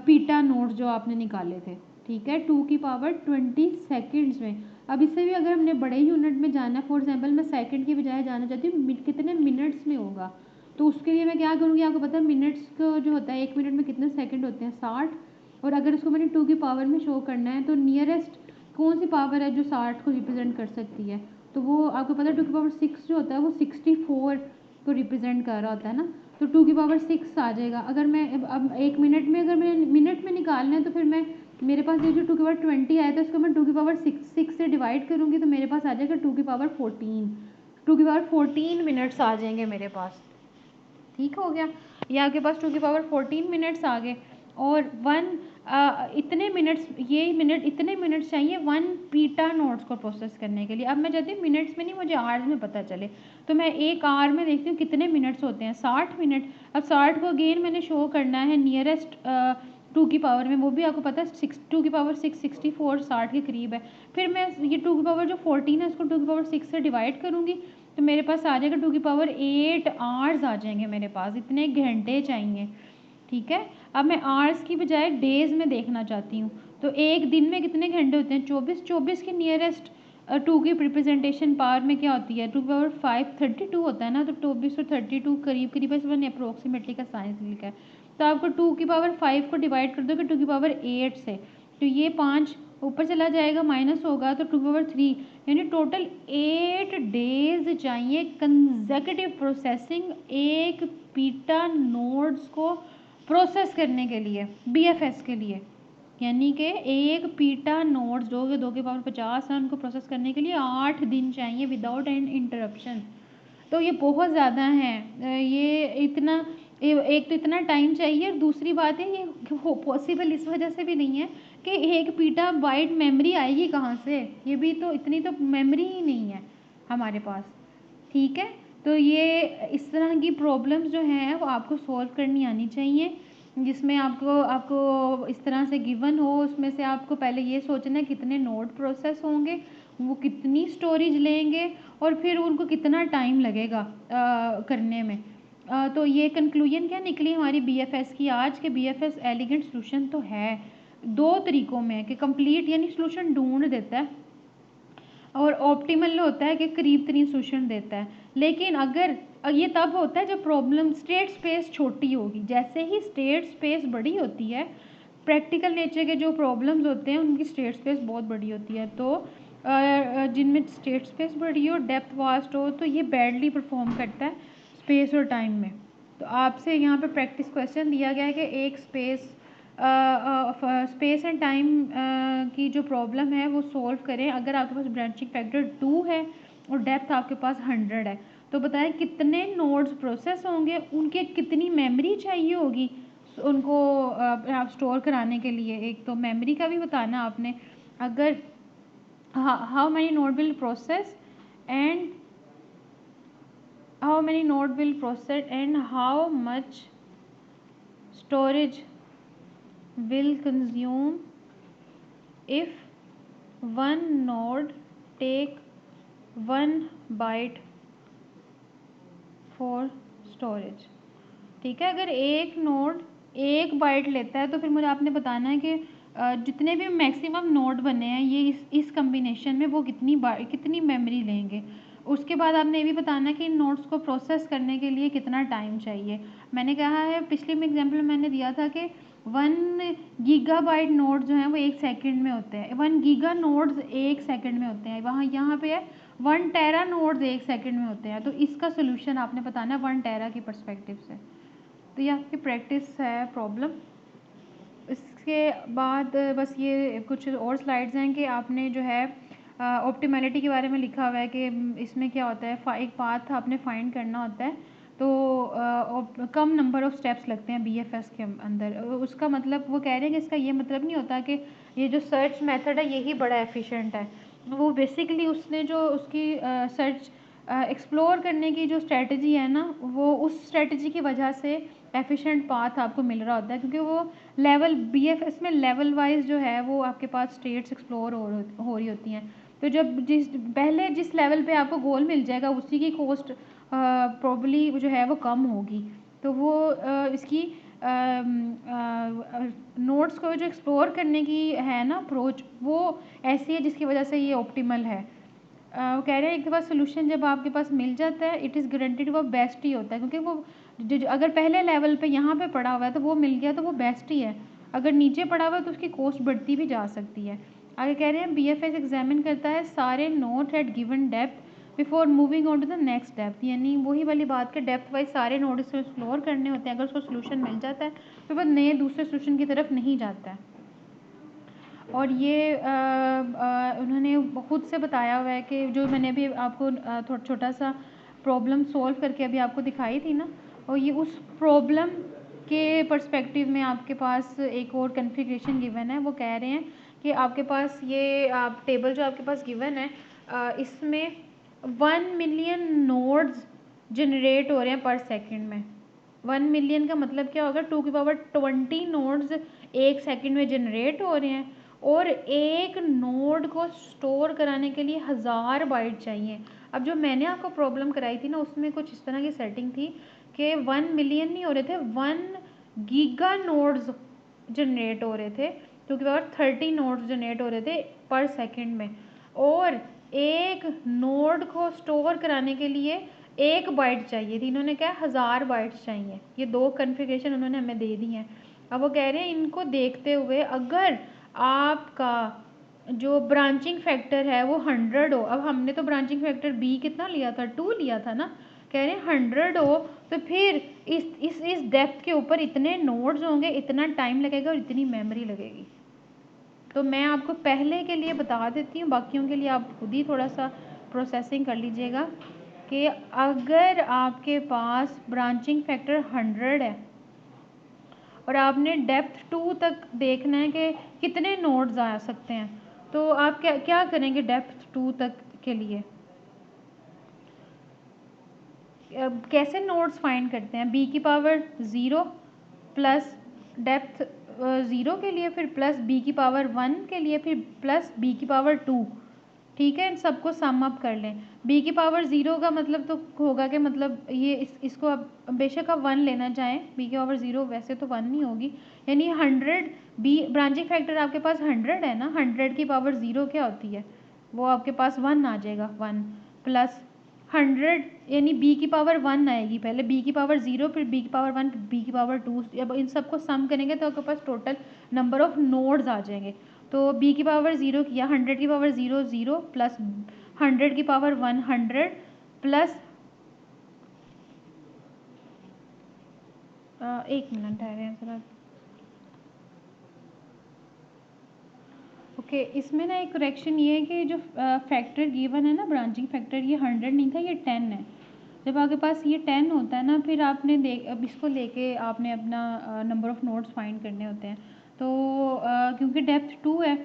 Speaker 1: पीटा नोड्स जो आपने निकाले थे। ठीक है, 2 की पावर 20 सेकेंड्स में। अब इससे भी अगर हमने बड़े यूनिट में जाना है, फॉर एग्जांपल मैं सेकंड की बजाय जाना चाहती हूँ कितने मिनट्स में होगा, तो उसके लिए मैं क्या करूँगी? आपको पता है मिनट्स को जो होता है 1 मिनट में कितने सेकंड होते हैं? 60। और अगर उसको मैंने 2 की पावर में शो करना है तो नियरेस्ट कौन सी पावर है जो 60 को रिप्रेजेंट कर सकती है? तो वो आपको पता है 2 की पावर 6 जो होता है वो 64 को रिप्रेजेंट कर रहा होता है ना, तो 2 की पावर 6 आ जाएगा। अगर मैं अब 1 मिनट में, अगर मैं मिनट में निकालना है तो फिर मैं, मेरे पास ये जो 2 की पावर 20 आया था इसको मैं 2 की पावर 6 से डिवाइड करूँगी तो मेरे पास आ जाएगा 2 की पावर 14। 2 की पावर 14 मिनट्स आ जाएंगे मेरे पास। ठीक हो गया, ये आपके पास 2 की पावर 14 मिनट्स आ गए। और इतने मिनट्स इतने मिनट्स चाहिए 1 पीटा नोट्स को प्रोसेस करने के लिए। अब मैं चाहती हूँ मिनट्स में नहीं, मुझे आवर्स में पता चले, तो मैं एक आवर में देखती हूँ कितने मिनट्स होते हैं, 60 मिनट। अब 60 को अगेन मैंने शो करना है नियरेस्ट 2 की पावर में, वो भी आपको पता है 2 की पावर 6 64 60 के करीब है। फिर मैं ये 2 की पावर जो 14 है उसको 2 की पावर 6 से डिवाइड करूँगी तो मेरे पास आ जाएगा 2 की पावर 8 आवर्स आ जाएंगे मेरे पास, इतने घंटे चाहिए। ठीक है, अब मैं आवर्स की बजाय डेज में देखना चाहती हूँ, तो एक दिन में कितने घंटे होते हैं? 24 के नियरेस्ट 2 की रिप्रेजेंटेशन पावर में क्या होती है? 2 की पावर 5 32 होता है ना, तो 24 और 32 करीब करीब है, मैंने अप्रोक्सीमेटली का साइंस लिखा है। तो आपको 2 की पावर 5 को डिवाइड कर दोगे 2 की पावर 8 से, तो ये 5 ऊपर चला जाएगा माइनस होगा तो 2/3, यानी टोटल 8 डेज चाहिए कंसेक्यूटिव प्रोसेसिंग एक बीटा नोड्स को प्रोसेस करने के लिए, बीएफएस के लिए। यानी कि एक बीटा नोड्स 2 के 2 की पावर 50 है, उनको प्रोसेस करने के लिए 8 दिन चाहिए विदाउट एनी इंटरप्शन। तो ये बहुत ज़्यादा है। ये इतना एक तो इतना टाइम चाहिए, और दूसरी बात है ये पॉसिबल इस वजह से भी नहीं है कि एक पीटा बाइट मेमोरी आएगी कहाँ से, ये भी तो इतनी तो मेमोरी ही नहीं है हमारे पास। ठीक है, तो ये इस तरह की प्रॉब्लम्स जो हैं वो आपको सॉल्व करनी आनी चाहिए, जिसमें आपको इस तरह से गिवन हो, उसमें से आपको पहले ये सोचना है कितने नोड प्रोसेस होंगे, वो कितनी स्टोरेज लेंगे, और फिर उनको कितना टाइम लगेगा करने में। तो ये कंक्लूजन क्या निकली हमारी बीएफएस की आज के, बीएफएस एलिगेंट सॉल्यूशन तो है 2 तरीक़ों में कि कंप्लीट यानी सॉल्यूशन ढूंढ देता है, और ऑप्टिमल होता है कि करीब तरीन सॉल्यूशन देता है। लेकिन अगर ये तब होता है जब प्रॉब्लम स्टेट स्पेस छोटी होगी। जैसे ही स्टेट स्पेस बड़ी होती है, प्रैक्टिकल नेचर के जो प्रॉब्लम्स होते हैं उनकी स्टेट स्पेस बहुत बड़ी होती है। तो जिनमें स्टेट स्पेस बड़ी हो, डेप्थ वास्ट हो, तो ये बैडली परफॉर्म करता है स्पेस और टाइम में। तो आपसे यहाँ पे प्रैक्टिस क्वेश्चन दिया गया है कि एक स्पेस एंड टाइम की जो प्रॉब्लम है वो सॉल्व करें अगर आपके पास ब्रांचिंग फैक्टर 2 है और डेप्थ आपके पास 100 है। तो बताएं कितने नोड्स प्रोसेस होंगे, उनके कितनी मेमोरी चाहिए होगी उनको आप स्टोर कराने के लिए। एक तो मेमोरी का भी बताना आपने, अगर how many node will process and how many node will process and how much storage will consume if one node take 1 byte for storage। ठीक है, अगर एक नोड 1 बाइट लेता है तो फिर मुझे आपने बताना है कि जितने भी मैक्सिमम नोड बने हैं ये इस कम्बिनेशन में वो कितनी मेमोरी लेंगे। उसके बाद आपने ये भी बताना है कि इन नोड्स को प्रोसेस करने के लिए कितना टाइम चाहिए। मैंने कहा है पिछले में एग्जांपल मैंने दिया था कि 1 गीगाबाइट नोड जो हैं वो 1 सेकंड में होते हैं, 1 गीगा नोड्स 1 सेकंड में होते हैं। वहाँ यहाँ पे है 1 टेरा नोड्स 1 सेकंड में होते हैं। तो इसका सोल्यूशन आपने बताना है 1 टेरा की पर्सपेक्टिव से। तो ये आपकी प्रैक्टिस है प्रॉब्लम। इसके बाद बस ये कुछ और स्लाइड्स हैं कि आपने जो है ऑप्टिमैलिटी के बारे में लिखा हुआ है कि इसमें क्या होता है, एक पाथ आपने फाइंड करना होता है तो कम नंबर ऑफ स्टेप्स लगते हैं बीएफएस के अंदर। उसका मतलब वो कह रहे हैं कि इसका ये मतलब नहीं होता कि ये जो सर्च मेथड है यही बड़ा एफिशिएंट है। वो बेसिकली उसने जो उसकी सर्च एक्सप्लोर करने की जो स्ट्रेटजी है ना, वो उस स्ट्रेटजी की वजह से एफिशिएंट पाथ आपको मिल रहा होता है, क्योंकि वो लेवल बीएफएस में लेवल वाइज जो है वो आपके पास स्टेट्स एक्सप्लोर हो रही होती हैं। तो जब जिस लेवल पे आपको गोल मिल जाएगा उसी की कॉस्ट प्रॉब्ली जो है वो कम होगी। तो वो इसकी नोट्स को जो एक्सप्लोर करने की है ना अप्रोच, वो ऐसी है जिसकी वजह से ये ऑप्टिमल है। वो कह रहे हैं एक दफ़ा सोल्यूशन जब आपके पास मिल जाता है इट इज़ गारंटीड वो बेस्ट ही होता है, क्योंकि वो अगर पहले लेवल पे यहाँ पे पड़ा हुआ है तो वो मिल गया तो वो बेस्ट ही है। अगर नीचे पड़ा हुआ है तो उसकी कॉस्ट बढ़ती भी जा सकती है। आगे कह रहे हैं बीएफएस एग्जामिन करता है सारे node at given depth before moving on to the next depth. यानी वही वाली बात के डेप्थ वाइज सारे नोट इसको एक्सप्लोर करने होते हैं। अगर उसको सोल्यूशन मिल जाता है तो वह नए दूसरे सोल्यूशन की तरफ नहीं जाता है। और ये उन्होंने खुद से बताया हुआ है कि जो मैंने अभी आपको थोड़ा छोटा सा प्रॉब्लम सॉल्व करके अभी आपको दिखाई थी ना, और ये उस प्रॉब्लम के पर्सपेक्टिव में आपके पास एक और कन्फिग्रेशन गिवन है। वो कह रहे हैं कि आपके पास ये टेबल जो आपके पास गिवन है इसमें 1 मिलियन नोड्स जनरेट हो रहे हैं पर सेकंड में। 1 मिलियन का मतलब क्या होगा, 2 की पावर 20 नोड्स 1 सेकंड में जनरेट हो रहे हैं, और एक नोड को स्टोर कराने के लिए 1000 बाइट चाहिए। अब जो मैंने आपको प्रॉब्लम कराई थी ना उसमें कुछ इस तरह की सेटिंग थी कि 1 मिलियन नहीं हो रहे थे, 1 गीगा नोड्स जनरेट हो रहे थे, 2 की पावर 30 नोड्स जनरेट हो रहे थे पर सेकंड में, और एक नोड को स्टोर कराने के लिए 1 बाइट चाहिए थी। इन्होंने कहा 1000 बाइट्स चाहिए। ये 2 कन्फिग्रेशन उन्होंने हमें दे दी हैं। अब वो कह रहे हैं इनको देखते हुए अगर आपका जो ब्रांचिंग फैक्टर है वो 100 हो। अब हमने तो ब्रांचिंग फैक्टर बी कितना लिया था, 2 लिया था ना, कह रहे हैं 100 हो, तो फिर इस डेप्थ के ऊपर इतने नोड्स होंगे, इतना टाइम लगेगा और इतनी मेमोरी लगेगी। तो मैं आपको पहले के लिए बता देती हूँ, बाकियों के लिए आप खुद ही थोड़ा सा प्रोसेसिंग कर लीजिएगा कि अगर आपके पास ब्रांचिंग फैक्टर 100 है और आपने डेप्थ 2 तक देखना है कि कितने नोड्स आ सकते हैं, तो आप क्या क्या करेंगे डेप्थ 2 तक के लिए? कैसे नोड्स फाइंड करते हैं? बी की पावर 0 प्लस डेप्थ 0 के लिए, फिर प्लस बी की पावर 1 के लिए, फिर प्लस बी की पावर 2। ठीक है, इन सबको सम अप कर लें। बी की पावर 0 का मतलब तो होगा कि मतलब ये इसको आप बेशक आप 1 लेना चाहें, बी की पावर 0 वैसे तो 1 नहीं होगी, यानी 100 बी ब्रांचिंग फैक्टर आपके पास 100 है ना, 100 की पावर 0 क्या होती है, वो आपके पास 1 आ जाएगा। 1 प्लस 100 यानी बी की पावर 1 आएगी, पहले बी की पावर 0, फिर बी की पावर 1, फिर बी की पावर 2। अब इन सबको सम करेंगे तो आपके पास टोटल नंबर ऑफ नोड्स आ जाएंगे। तो बी की पावर 0 किया, 100 की पावर 0 0 प्लस 100 की पावर 1 100 प्लस 1 मिनट ठहरे हैं ज़रा। ओके, इसमें ना एक करेक्शन ये है कि जो फैक्टर गिवन है ना, ब्रांचिंग फैक्टर, ये 100 नहीं था, ये 10 है। जब आपके पास ये 10 होता है ना, फिर आपने अब इसको लेके आपने अपना नंबर ऑफ़ नोड्स फाइंड करने होते हैं। तो क्योंकि डेप्थ 2 है,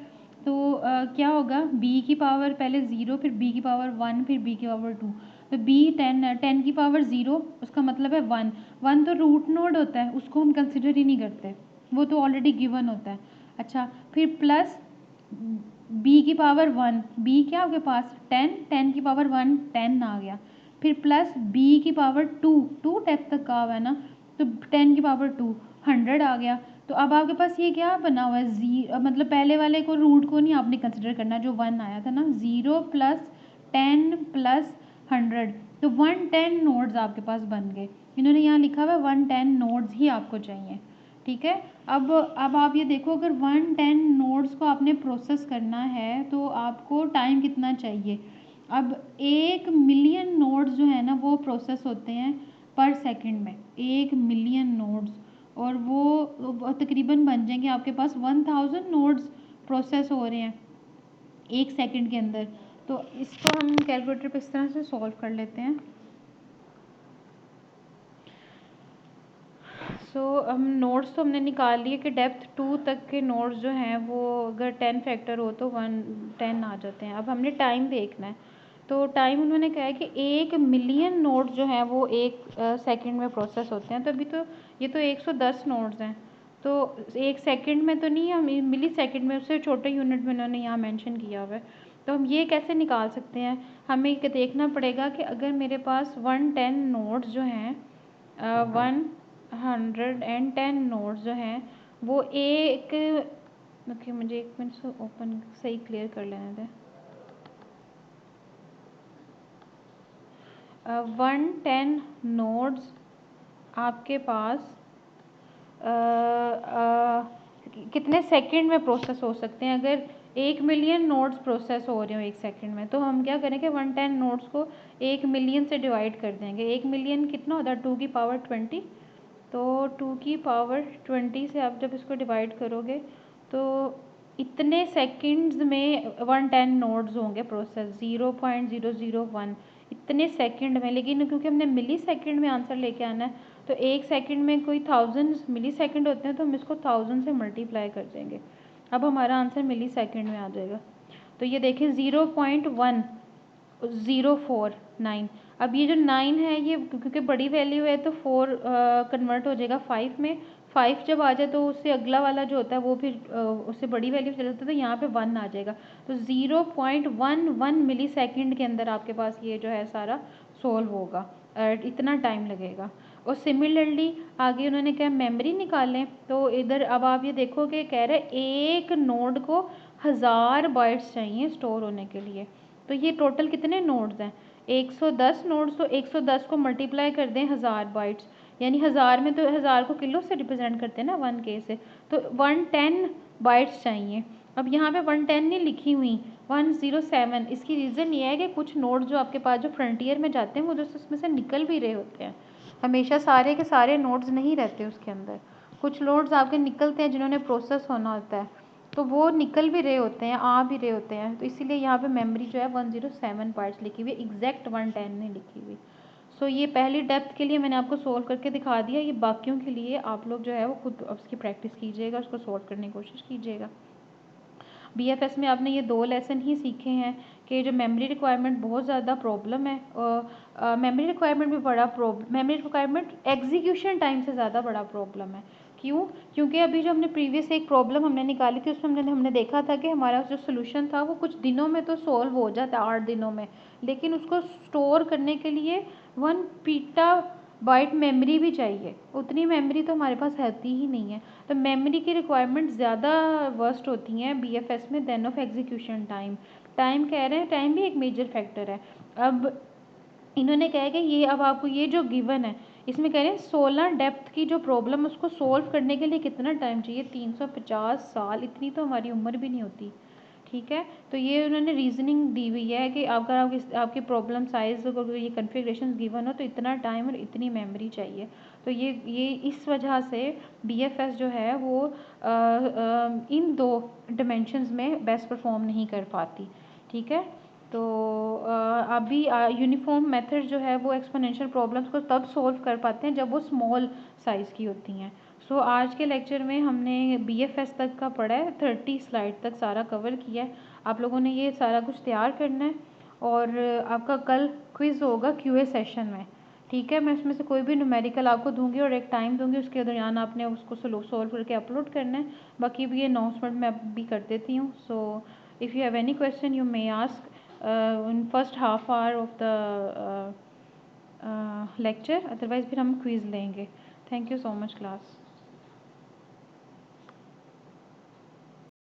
Speaker 1: तो क्या होगा, बी की पावर पहले 0, फिर बी की पावर 1, फिर बी की पावर 2। तो बी 10 है, 10 की पावर 0 उसका मतलब है 1। 1 तो रूट नोड होता है, उसको हम कंसिडर ही नहीं करते, वो तो ऑलरेडी गिवन होता है। अच्छा, फिर प्लस बी की पावर 1, बी क्या आपके पास 10, 10 की पावर 1 10 आ गया, फिर प्लस बी की पावर 2, 2 डेप्थ तक का हुआ है ना, तो 10 की पावर 2 100 आ गया। तो अब आपके पास ये क्या बना हुआ है, मतलब पहले वाले को रूट को नहीं आपने कंसिडर करना, जो 1 आया था ना, 0 प्लस 10 प्लस 100, तो 110 नोड्स आपके पास बन गए। इन्होंने यहाँ लिखा हुआ है 110 नोड्स ही आपको चाहिए। ठीक है, अब आप ये देखो, अगर 110 नोड्स को आपने प्रोसेस करना है तो आपको टाइम कितना चाहिए? अब 1 मिलियन नोड्स जो है ना वो प्रोसेस होते हैं पर सेकंड में, 1 मिलियन नोड्स, और वो तकरीबन बन जाएंगे आपके पास 1000 नोड्स प्रोसेस हो रहे हैं 1 सेकंड के अंदर। तो इसको हम कैलकुलेटर पे इस तरह से सॉल्व कर लेते हैं। सो हम नोड्स तो हमने निकाल लिए कि डेप्थ 2 तक के नोड्स जो हैं वो अगर 10 फैक्टर हो तो 110 आ जाते हैं। अब हमने टाइम देखना है, तो टाइम उन्होंने कहा है कि 1 मिलियन नोड्स जो हैं वो 1 सेकंड में प्रोसेस होते हैं। तो अभी तो ये तो 110 नोड्स हैं, तो 1 सेकंड में तो नहीं, हम मिली सेकंड में, उससे छोटे यूनिट में उन्होंने यहाँ मेंशन किया हुआ है। तो हम ये कैसे निकाल सकते हैं? हमें देखना पड़ेगा कि अगर मेरे पास 110 नोड्स जो हैं, 110 नोड्स जो हैं वो एक, ओके मुझे 1 मिनट से ओपन सही क्लियर कर लेने दें। 110 नोड्स आपके पास कितने सेकंड में प्रोसेस हो सकते हैं? अगर 1 मिलियन नोड्स प्रोसेस हो रहे हो 1 सेकंड में, तो हम क्या करेंगे, 110 नोड्स को 1 मिलियन से डिवाइड कर देंगे। 1 मिलियन कितना होता है, 2 की पावर 20, तो 2 की पावर 20 से आप जब इसको डिवाइड करोगे तो इतने सेकंड्स में 110 नोड्स होंगे प्रोसेस, 0.001 इतने सेकंड में। लेकिन क्योंकि हमने मिली सेकंड में आंसर लेके आना है, तो 1 सेकंड में कोई 1000 मिली सेकंड होते हैं, तो हम इसको 1000 से मल्टीप्लाई कर देंगे। अब हमारा आंसर मिली सेकंड में आ जाएगा। तो ये देखें 0.1049। अब ये जो 9 है ये क्योंकि बड़ी वैल्यू है तो 4 कन्वर्ट हो जाएगा 5 में। 5 जब आ जाए तो उससे अगला वाला जो होता है वो फिर उससे बड़ी वैल्यू चल जाता है, तो यहाँ पे 1 आ जाएगा। तो 0.11 मिली सेकेंड के अंदर आपके पास ये जो है सारा सोल्व होगा, इतना टाइम लगेगा। और सिमिलरली आगे उन्होंने क्या मेमोरी निकालें, तो इधर अब आप ये देखो कि कह रहे एक नोड को 1000 बाइट्स चाहिए स्टोर होने के लिए। तो ये टोटल कितने नोड्स हैं, 110 नोड्स, तो 110 को मल्टीप्लाई कर दें 1000 बाइट्स, यानी 1000 में तो 1000 को किलो से रिप्रेजेंट करते हैं ना 1 के से, तो 110 बाइट्स चाहिए। अब यहाँ पे 110 नहीं लिखी हुई, 107। इसकी रीज़न ये है कि कुछ नोड जो आपके पास जो फ्रंटियर में जाते हैं वो दोस्तों उसमें से निकल भी रहे होते हैं। हमेशा सारे के सारे नोड्स नहीं रहते उसके अंदर, कुछ नोड्स आपके निकलते हैं जिन्होंने प्रोसेस होना होता है, तो वो निकल भी रहे होते हैं, आ भी रहे होते हैं। तो इसीलिए यहाँ पे मेमोरी जो है 107 पार्ट्स लिखी हुई है, एग्जैक्ट 110 नहीं लिखी हुई। सो ये पहली डेप्थ के लिए मैंने आपको सोल्व करके दिखा दिया। ये बाकियों के लिए आप लोग जो है वो खुद उसकी प्रैक्टिस कीजिएगा, उसको सोल्व करने की कोशिश कीजिएगा। बीएफएस में आपने ये 2 लेसन ही सीखे हैं कि जो मेमोरी रिक्वायरमेंट बहुत ज़्यादा प्रॉब्लम है, मेमोरी रिक्वायरमेंट भी बड़ा मेमोरी रिक्वायरमेंट एग्जीक्यूशन टाइम से ज़्यादा बड़ा प्रॉब्लम है। क्यों? क्योंकि अभी जो हमने प्रीवियस एक प्रॉब्लम हमने निकाली थी उसमें हमने देखा था कि हमारा जो सोल्यूशन था वो कुछ दिनों में तो सॉल्व हो जाता है, 8 दिनों में, लेकिन उसको स्टोर करने के लिए 1 पीटा बाइट मेमोरी भी चाहिए। उतनी मेमोरी तो हमारे पास होती ही नहीं है। तो मेमोरी की रिक्वायरमेंट ज़्यादा वर्स्ट होती हैं बीएफएस में then of execution time. Time कह रहे हैं, टाइम भी एक मेजर फैक्टर है। अब इन्होंने कहा है कि ये अब आपको ये जो गिवन है इसमें कह रहे हैं 16 डेप्थ की जो प्रॉब्लम उसको सोल्व करने के लिए कितना टाइम चाहिए, 350 साल। इतनी तो हमारी उम्र भी नहीं होती, ठीक है। तो ये उन्होंने रीजनिंग दी हुई है कि अगर आपकी प्रॉब्लम साइज अगर ये कन्फिग्रेशन गिवन हो तो इतना टाइम और इतनी मेमोरी चाहिए। तो ये इस वजह से बीएफएस जो है वो इन 2 डिमेंशंस में बेस्ट परफॉर्म नहीं कर पाती, ठीक है। तो अभी यूनिफॉर्म मेथड जो है वो एक्सपोनेंशियल प्रॉब्लम्स को तब सॉल्व कर पाते हैं जब वो स्मॉल साइज़ की होती हैं। सो आज के लेक्चर में हमने बीएफएस तक का पढ़ा है, 30 स्लाइड तक सारा कवर किया है। आप लोगों ने ये सारा कुछ तैयार करना है और आपका कल क्विज़ होगा क्यूए सेशन में, ठीक है। मैं उसमें से कोई भी न्यूमेरिकल आपको दूंगी और एक टाइम दूंगी, उसके दौरान आपने उसको सॉल्व करके अपलोड करना है। बाकी भी ये अनाउंसमेंट मैं भी कर देती हूँ। So if you have any question you may ask in first half hour of the lecture, otherwise फिर हम क्विज़ लेंगे। Thank you so much class.